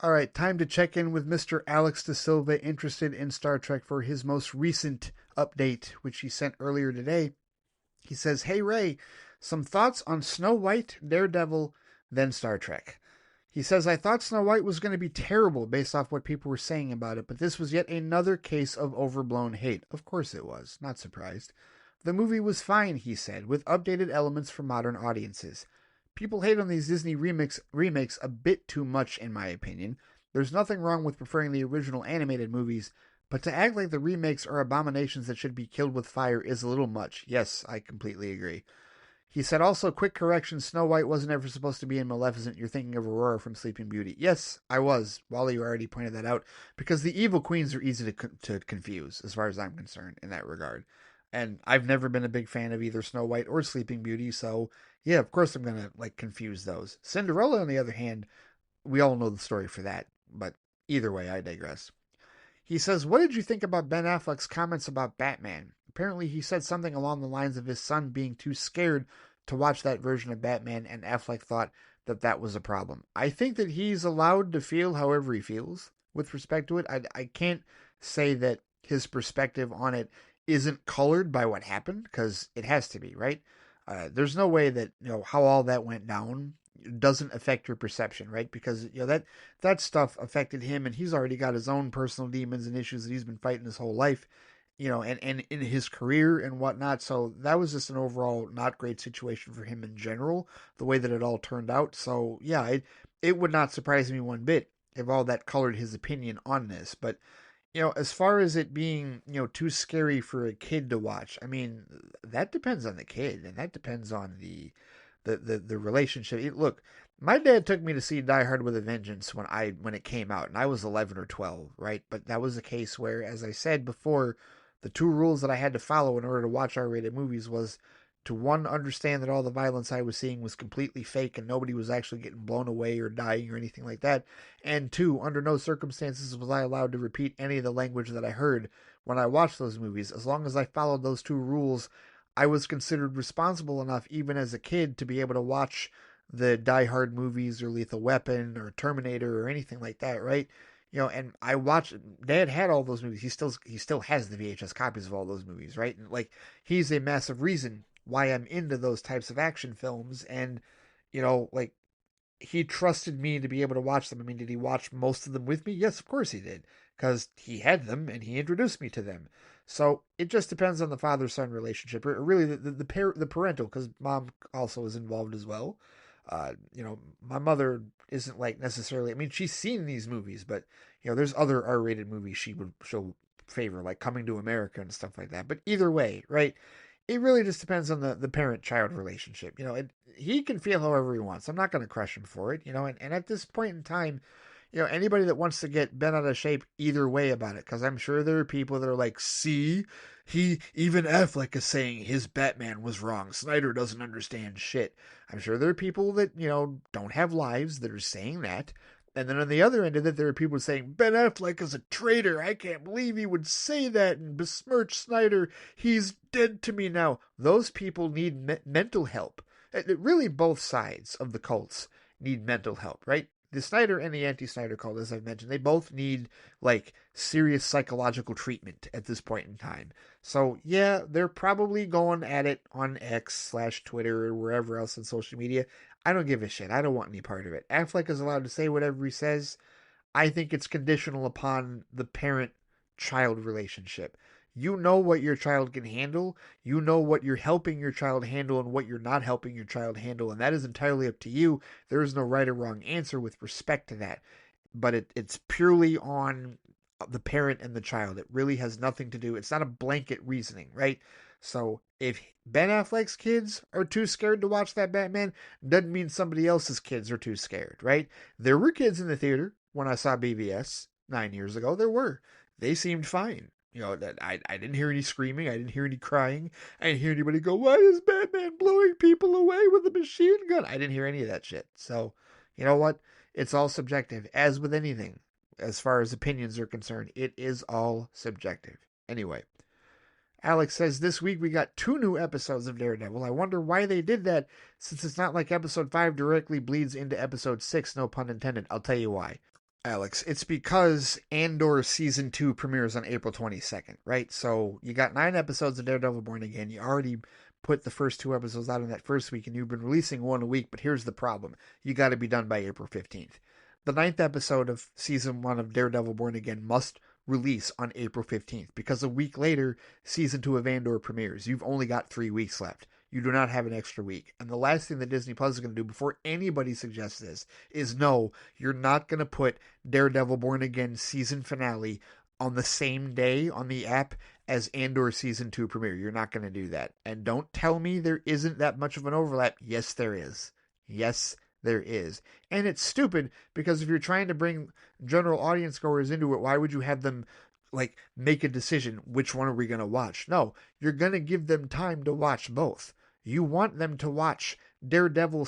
A: All right, time to check in with Mr. Alex De Silva, interested in Star Trek, for his most recent update, which he sent earlier today. He says, "Hey Ray, some thoughts on Snow White, Daredevil, then Star Trek." He says, "I thought Snow White was going to be terrible based off what people were saying about it, but this was yet another case of overblown hate." Of course it was, not surprised. "The movie was fine," he said, "with updated elements for modern audiences. People hate on these Disney remakes a bit too much, in my opinion. There's nothing wrong with preferring the original animated movies, but to act like the remakes are abominations that should be killed with fire is a little much." Yes, I completely agree. He said, "Also, quick correction, Snow White wasn't ever supposed to be in Maleficent. You're thinking of Aurora from Sleeping Beauty." Yes, I was. Wally already pointed that out, because the evil queens are easy to confuse, as far as I'm concerned, in that regard. And I've never been a big fan of either Snow White or Sleeping Beauty, so yeah, of course I'm going to, like, confuse those. Cinderella, on the other hand, we all know the story for that, but either way, I digress. He says, "What did you think about Ben Affleck's comments about Batman? Apparently, he said something along the lines of his son being too scared to watch that version of Batman, and Affleck thought that that was a problem. I think that he's allowed to feel however he feels with respect to it. I can't say that his perspective on it isn't colored by what happened, because it has to be, right? There's no way that, how all that went down doesn't affect your perception, right? Because that stuff affected him, and he's already got his own personal demons and issues that he's been fighting his whole life, and in his career and whatnot. So that was just an overall not great situation for him in general, the way that it all turned out. So yeah, it would not surprise me one bit if all that colored his opinion on this. But as far as it being, too scary for a kid to watch, I mean, that depends on the kid, and that depends on the relationship. Look, my dad took me to see Die Hard with a Vengeance when it came out, and I was 11 or 12, right? But that was a case where, as I said before, the two rules that I had to follow in order to watch R-rated movies was to, one, understand that all the violence I was seeing was completely fake and nobody was actually getting blown away or dying or anything like that, and two, under no circumstances was I allowed to repeat any of the language that I heard when I watched those movies. As long as I followed those two rules, I was considered responsible enough, even as a kid, to be able to watch the Die Hard movies or Lethal Weapon or Terminator or anything like that, right? And I watched. Dad had all those movies. He still has the VHS copies of all those movies, right? And like, he's a massive reason why I'm into those types of action films. And like, he trusted me to be able to watch them. I mean, did he watch most of them with me? Yes, of course he did, because he had them and he introduced me to them. So it just depends on the father-son relationship, or really the parental, because mom also is involved as well. My mother isn't like necessarily. I mean, she's seen these movies, but there's other R-rated movies she'll favor, like Coming to America and stuff like that. But either way, right? It really just depends on the parent-child relationship. He can feel however he wants. I'm not going to crush him for it. And at this point in time, anybody that wants to get bent out of shape either way about it, because I'm sure there are people that are like, "See, even Affleck is saying his Batman was wrong. Snyder doesn't understand shit." I'm sure there are people that, don't have lives that are saying that. And then on the other end of it, there are people saying, "Ben Affleck is a traitor. I can't believe he would say that and besmirch Snyder. He's dead to me now." Those people need mental help. Really, both sides of the cults need mental help, right? The Snyder and the anti-Snyder cult, as I've mentioned, they both need, like, serious psychological treatment at this point in time. So yeah, they're probably going at it on X/Twitter or wherever else on social media. I don't give a shit. I don't want any part of it. Affleck is allowed to say whatever he says. I think it's conditional upon the parent-child relationship. You know what your child can handle. You know what you're helping your child handle and what you're not helping your child handle. And that is entirely up to you. There is no right or wrong answer with respect to that. But it's purely on the parent and the child. It really has nothing to do. It's not a blanket reasoning, right? So if Ben Affleck's kids are too scared to watch that Batman, doesn't mean somebody else's kids are too scared, right? There were kids in the theater when I saw BVS 9 years ago. There were. They seemed fine. That I didn't hear any screaming. I didn't hear any crying. I didn't hear anybody go, "Why is Batman blowing people away with a machine gun?" I didn't hear any of that shit. So, you know what? It's all subjective. As with anything, as far as opinions are concerned, it is all subjective. Anyway, Alex says, "This week we got 2 new episodes of Daredevil. I wonder why they did that, since it's not like episode 5 directly bleeds into episode 6, no pun intended. I'll tell you why. Alex, it's because Andor season 2 premieres on April 22nd, right? So you got 9 episodes of Daredevil Born Again. You already put the first 2 episodes out in that first week, and you've been releasing one a week. But here's the problem: you got to be done by April 15th. The 9th episode of season 1 of Daredevil Born Again must release on April 15th, because a week later, season 2 of Andor premieres. You've only got 3 weeks left. You do not have an extra week. And the last thing that Disney Plus is going to do before anybody suggests this is, no, you're not going to put Daredevil Born Again season finale on the same day on the app as Andor season 2 premiere. You're not going to do that. And don't tell me there isn't that much of an overlap. Yes, there is. Yes, there is. And it's stupid, because if you're trying to bring general audience goers into it, why would you have them like make a decision, which one are we going to watch? No, you're going to give them time to watch both. You want them to watch Daredevil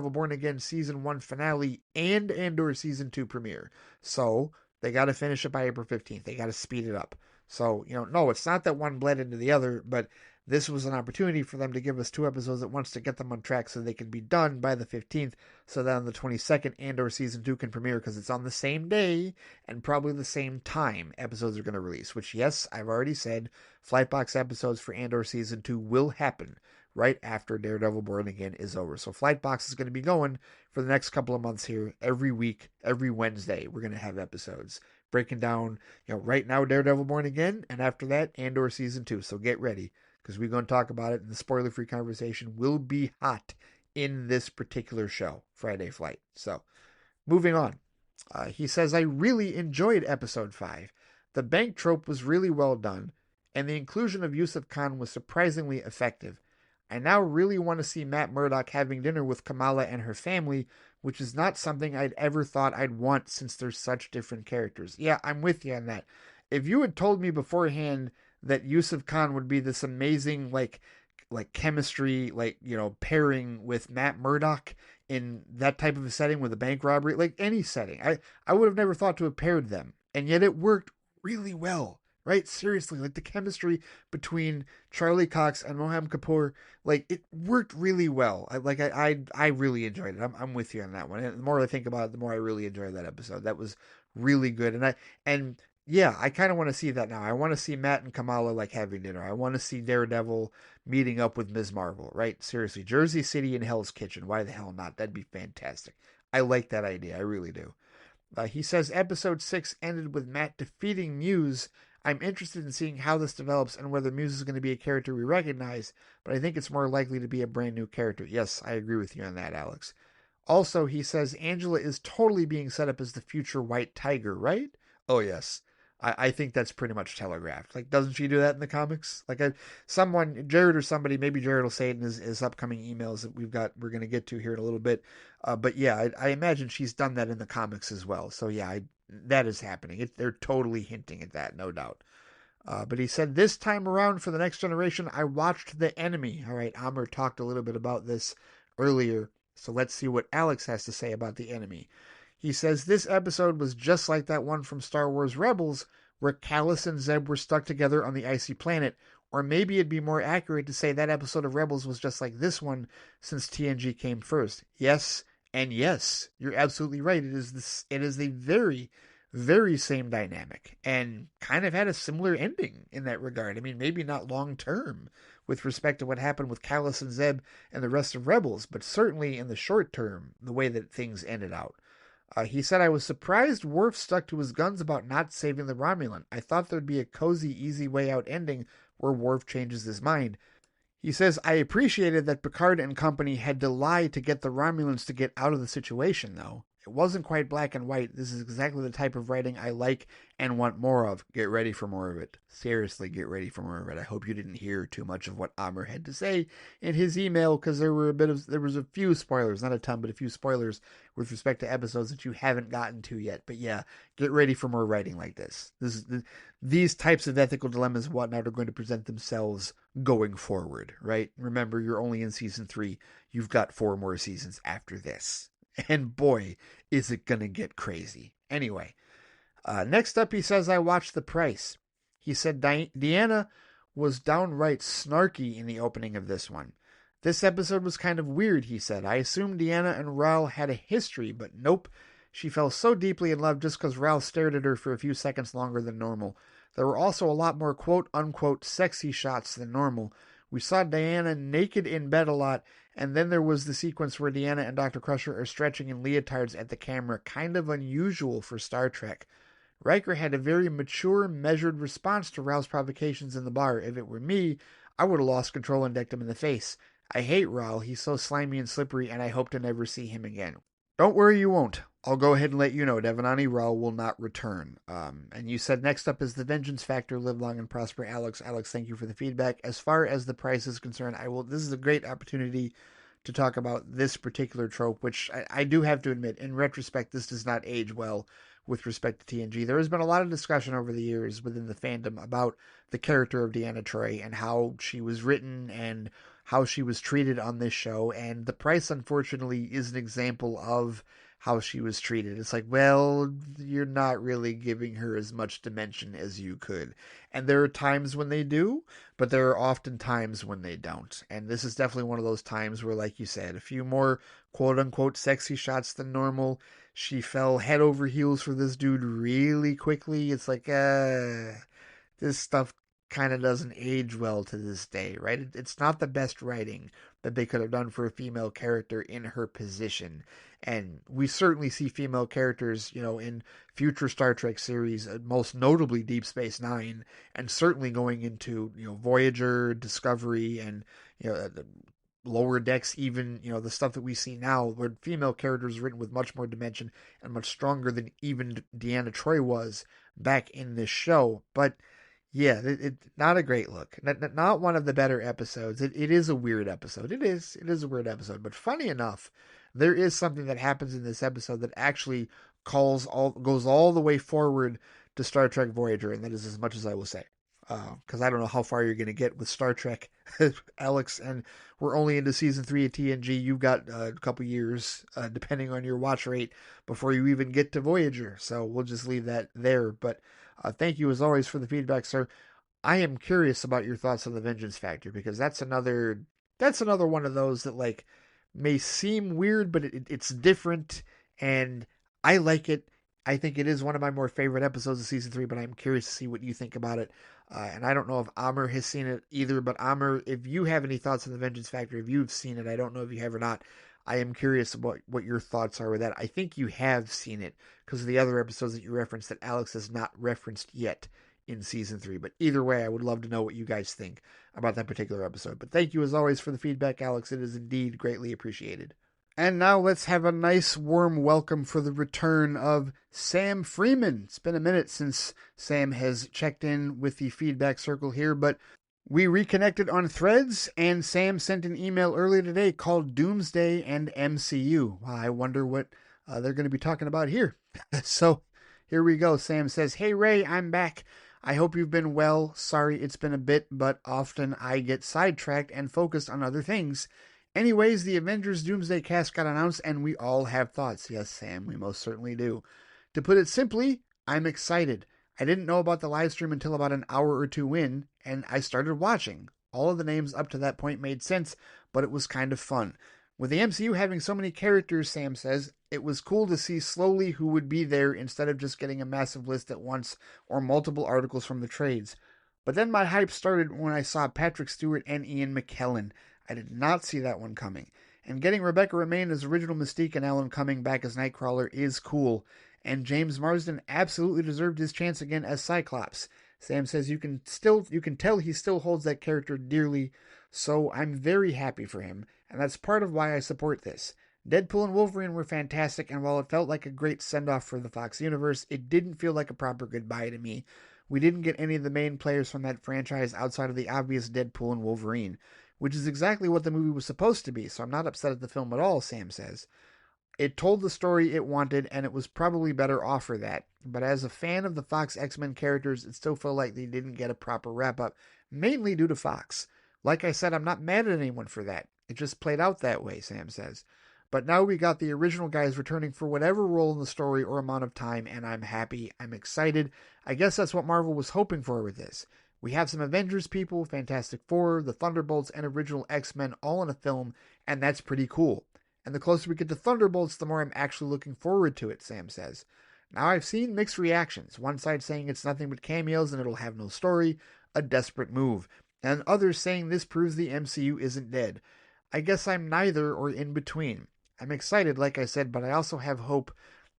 A: Born Again season 1 finale and Andor season 2 premiere. So they got to finish it by April 15th. They got to speed it up. So, no, it's not that one bled into the other, but this was an opportunity for them to give us 2 episodes at once to get them on track so they can be done by the 15th. So that on the 22nd, Andor season 2 can premiere, because it's on the same day and probably the same time episodes are going to release. Which, yes, I've already said, Flightbox episodes for Andor season 2 will happen right after Daredevil Born Again is over. So Flightbox is going to be going for the next couple of months here. Every week, every Wednesday, we're going to have episodes breaking down, right now Daredevil Born Again, and after that, Andor season 2. So get ready, because we're going to talk about it, and the spoiler-free conversation will be hot in this particular show, Friday Flight. So, moving on. He says, I really enjoyed episode 5. The bank trope was really well done, and the inclusion of Yusuf Khan was surprisingly effective. I now really want to see Matt Murdock having dinner with Kamala and her family, which is not something I'd ever thought I'd want since they're such different characters. Yeah, I'm with you on that. If you had told me beforehand that Yusuf Khan would be this amazing, like chemistry, pairing with Matt Murdock in that type of a setting with a bank robbery, like any setting, I would have never thought to have paired them. And yet it worked really well. Right? Seriously, the chemistry between Charlie Cox and Mohammed Kapoor, it worked really well. I really enjoyed it. I'm with you on that one. And the more I think about it, the more I really enjoyed that episode. That was really good. And yeah, I kind of want to see that now. I want to see Matt and Kamala having dinner. I want to see Daredevil meeting up with Ms. Marvel. Right? Seriously, Jersey City and Hell's Kitchen. Why the hell not? That'd be fantastic. I like that idea. I really do. He says episode 6 ended with Matt defeating Muse. I'm interested in seeing how this develops and whether Muse is going to be a character we recognize, but I think it's more likely to be a brand new character. Yes, I agree with you on that, Alex. Also, he says Angela is totally being set up as the future White Tiger, right? Oh, yes. I think that's pretty much telegraphed. Doesn't she do that in the comics? Someone, Jared or somebody, maybe Jared will say it in his upcoming emails that we're going to get to here in a little bit. But yeah, I imagine she's done that in the comics as well. So yeah, that is happening. They're totally hinting at that, no doubt. But he said, this time around for the next generation, I watched The Enemy. All right, Amr talked a little bit about this earlier. So let's see what Alex has to say about The Enemy. He says, this episode was just like that one from Star Wars Rebels, where Callus and Zeb were stuck together on the icy planet. Or maybe it'd be more accurate to say that episode of Rebels was just like this one, since TNG came first. Yes, and yes, you're absolutely right. It is the very, very same dynamic, and kind of had a similar ending in that regard. I mean, maybe not long term with respect to what happened with Callus and Zeb and the rest of Rebels, but certainly in the short term, the way that things ended out. He said, I was surprised Worf stuck to his guns about not saving the Romulan. I thought there'd be a cozy, easy way out ending where Worf changes his mind. He says, I appreciated that Picard and company had to lie to get the Romulans to get out of the situation, though. It wasn't quite black and white. This is exactly the type of writing I like and want more of. Get ready for more of it. Seriously, get ready for more of it. I hope you didn't hear too much of what Amr had to say in his email, because there was a few spoilers, not a ton, but a few spoilers with respect to episodes that you haven't gotten to yet. But yeah, get ready for more writing like this. These types of ethical dilemmas and whatnot are going to present themselves going forward, right? Remember, you're only in season 3. You've got 4 more seasons after this. And boy, is it going to get crazy. Anyway, next up he says, I watched The Price. He said Deanna was downright snarky in the opening of this one. This episode was kind of weird, he said. I assumed Deanna and Raul had a history, but nope. She fell so deeply in love just because Ralph stared at her for a few seconds longer than normal. There were also a lot more quote unquote sexy shots than normal. We saw Diana naked in bed a lot, and then there was the sequence where Deanna and Dr. Crusher are stretching in leotards at the camera, kind of unusual for Star Trek. Riker had a very mature, measured response to Ralph's provocations in the bar. If it were me, I would have lost control and decked him in the face. I hate Raul. He's so slimy and slippery, and I hope to never see him again. Don't worry, you won't. I'll go ahead and let you know. Devanani Raul will not return. And you said next up is the Vengeance Factor. Live long and prosper, Alex. Alex, thank you for the feedback. As far as the price is concerned, I will. This is a great opportunity to talk about this particular trope, which I do have to admit, in retrospect, this does not age well with respect to TNG. There has been a lot of discussion over the years within the fandom about the character of Deanna Troi and how she was written and how she was treated on this show. And the price, unfortunately, is an example of how she was treated. It's like, well, you're not really giving her as much dimension as you could. And there are times when they do, but there are often times when they don't. And this is definitely one of those times where, like you said, a few more quote-unquote sexy shots than normal. She fell head over heels for this dude really quickly. It's like, this stuff kind of doesn't age well to this day, right? It's not the best writing that they could have done for a female character in her position. And we certainly see female characters, in future Star Trek series, most notably Deep Space Nine, and certainly going into, Voyager, Discovery, and, Lower Decks, even, the stuff that we see now, where female characters are written with much more dimension and much stronger than even Deanna Troi was back in this show. But yeah, not a great look. Not one of the better episodes. It is a weird episode. It is a weird episode. But funny enough, there is something that happens in this episode that actually goes all the way forward to Star Trek Voyager, and that is as much as I will say. Because I don't know how far you're going to get with Star Trek, Alex, and we're only into season 3 of TNG. You've got a couple years, depending on your watch rate, before you even get to Voyager. So we'll just leave that there. But thank you, as always, for the feedback, sir. I am curious about your thoughts on the Vengeance Factor, because that's another one of those that may seem weird, but it's different, and I like it. I think it is one of my more favorite episodes of season 3, but I'm curious to see what you think about it. And I don't know if Amr has seen it either, but Amr, if you have any thoughts on the Vengeance Factor, if you've seen it, I don't know if you have or not. I am curious about what your thoughts are with that. I think you have seen it because of the other episodes that you referenced that Alex has not referenced yet in season 3. But either way, I would love to know what you guys think about that particular episode. But thank you as always for the feedback, Alex. It is indeed greatly appreciated. And now let's have a nice warm welcome for the return of Sam Freeman. It's been a minute since Sam has checked in with the feedback circle here, but we reconnected on Threads, and Sam sent an email earlier today called Doomsday and MCU. Well, I wonder what they're going to be talking about here. So here we go. Sam says, "Hey Ray, I'm back. I hope you've been well. Sorry it's been a bit, but often I get sidetracked and focused on other things. Anyways, the Avengers Doomsday cast got announced, and we all have thoughts." Yes, Sam, we most certainly do. To put it simply, I'm excited. I didn't know about the live stream until about an hour or two in, and I started watching. All of the names up to that point made sense, but it was kind of fun. With the MCU having so many characters, Sam says, it was cool to see slowly who would be there instead of just getting a massive list at once or multiple articles from the trades. But then my hype started when I saw Patrick Stewart and Ian McKellen. I did not see that one coming. And getting Rebecca Romijn as original Mystique and Alan Cumming back as Nightcrawler is cool. And James Marsden absolutely deserved his chance again as Cyclops. Sam says you can tell he still holds that character dearly, so I'm very happy for him, and that's part of why I support this. Deadpool and Wolverine were fantastic, and while it felt like a great send-off for the Fox universe, it didn't feel like a proper goodbye to me. We didn't get any of the main players from that franchise outside of the obvious Deadpool and Wolverine, which is exactly what the movie was supposed to be, so I'm not upset at the film at all, Sam says. It told the story it wanted, and it was probably better off for that. But as a fan of the Fox X-Men characters, it still felt like they didn't get a proper wrap-up, mainly due to Fox. Like I said, I'm not mad at anyone for that. It just played out that way, Sam says. But now we got the original guys returning for whatever role in the story or amount of time, and I'm happy. I'm excited. I guess that's what Marvel was hoping for with this. We have some Avengers people, Fantastic Four, the Thunderbolts, and original X-Men all in a film, and that's pretty cool. And the closer we get to Thunderbolts, the more I'm actually looking forward to it, Sam says. Now, I've seen mixed reactions. One side saying it's nothing but cameos and it'll have no story, a desperate move. And others saying this proves the MCU isn't dead. I guess I'm neither or in between. I'm excited, like I said, but I also have hope.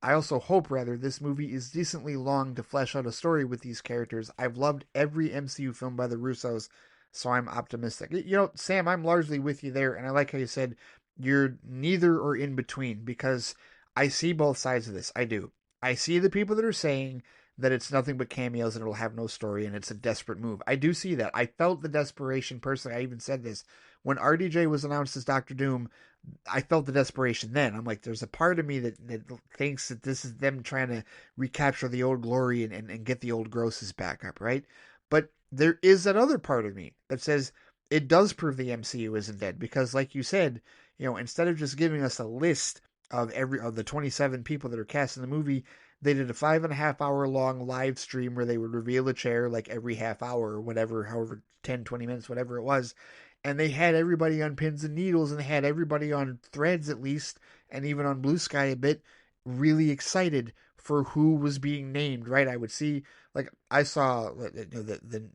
A: I also hope, rather, this movie is decently long to flesh out a story with these characters. I've loved every MCU film by the Russos, so I'm optimistic. Sam, I'm largely with you there, and I like how you said you're neither or in between because I see both sides of this. I do. I see the people that are saying that it's nothing but cameos and it'll have no story and it's a desperate move. I do see that. I felt the desperation personally. I even said this when RDJ was announced as Doctor Doom. I felt the desperation then. I'm like, there's a part of me that thinks that this is them trying to recapture the old glory and get the old grosses back up, right? But there is that other part of me that says it does prove the MCU isn't dead because, like you said, instead of just giving us a list of the 27 people that are cast in the movie, they did a 5.5 hour long live stream where they would reveal a chair like every half hour or whatever, however 10, 20 minutes, whatever it was. And they had everybody on pins and needles and they had everybody on threads at least, and even on Blue Sky a bit, really excited for who was being named, right? I would see, like, I saw the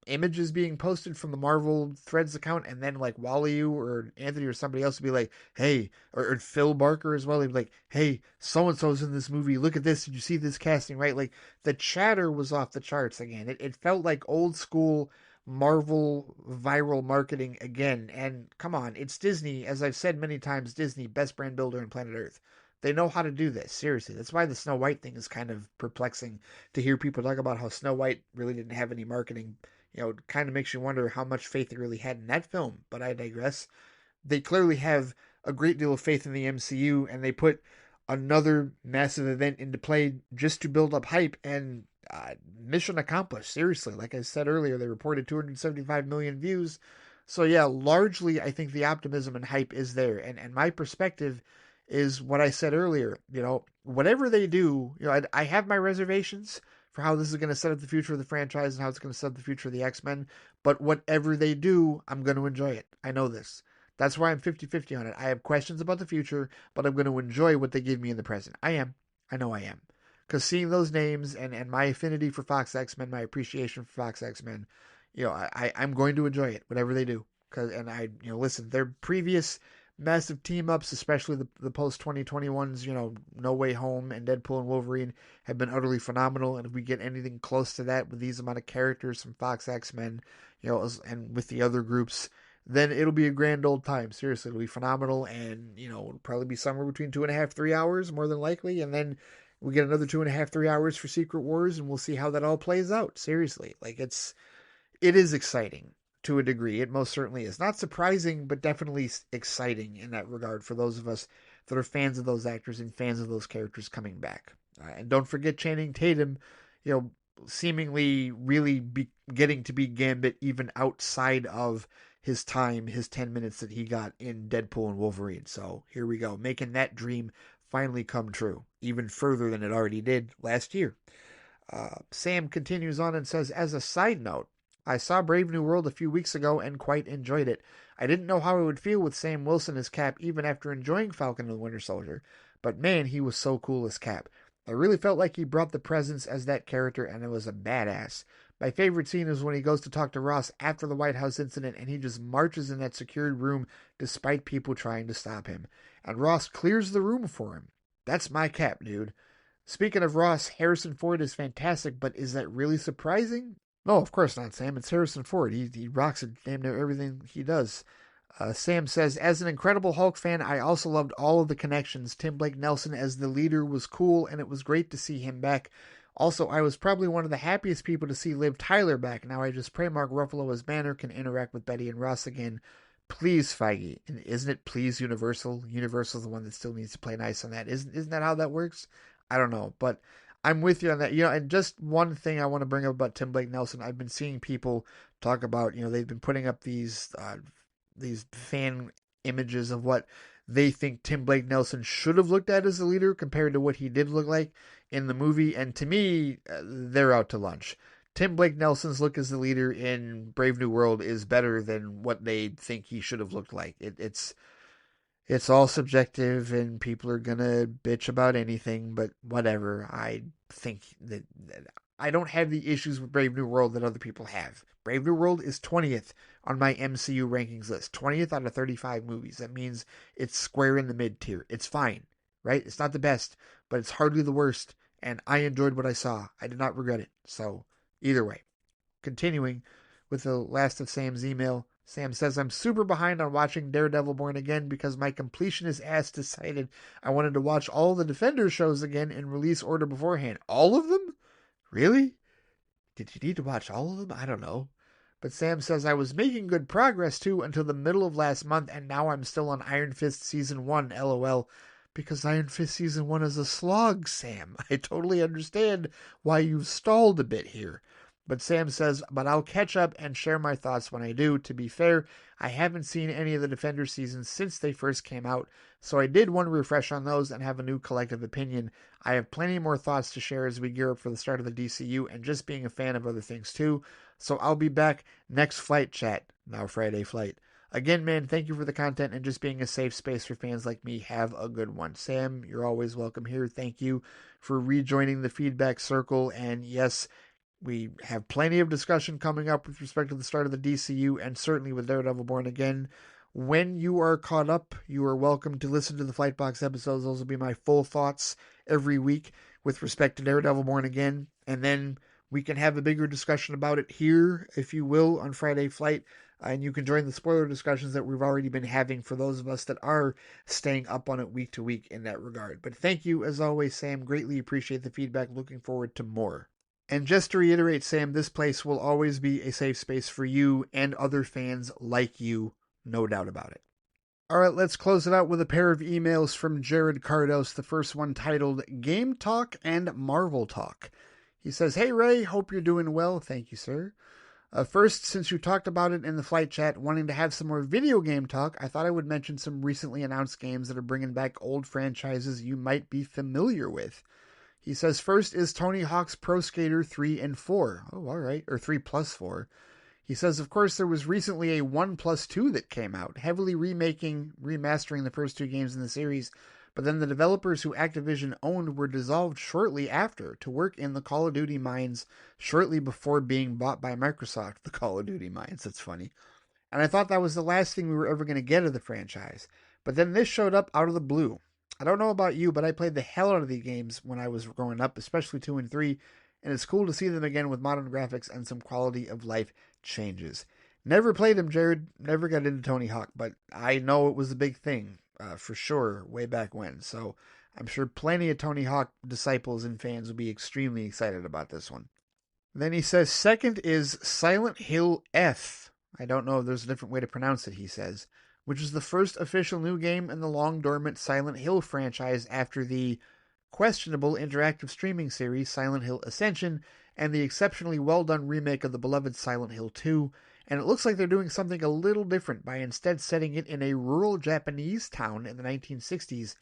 A: images being posted from the Marvel Threads account, and then like Wally or Anthony or somebody else would be like, hey, or Phil Barker as well, he'd be like, hey, so-and-so's in this movie, look at this, did you see this casting, right? Like, the chatter was off the charts again. It felt like old school Marvel viral marketing again. And come on, it's Disney. As I've said many times, Disney, best brand builder on planet Earth. They know how to do this. Seriously. That's why the Snow White thing is kind of perplexing to hear people talk about how Snow White really didn't have any marketing. It kind of makes you wonder how much faith they really had in that film. But I digress. They clearly have a great deal of faith in the MCU, and they put another massive event into play just to build up hype, and mission accomplished. Seriously, like I said earlier, they reported 275 million views. So yeah, largely I think the optimism and hype is there, and my perspective is what I said earlier. Whatever they do, I have my reservations for how this is going to set up the future of the franchise and how it's going to set up the future of the X-Men. But whatever they do, I'm going to enjoy it. I know this. That's why I'm 50-50 on it. I have questions about the future, but I'm going to enjoy what they give me in the present. I am. I know I am. Because seeing those names and my affinity for Fox X-Men, my appreciation for Fox X-Men, I'm going to enjoy it, whatever they do. Listen, their previous massive team-ups, especially the post-2021s, No Way Home and Deadpool and Wolverine, have been utterly phenomenal. And if we get anything close to that with these amount of characters from Fox X-Men, and with the other groups, then it'll be a grand old time. Seriously, it'll be phenomenal, and it'll probably be somewhere between 2.5, 3 hours, more than likely, and then we get another 2.5, 3 hours for Secret Wars, and we'll see how that all plays out. Seriously, like it is exciting to a degree. It most certainly is. Not surprising, but definitely exciting in that regard for those of us that are fans of those actors and fans of those characters coming back. And don't forget Channing Tatum, seemingly really getting to be Gambit even outside of his time, his 10 minutes that he got in Deadpool and Wolverine. So here we go, making that dream finally come true, even further than it already did last year. Sam continues on and says, as a side note, I saw Brave New World a few weeks ago and quite enjoyed it. I didn't know how I would feel with Sam Wilson as Cap even after enjoying Falcon and the Winter Soldier, but man, he was so cool as Cap. I really felt like he brought the presence as that character, and it was a badass. My favorite scene is when he goes to talk to Ross after the White House incident and he just marches in that secured room despite people trying to stop him. And Ross clears the room for him. That's my Cap, dude. Speaking of Ross, Harrison Ford is fantastic, but is that really surprising? No, of course not, Sam. It's Harrison Ford. He rocks at damn near everything he does. Sam says, as an Incredible Hulk fan, I also loved all of the connections. Tim Blake Nelson as the leader was cool, and it was great to see him back. Also, I was probably one of the happiest people to see Liv Tyler back. Now I just pray Mark Ruffalo as Banner can interact with Betty and Ross again. Please, Feige. And isn't it please Universal? Universal's the one that still needs to play nice on that. Isn't that how that works? I don't know, but I'm with you on that. And just one thing I want to bring up about Tim Blake Nelson. I've been seeing people talk about, they've been putting up these fan images of what they think Tim Blake Nelson should have looked at as a leader compared to what he did look like in the movie. And to me, they're out to lunch. Tim Blake Nelson's look as the leader in Brave New World is better than what they think he should have looked like. It's all subjective and people are gonna bitch about anything, but whatever. I think that I don't have the issues with Brave New World that other people have. Brave New World is 20th on my MCU rankings list. 20th out of 35 movies. That means it's square in the mid tier. It's fine, right? It's not the best, but it's hardly the worst. And I enjoyed what I saw. I did not regret it. So, either way. Continuing with the last of Sam's email, Sam says, I'm super behind on watching Daredevil Born Again because my completionist ass decided I wanted to watch all the Defenders shows again in release order beforehand. All of them? Really? Did you need to watch all of them? I don't know. But Sam says, I was making good progress too until the middle of last month, and now I'm still on Iron Fist Season 1, lol. Because Iron Fist Season 1 is a slog, Sam. I totally understand why you've stalled a bit here. But Sam says, but I'll catch up and share my thoughts when I do. To be fair, I haven't seen any of the Defender seasons since they first came out, so I did want to refresh on those and have a new collective opinion. I have plenty more thoughts to share as we gear up for the start of the DCU and just being a fan of other things too. So I'll be back next Flight Chat, now Friday Flight. Again, man, thank you for the content and just being a safe space for fans like me. Have a good one. Sam, you're always welcome here. Thank you for rejoining the feedback circle. And yes, we have plenty of discussion coming up with respect to the start of the DCU and certainly with Daredevil Born Again. When you are caught up, you are welcome to listen to the Flightbox episodes. Those will be my full thoughts every week with respect to Daredevil Born Again. And then we can have a bigger discussion about it here, if you will, on Friday Flight. And you can join the spoiler discussions that we've already been having for those of us that are staying up on it week to week in that regard. But thank you, as always, Sam. Greatly appreciate the feedback. Looking forward to more. And just to reiterate, Sam, this place will always be a safe space for you and other fans like you, no doubt about it. All right, let's close it out with a pair of emails from Jared Cardos, the first one titled Game Talk and Marvel Talk. He says, Hey Ray, hope you're doing well. Thank you, sir. First, since you talked about it in the flight chat, wanting to have some more video game talk, I thought I would mention some recently announced games that are bringing back old franchises you might be familiar with. He says, first is Tony Hawk's Pro Skater 3 and 4. Oh, all right. Or 3 plus 4. He says, of course, there was recently a 1 plus 2 that came out, heavily remastering the first two games in the series, but then the developers who Activision owned were dissolved shortly after to work in the Call of Duty mines shortly before being bought by Microsoft. The Call of Duty mines, that's funny. And I thought that was the last thing we were ever going to get of the franchise. But then this showed up out of the blue. I don't know about you, but I played the hell out of the games when I was growing up, especially 2 and 3, and it's cool to see them again with modern graphics and some quality of life changes. Never played them, Jared. Never got into Tony Hawk, but I know it was a big thing, for sure, way back when. So I'm sure plenty of Tony Hawk disciples and fans will be extremely excited about this one. Then he says, second is Silent Hill F. I don't know if there's a different way to pronounce it, he says, which is the first official new game in the long-dormant Silent Hill franchise after the questionable interactive streaming series Silent Hill Ascension and the exceptionally well-done remake of the beloved Silent Hill 2, and it looks like they're doing something a little different by instead setting it in a rural Japanese town in the 1960s.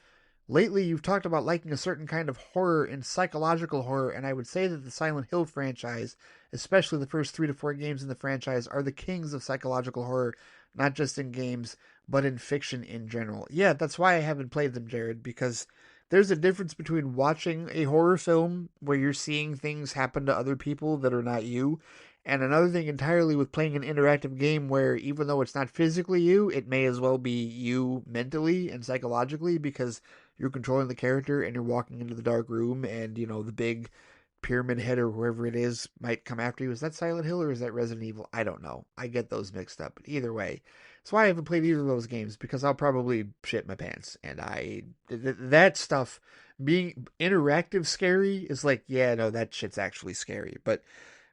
A: Lately, you've talked about liking a certain kind of horror and psychological horror, and I would say that the Silent Hill franchise, especially the first 3 to 4 games in the franchise, are the kings of psychological horror, not just in games, but in fiction in general. Yeah, that's why I haven't played them, Jared, because there's a difference between watching a horror film where you're seeing things happen to other people that are not you, and another thing entirely with playing an interactive game where even though it's not physically you, it may as well be you mentally and psychologically because you're controlling the character and you're walking into the dark room and, the big Pyramid Head or whoever it is might come after you. Is that Silent Hill or is that Resident Evil? I don't know. I get those mixed up. But either way, that's why I haven't played either of those games because I'll probably shit my pants. And that stuff being interactive scary is like, yeah, no, that shit's actually scary. But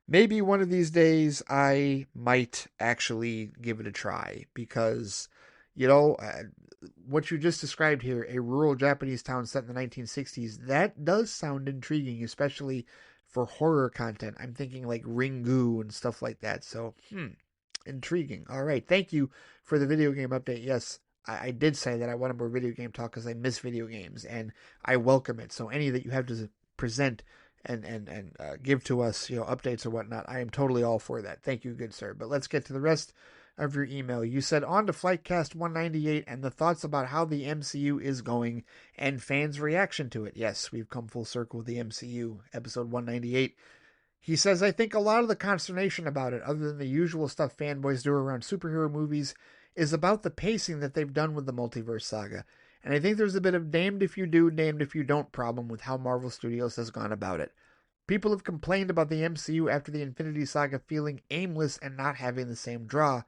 A: maybe one of these days I might actually give it a try because, what you just described here, a rural Japanese town set in the 1960s, that does sound intriguing, especially for horror content. I'm thinking like Ringu and stuff like that. So, intriguing. All right. Thank you for the video game update. Yes, I did say that I wanted more video game talk because I miss video games and I welcome it. So any that you have to present and give to us, updates or whatnot, I am totally all for that. Thank you, good sir. But let's get to the rest of your email. You said, on to Flightcast 198 and the thoughts about how the MCU is going and fans' reaction to it. Yes, we've come full circle with the MCU, episode 198. He says, I think a lot of the consternation about it, other than the usual stuff fanboys do around superhero movies, is about the pacing that they've done with the multiverse saga. And I think there's a bit of damned if you do, damned if you don't problem with how Marvel Studios has gone about it. People have complained about the MCU after the Infinity Saga feeling aimless and not having the same draw,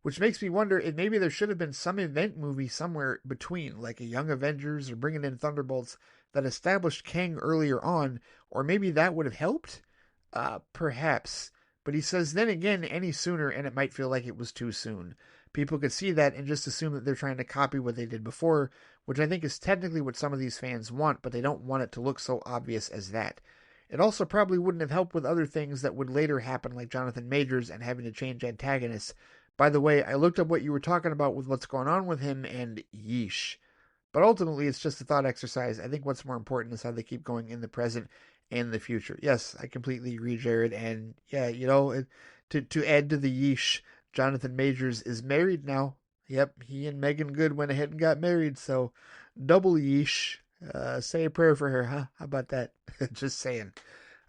A: which makes me wonder if maybe there should have been some event movie somewhere between, like a Young Avengers or bringing in Thunderbolts that established Kang earlier on, or maybe that would have helped? Perhaps. But he says, then again, any sooner and it might feel like it was too soon. People could see that and just assume that they're trying to copy what they did before, which I think is technically what some of these fans want, but they don't want it to look so obvious as that. It also probably wouldn't have helped with other things that would later happen, like Jonathan Majors and having to change antagonists. By the way, I looked up what you were talking about with what's going on with him, and yeesh. But ultimately, it's just a thought exercise. I think what's more important is how they keep going in the present and the future. Yes, I completely agree, Jared. And yeah, to add to the yeesh, Jonathan Majors is married now. Yep, he and Megan Good went ahead and got married, so double yeesh. Say a prayer for her, huh? How about that? Just saying.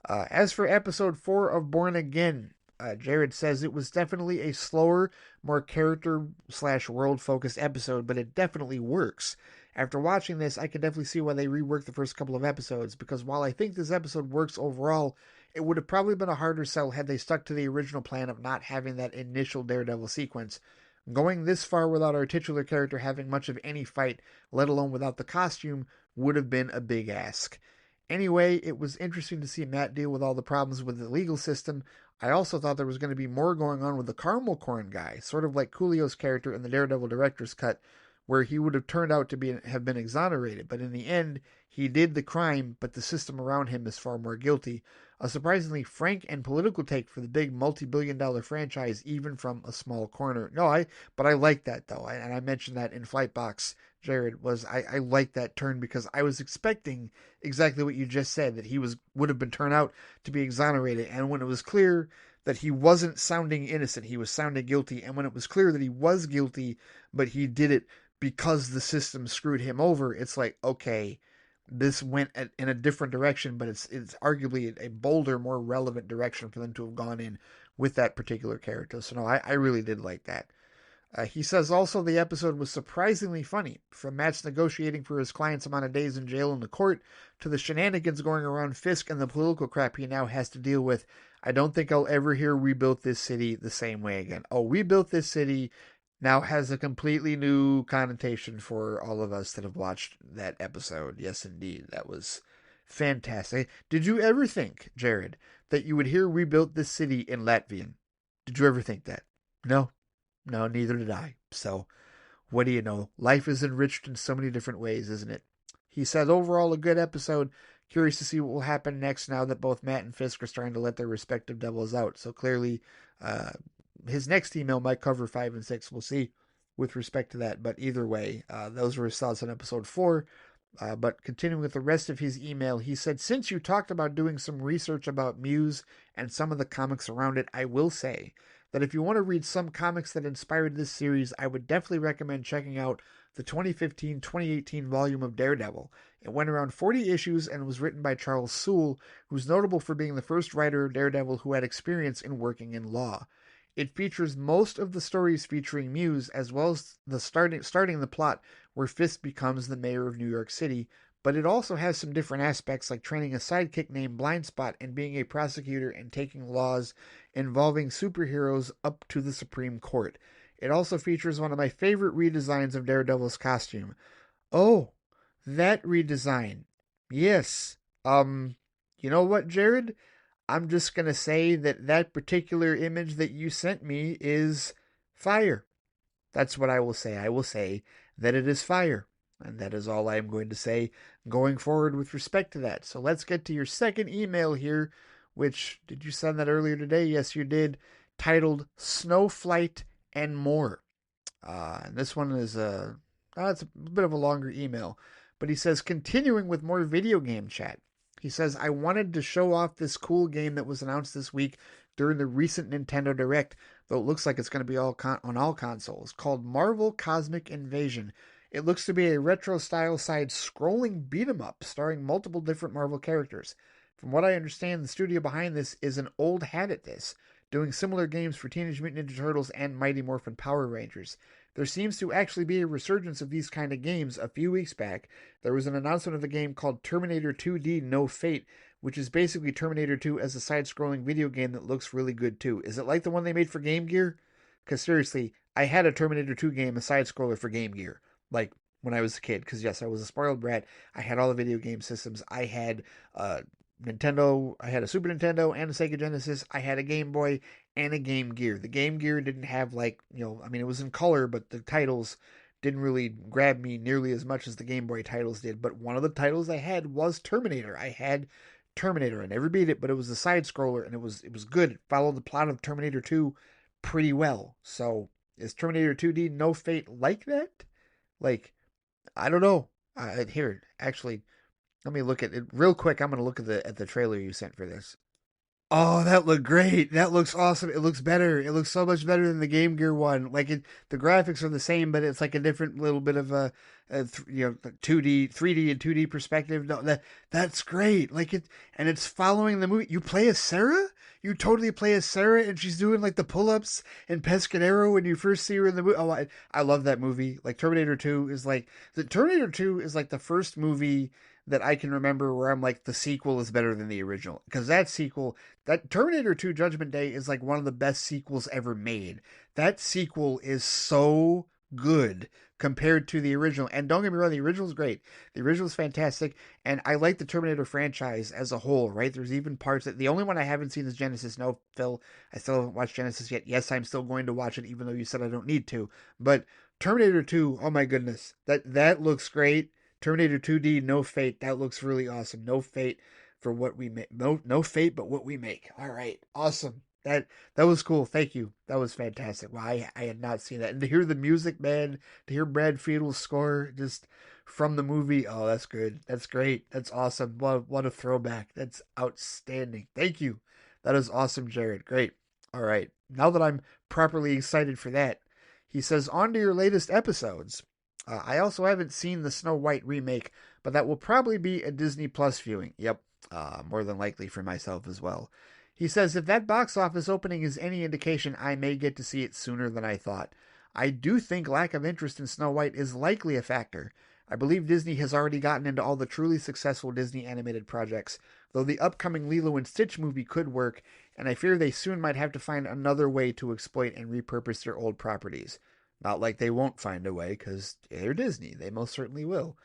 A: As for episode 4 of Born Again, Jared says it was definitely a slower, more character/world focused episode, but it definitely works. After watching this, I can definitely see why they reworked the first couple of episodes, because while I think this episode works overall, it would have probably been a harder sell had they stuck to the original plan of not having that initial Daredevil sequence. Going this far without our titular character having much of any fight, let alone without the costume, would have been a big ask. Anyway, it was interesting to see Matt deal with all the problems with the legal system. I also thought there was going to be more going on with the caramel corn guy, sort of like Coolio's character in the Daredevil director's cut, where he would have turned out to have been exonerated. But in the end, he did the crime, but the system around him is far more guilty. A surprisingly frank and political take for the big multi-billion-dollar franchise, even from a small corner. But I like that though, and I mentioned that in Flightbox. Jared, I like that turn because I was expecting exactly what you just said, that he would have been turned out to be exonerated, and when it was clear that he wasn't sounding innocent, he was sounding guilty, and when it was clear that he was guilty, but he did it because the system screwed him over, it's like, okay, this went in a different direction, but it's arguably a bolder, more relevant direction for them to have gone in with that particular character. So no, I really did like that. He says also the episode was surprisingly funny, from Matt's negotiating for his client's amount of days in jail in the court, to the shenanigans going around Fisk and the political crap he now has to deal with. I don't think I'll ever hear "We Built This City" the same way again. Oh, "We Built This City" now has a completely new connotation for all of us that have watched that episode. Yes, indeed. That was fantastic. Did you ever think, Jared, that you would hear "We Built This City" in Latvian? Did you ever think that? No? No, neither did I. So, what do you know? Life is enriched in so many different ways, isn't it? He said, overall, a good episode. Curious to see what will happen next now that both Matt and Fisk are starting to let their respective devils out. So clearly, his next email might cover 5 and 6. We'll see with respect to that. But either way, those were his thoughts on episode 4. But continuing with the rest of his email, he said, since you talked about doing some research about Muse and some of the comics around it, I will say that if you want to read some comics that inspired this series, I would definitely recommend checking out the 2015-2018 volume of Daredevil. It went around 40 issues and was written by Charles Soule, who's notable for being the first writer of Daredevil who had experience in working in law. It features most of the stories featuring Muse, as well as the starting the plot where Fisk becomes the mayor of New York City, but it also has some different aspects like training a sidekick named Blindspot and being a prosecutor and taking laws involving superheroes up to the Supreme Court. It also features one of my favorite redesigns of Daredevil's costume. Oh, that redesign. Yes. You know what, Jared? I'm just going to say that particular image that you sent me is fire. That's what I will say. I will say that it is fire. And that is all I am going to say going forward with respect to that. So let's get to your second email here, which, did you send that earlier today? Yes, you did. Titled Snow Flight and More. And this one is it's a bit of a longer email. But he says, continuing with more video game chat. He says, I wanted to show off this cool game that was announced this week during the recent Nintendo Direct, though it looks like it's going to be on all consoles, called Marvel Cosmic Invasion. It looks to be a retro-style side-scrolling beat-em-up starring multiple different Marvel characters. From what I understand, the studio behind this is an old hat at this, doing similar games for Teenage Mutant Ninja Turtles and Mighty Morphin Power Rangers. There seems to actually be a resurgence of these kind of games. A few weeks back, there was an announcement of a game called Terminator 2D No Fate, which is basically Terminator 2 as a side-scrolling video game that looks really good too. Is it like the one they made for Game Gear? Because seriously, I had a Terminator 2 game, a side-scroller for Game Gear, like when I was a kid. Because yes, I was a spoiled brat. I had all the video game systems. I had Nintendo, I had a Super Nintendo and a Sega Genesis. I had a Game Boy and a Game Gear. The Game Gear didn't have I mean, it was in color, but the titles didn't really grab me nearly as much as the Game Boy titles did. But one of the titles I had was Terminator. I had Terminator. I never beat it, but it was a side scroller and it was good. It followed the plot of Terminator 2 pretty well. So is Terminator 2D No Fate like that? Like, I don't know. Here, actually, let me look at it real quick. I'm gonna look at the trailer you sent for this. Oh, that looked great. That looks awesome. It looks better. It looks so much better than the Game Gear one. The graphics are the same, but it's like a different little bit of a 2D, 3D and 2D perspective. No, that's great. And it's following the movie. You play as Sarah? You totally play as Sarah, and she's doing like the pull-ups and Pescadero when you first see her in the movie. Oh, I love that movie. Terminator 2 is like the first movie that I can remember where I'm like, the sequel is better than the original. Because that Terminator 2 Judgment Day is like one of the best sequels ever made. That sequel is so good compared to the original. And don't get me wrong, the original is great. The original is fantastic. And I like the Terminator franchise as a whole, right? There's even parts that the only one I haven't seen is Genesis. No, Phil, I still haven't watched Genesis yet. Yes, I'm still going to watch it, even though you said I don't need to. But Terminator 2, oh my goodness, that looks great. Terminator 2D, No Fate. That looks really awesome. No fate for what we make. No fate, but what we make. All right, awesome. That was cool. Thank you. That was fantastic. Well, I had not seen that, and to hear the music, man, to hear Brad Fiedel's score just from the movie. Oh, that's good. That's great. That's awesome. What a throwback. That's outstanding. Thank you. That is awesome, Jared. Great. All right. Now that I'm properly excited for that, he says, on to your latest episodes. I also haven't seen the Snow White remake, but that will probably be a Disney Plus viewing. Yep, more than likely for myself as well. He says, if that box office opening is any indication, I may get to see it sooner than I thought. I do think lack of interest in Snow White is likely a factor. I believe Disney has already gotten into all the truly successful Disney animated projects, though the upcoming Lilo and Stitch movie could work, and I fear they soon might have to find another way to exploit and repurpose their old properties. Not like they won't find a way, because they're Disney. They most certainly will.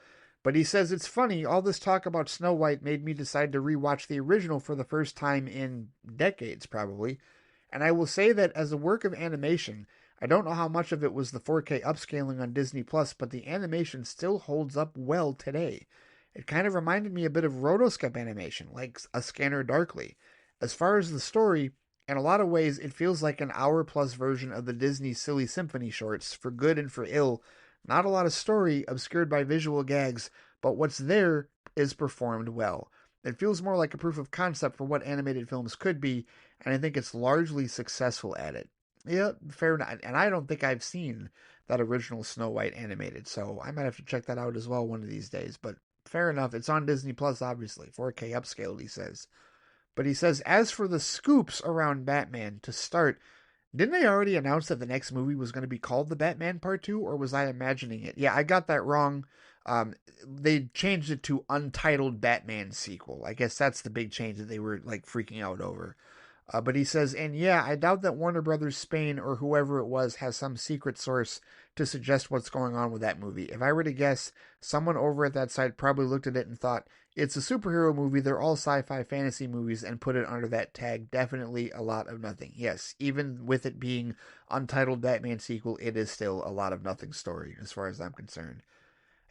A: But he says, it's funny, all this talk about Snow White made me decide to rewatch the original for the first time in decades, probably. And I will say that as a work of animation, I don't know how much of it was the 4K upscaling on Disney Plus, but the animation still holds up well today. It kind of reminded me a bit of rotoscope animation, like A Scanner Darkly. As far as the story, in a lot of ways, it feels like an hour-plus version of the Disney Silly Symphony shorts, for good and for ill. Not a lot of story, obscured by visual gags, but what's there is performed well. It feels more like a proof of concept for what animated films could be, and I think it's largely successful at it. Yeah, fair enough. And I don't think I've seen that original Snow White animated, so I might have to check that out as well one of these days. But fair enough. It's on Disney Plus, obviously. 4K upscaled, he says. But he says, as for the scoops around Batman, to start, didn't they already announce that the next movie was going to be called The Batman Part 2, or was I imagining it? Yeah, I got that wrong. They changed it to Untitled Batman Sequel. I guess that's the big change that they were, like, freaking out over. But he says, and yeah, I doubt that Warner Brothers Spain or whoever it was has some secret source to suggest what's going on with that movie. If I were to guess, someone over at that site probably looked at it and thought, it's a superhero movie, they're all sci-fi fantasy movies, and put it under that tag. Definitely a lot of nothing. Yes, even with it being Untitled Batman Sequel, it is still a lot of nothing story, as far as I'm concerned.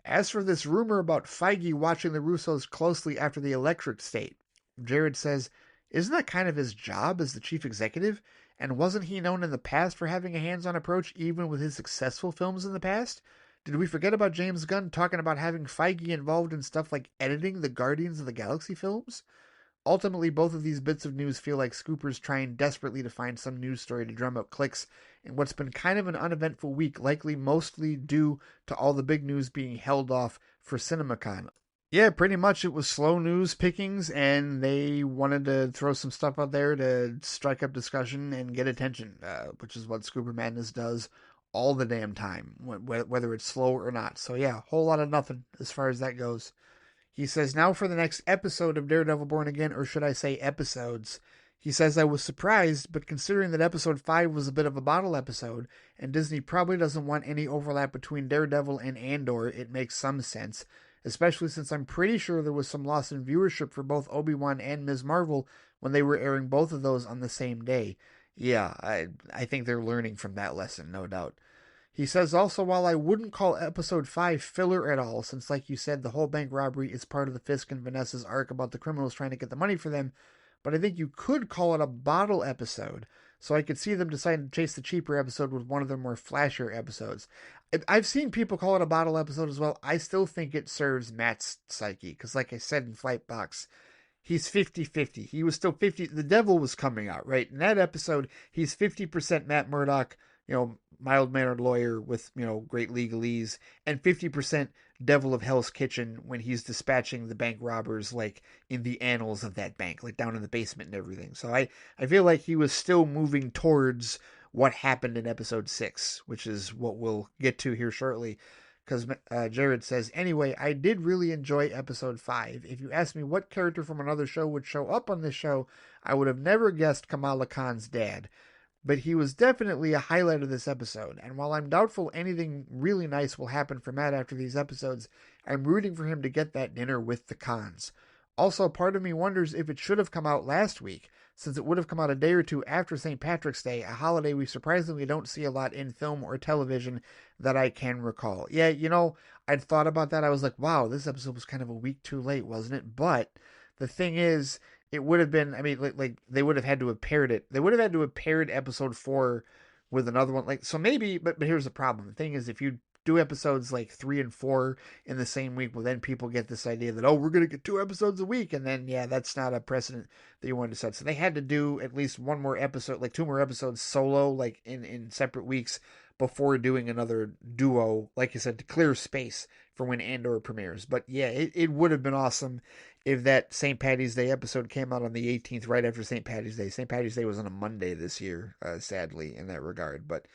A: As for this rumor about Feige watching the Russos closely after the Electric State, Jared says, isn't that kind of his job as the chief executive? And wasn't he known in the past for having a hands-on approach even with his successful films in the past? Did we forget about James Gunn talking about having Feige involved in stuff like editing the Guardians of the Galaxy films? Ultimately, both of these bits of news feel like scoopers trying desperately to find some news story to drum up clicks in what's been kind of an uneventful week, likely mostly due to all the big news being held off for CinemaCon. Yeah, pretty much it was slow news pickings, and they wanted to throw some stuff out there to strike up discussion and get attention, which is what Scooper Madness does all the damn time, whether it's slow or not. So, yeah, whole lot of nothing as far as that goes. He says, now for the next episode of Daredevil Born Again, or should I say episodes. He says, I was surprised, but considering that episode 5 was a bit of a bottle episode, and Disney probably doesn't want any overlap between Daredevil and Andor, it makes some sense. Especially since I'm pretty sure there was some loss in viewership for both Obi-Wan and Ms. Marvel when they were airing both of those on the same day. Yeah, I think they're learning from that lesson, no doubt. He says also, while I wouldn't call episode 5 filler at all, since like you said, the whole bank robbery is part of the Fisk and Vanessa's arc about the criminals trying to get the money for them, but I think you could call it a bottle episode, so I could see them deciding to chase the cheaper episode with one of their more flashier episodes. I've seen people call it a bottle episode as well. I still think it serves Matt's psyche, because like I said in Flight Box, he's 50-50. He was still 50. The devil was coming out, right? In that episode, he's 50% Matt Murdock, mild-mannered lawyer with, great legalese, and 50% devil of Hell's Kitchen when he's dispatching the bank robbers, like, in the annals of that bank, like, down in the basement and everything. So I feel like he was still moving towards what happened in episode 6, which is what we'll get to here shortly. Because Jared says, anyway, I did really enjoy episode 5. If you asked me what character from another show would show up on this show, I would have never guessed Kamala Khan's dad. But he was definitely a highlight of this episode, and while I'm doubtful anything really nice will happen for Matt after these episodes, I'm rooting for him to get that dinner with the Khans. Also, part of me wonders if it should have come out last week, since it would have come out a day or two after St. Patrick's Day, a holiday we surprisingly don't see a lot in film or television that I can recall. Yeah, I'd thought about that. I was like, wow, this episode was kind of a week too late, wasn't it? But the thing is, it would have been, I mean, like they would have had to have paired it. They would have had to have paired episode 4 with another one. Like, so maybe, but here's the problem. The thing is, if you do episodes like 3 and 4 in the same week, well, then people get this idea that, oh, we're going to get 2 episodes a week. And then, yeah, that's not a precedent that you wanted to set. So they had to do at least one more episode, like 2 more episodes solo, like in separate weeks before doing another duo, like you said, to clear space for when Andor premieres. But yeah, it would have been awesome if that St. Patty's Day episode came out on the 18th, right after St. Patty's Day. St. Patty's Day was on a Monday this year, sadly, in that regard. But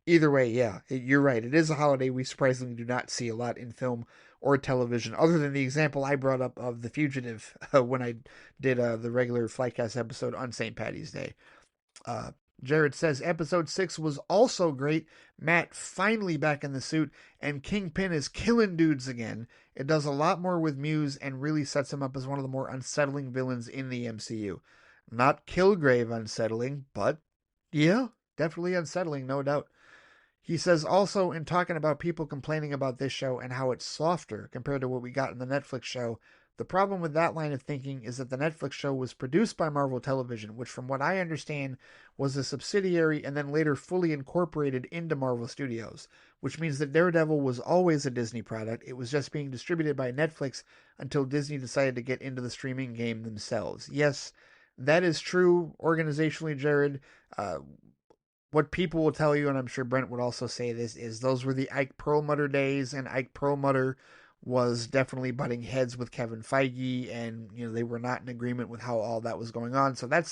A: either way, yeah, you're right. It is a holiday we surprisingly do not see a lot in film or television, other than the example I brought up of The Fugitive when I did the regular Flightcast episode on St. Patty's Day. Uh, Jared says episode 6 was also great. Matt finally back in the suit, and Kingpin is killing dudes again. It does a lot more with Muse and really sets him up as one of the more unsettling villains in the MCU. Not Kilgrave unsettling, but yeah, definitely unsettling, no doubt. He says also, in talking about people complaining about this show and how it's softer compared to what we got in the Netflix show, the problem with that line of thinking is that the Netflix show was produced by Marvel Television, which from what I understand was a subsidiary and then later fully incorporated into Marvel Studios, which means that Daredevil was always a Disney product. It was just being distributed by Netflix until Disney decided to get into the streaming game themselves. Yes, that is true organizationally, Jared. What people will tell you, and I'm sure Brent would also say this, is those were the Ike Perlmutter days, and Ike Perlmutter was definitely butting heads with Kevin Feige, and they were not in agreement with how all that was going on. So that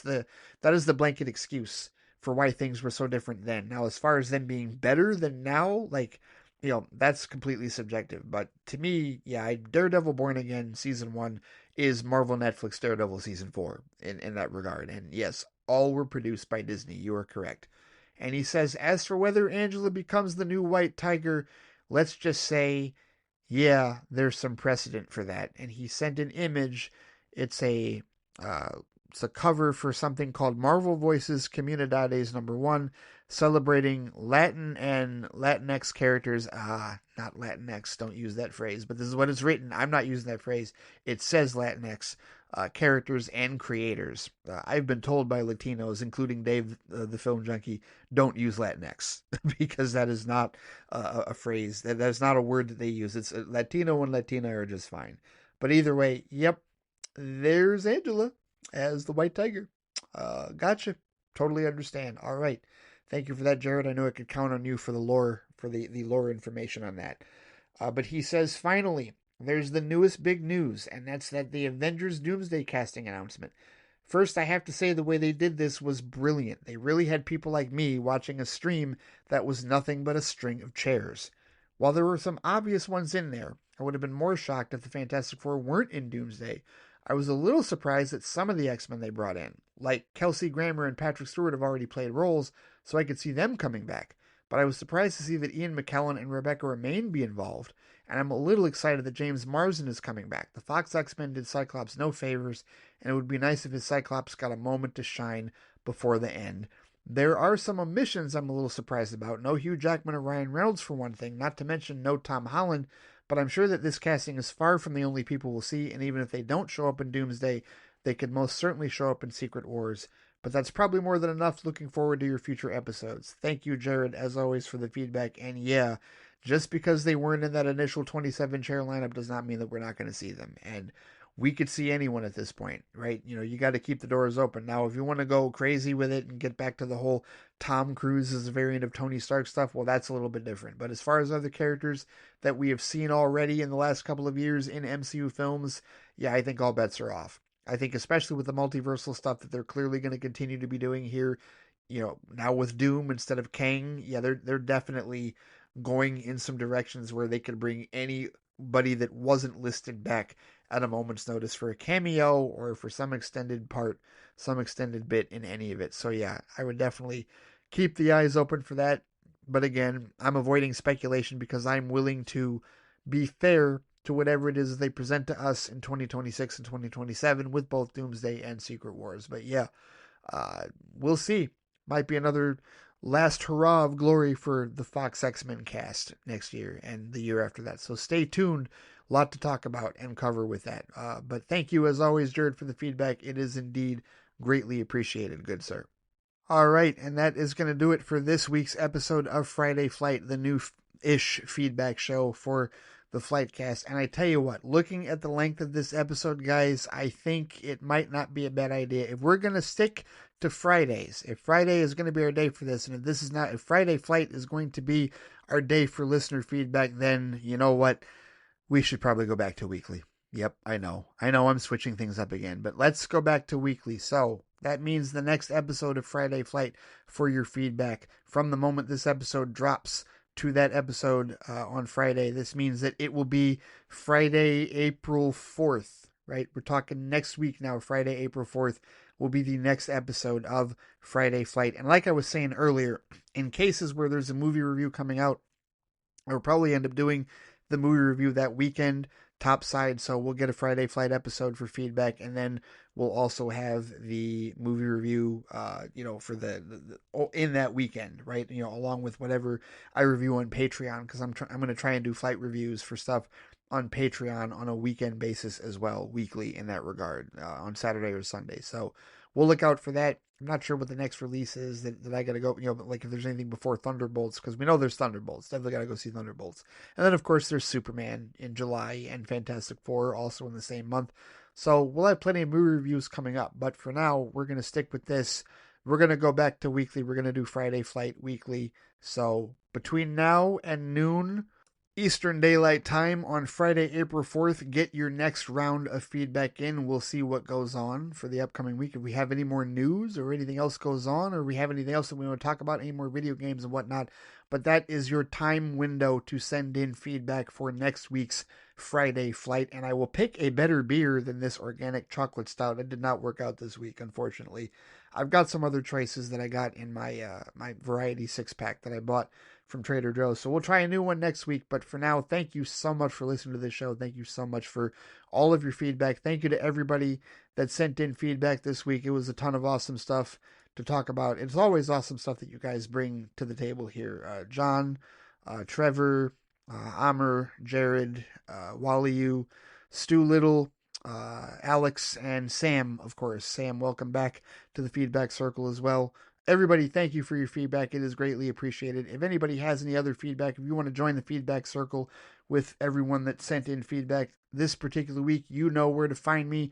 A: is the blanket excuse for why things were so different then. Now, as far as them being better than now, like that's completely subjective. But to me, yeah, Daredevil Born Again season 1 is Marvel Netflix Daredevil season 4 in that regard. And yes, all were produced by Disney. You are correct. And he says, as for whether Angela becomes the new White Tiger, let's just say, yeah, there's some precedent for that. And he sent an image. It's a cover for something called Marvel Voices Comunidades #1, celebrating Latin and Latinx characters. Not Latinx, don't use that phrase, but this is what it's written. I'm not using that phrase. It says Latinx characters and creators. I've been told by Latinos, including Dave, the film junkie, don't use Latinx because that is not a phrase. That's not a word that they use. It's Latino and Latina are just fine. But either way, yep, there's Angela. as the White Tiger. Gotcha. Totally understand. All right. Thank you for that, Jared. I know I could count on you for the lore, for the lore information on that. But he says, finally, there's the newest big news, and that's that the Avengers Doomsday casting announcement. First, I have to say the way they did this was brilliant. They really had people like me watching a stream that was nothing but a string of chairs. While there were some obvious ones in there, I would have been more shocked if the Fantastic Four weren't in Doomsday. I was a little surprised that some of the X-Men they brought in, like Kelsey Grammer and Patrick Stewart, have already played roles, so I could see them coming back. But I was surprised to see that Ian McKellen and Rebecca Romaine be involved, and I'm a little excited that James Marsden is coming back. The Fox X-Men did Cyclops no favors, and it would be nice if his Cyclops got a moment to shine before the end. There are some omissions I'm a little surprised about. No Hugh Jackman or Ryan Reynolds for one thing, not to mention no Tom Holland, but I'm sure that this casting is far from the only people we'll see, and even if they don't show up in Doomsday, they could most certainly show up in Secret Wars. But that's probably more than enough. Looking forward to your future episodes. Thank you, Jared, as always, for the feedback. And yeah, just because they weren't in that initial 27 chair lineup does not mean that we're not going to see them. And we could see anyone at this point, right? You know, you got to keep the doors open. Now, if you want to go crazy with it and get back to the whole Tom Cruise as a variant of Tony Stark stuff, well, that's a little bit different. But as far as other characters that we have seen already in the last couple of years in MCU films, yeah, I think all bets are off. I think especially with the multiversal stuff that they're clearly going to continue to be doing here, you know, now with Doom instead of Kang, yeah, they're definitely going in some directions where they could bring anybody that wasn't listed back at a moment's notice for a cameo or for some extended part, some extended bit in any of it. So yeah, I would definitely keep the eyes open for that. But again, I'm avoiding speculation because I'm willing to be fair to whatever it is they present to us in 2026 and 2027 with both Doomsday and Secret Wars. But yeah, uh, we'll see. Might be another last hurrah of glory for the Fox X-Men cast next year and the year after that. So stay tuned. A lot to talk about and cover with that. But thank you, as always, Jared, for the feedback. It is indeed greatly appreciated, good sir. All right, and that is going to do it for this week's episode of Friday Flight, the new-ish feedback show for the Flightcast. And I tell you what, looking at the length of this episode, guys, I think it might not be a bad idea. If we're going to stick to Fridays, if Friday is going to be our day for this, and if Friday Flight is going to be our day for listener feedback, then you know what? We should probably go back to weekly. Yep, I know. I'm switching things up again, but let's go back to weekly. So that means the next episode of Friday Flight for your feedback from the moment this episode drops to that episode on Friday. This means that it will be Friday, April 4th, right? We're talking next week now. Friday, April 4th will be the next episode of Friday Flight. And like I was saying earlier, in cases where there's a movie review coming out, I'll probably end up doing the movie review that weekend topside, so we'll get a Friday Flight episode for feedback, and then we'll also have the movie review for the in that weekend, right? Along with whatever I review on Patreon, because I'm going to try and do flight reviews for stuff on Patreon on a weekend basis as well, weekly in that regard, on Saturday or Sunday. So we'll look out for that. I'm not sure what the next release is that I got to go, like if there's anything before Thunderbolts, because we know there's Thunderbolts. Definitely got to go see Thunderbolts. And then, of course, there's Superman in July and Fantastic Four also in the same month. So we'll have plenty of movie reviews coming up. But for now, we're going to stick with this. We're going to go back to weekly. We're going to do Friday Flight weekly. So between now and noon Eastern Daylight Time on Friday, April 4th. Get your next round of feedback in. We'll see what goes on for the upcoming week. If we have any more news or anything else goes on, or we have anything else that we want to talk about, any more video games and whatnot. But that is your time window to send in feedback for next week's Friday Flight. And I will pick a better beer than this organic chocolate stout. It did not work out this week, unfortunately. I've got some other choices that I got in my my variety 6-pack that I bought from Trader Joe's. So we'll try a new one next week. But for now, thank you so much for listening to this show. Thank you so much for all of your feedback. Thank you to everybody that sent in feedback this week. It was a ton of awesome stuff to talk about. It's always awesome stuff that you guys bring to the table here. John, Trevor, Amr, Jared, Wally, Stu Little, Alex, and Sam, of course. Sam, welcome back to the feedback circle as well. Everybody, thank you for your feedback. It is greatly appreciated. If anybody has any other feedback, if you want to join the feedback circle with everyone that sent in feedback this particular week, you know where to find me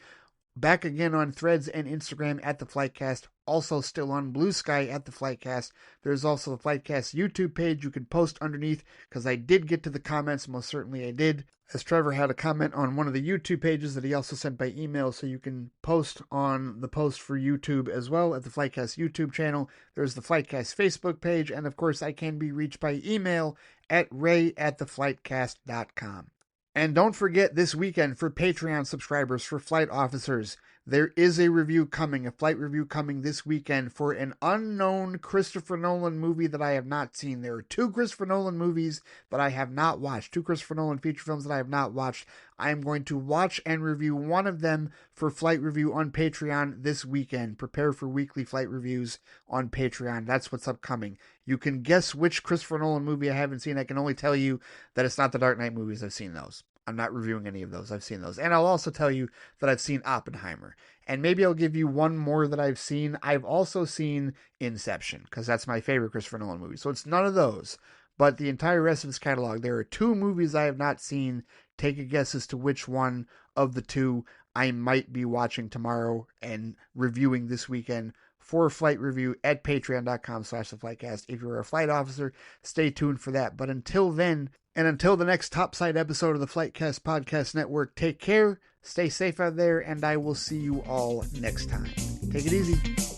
A: Back again on Threads and Instagram at the FLITEcast. Also still on Blue Sky at the FLITEcast. There's also the FLITEcast YouTube page you can post underneath, because I did get to the comments. Most certainly I did. As Trevor had a comment on one of the YouTube pages that he also sent by email, so you can post on the post for YouTube as well at the FLITEcast YouTube channel. There's the FLITEcast Facebook page, and of course I can be reached by email at ray@theflightcast.com. And don't forget, this weekend for Patreon subscribers, for flight officers, there is a review coming, a flight review coming this weekend for an unknown Christopher Nolan movie that I have not seen. There are 2 Christopher Nolan movies that I have not watched, 2 Christopher Nolan feature films that I have not watched. I am going to watch and review one of them for flight review on Patreon this weekend. Prepare for weekly flight reviews on Patreon. That's what's upcoming. You can guess which Christopher Nolan movie I haven't seen. I can only tell you that it's not the Dark Knight movies. I've seen those. I'm not reviewing any of those. I've seen those. And I'll also tell you that I've seen Oppenheimer. And maybe I'll give you one more that I've seen. I've also seen Inception, because that's my favorite Christopher Nolan movie. So it's none of those. But the entire rest of his catalog, there are 2 movies I have not seen. Take a guess as to which one of the 2 I might be watching tomorrow and reviewing this weekend for a flight review at patreon.com/theflightcast. If you're a flight officer, stay tuned for that. But until then, and until the next topside episode of the FLITEcast Podcast Network, take care, stay safe out there, and I will see you all next time. Take it easy.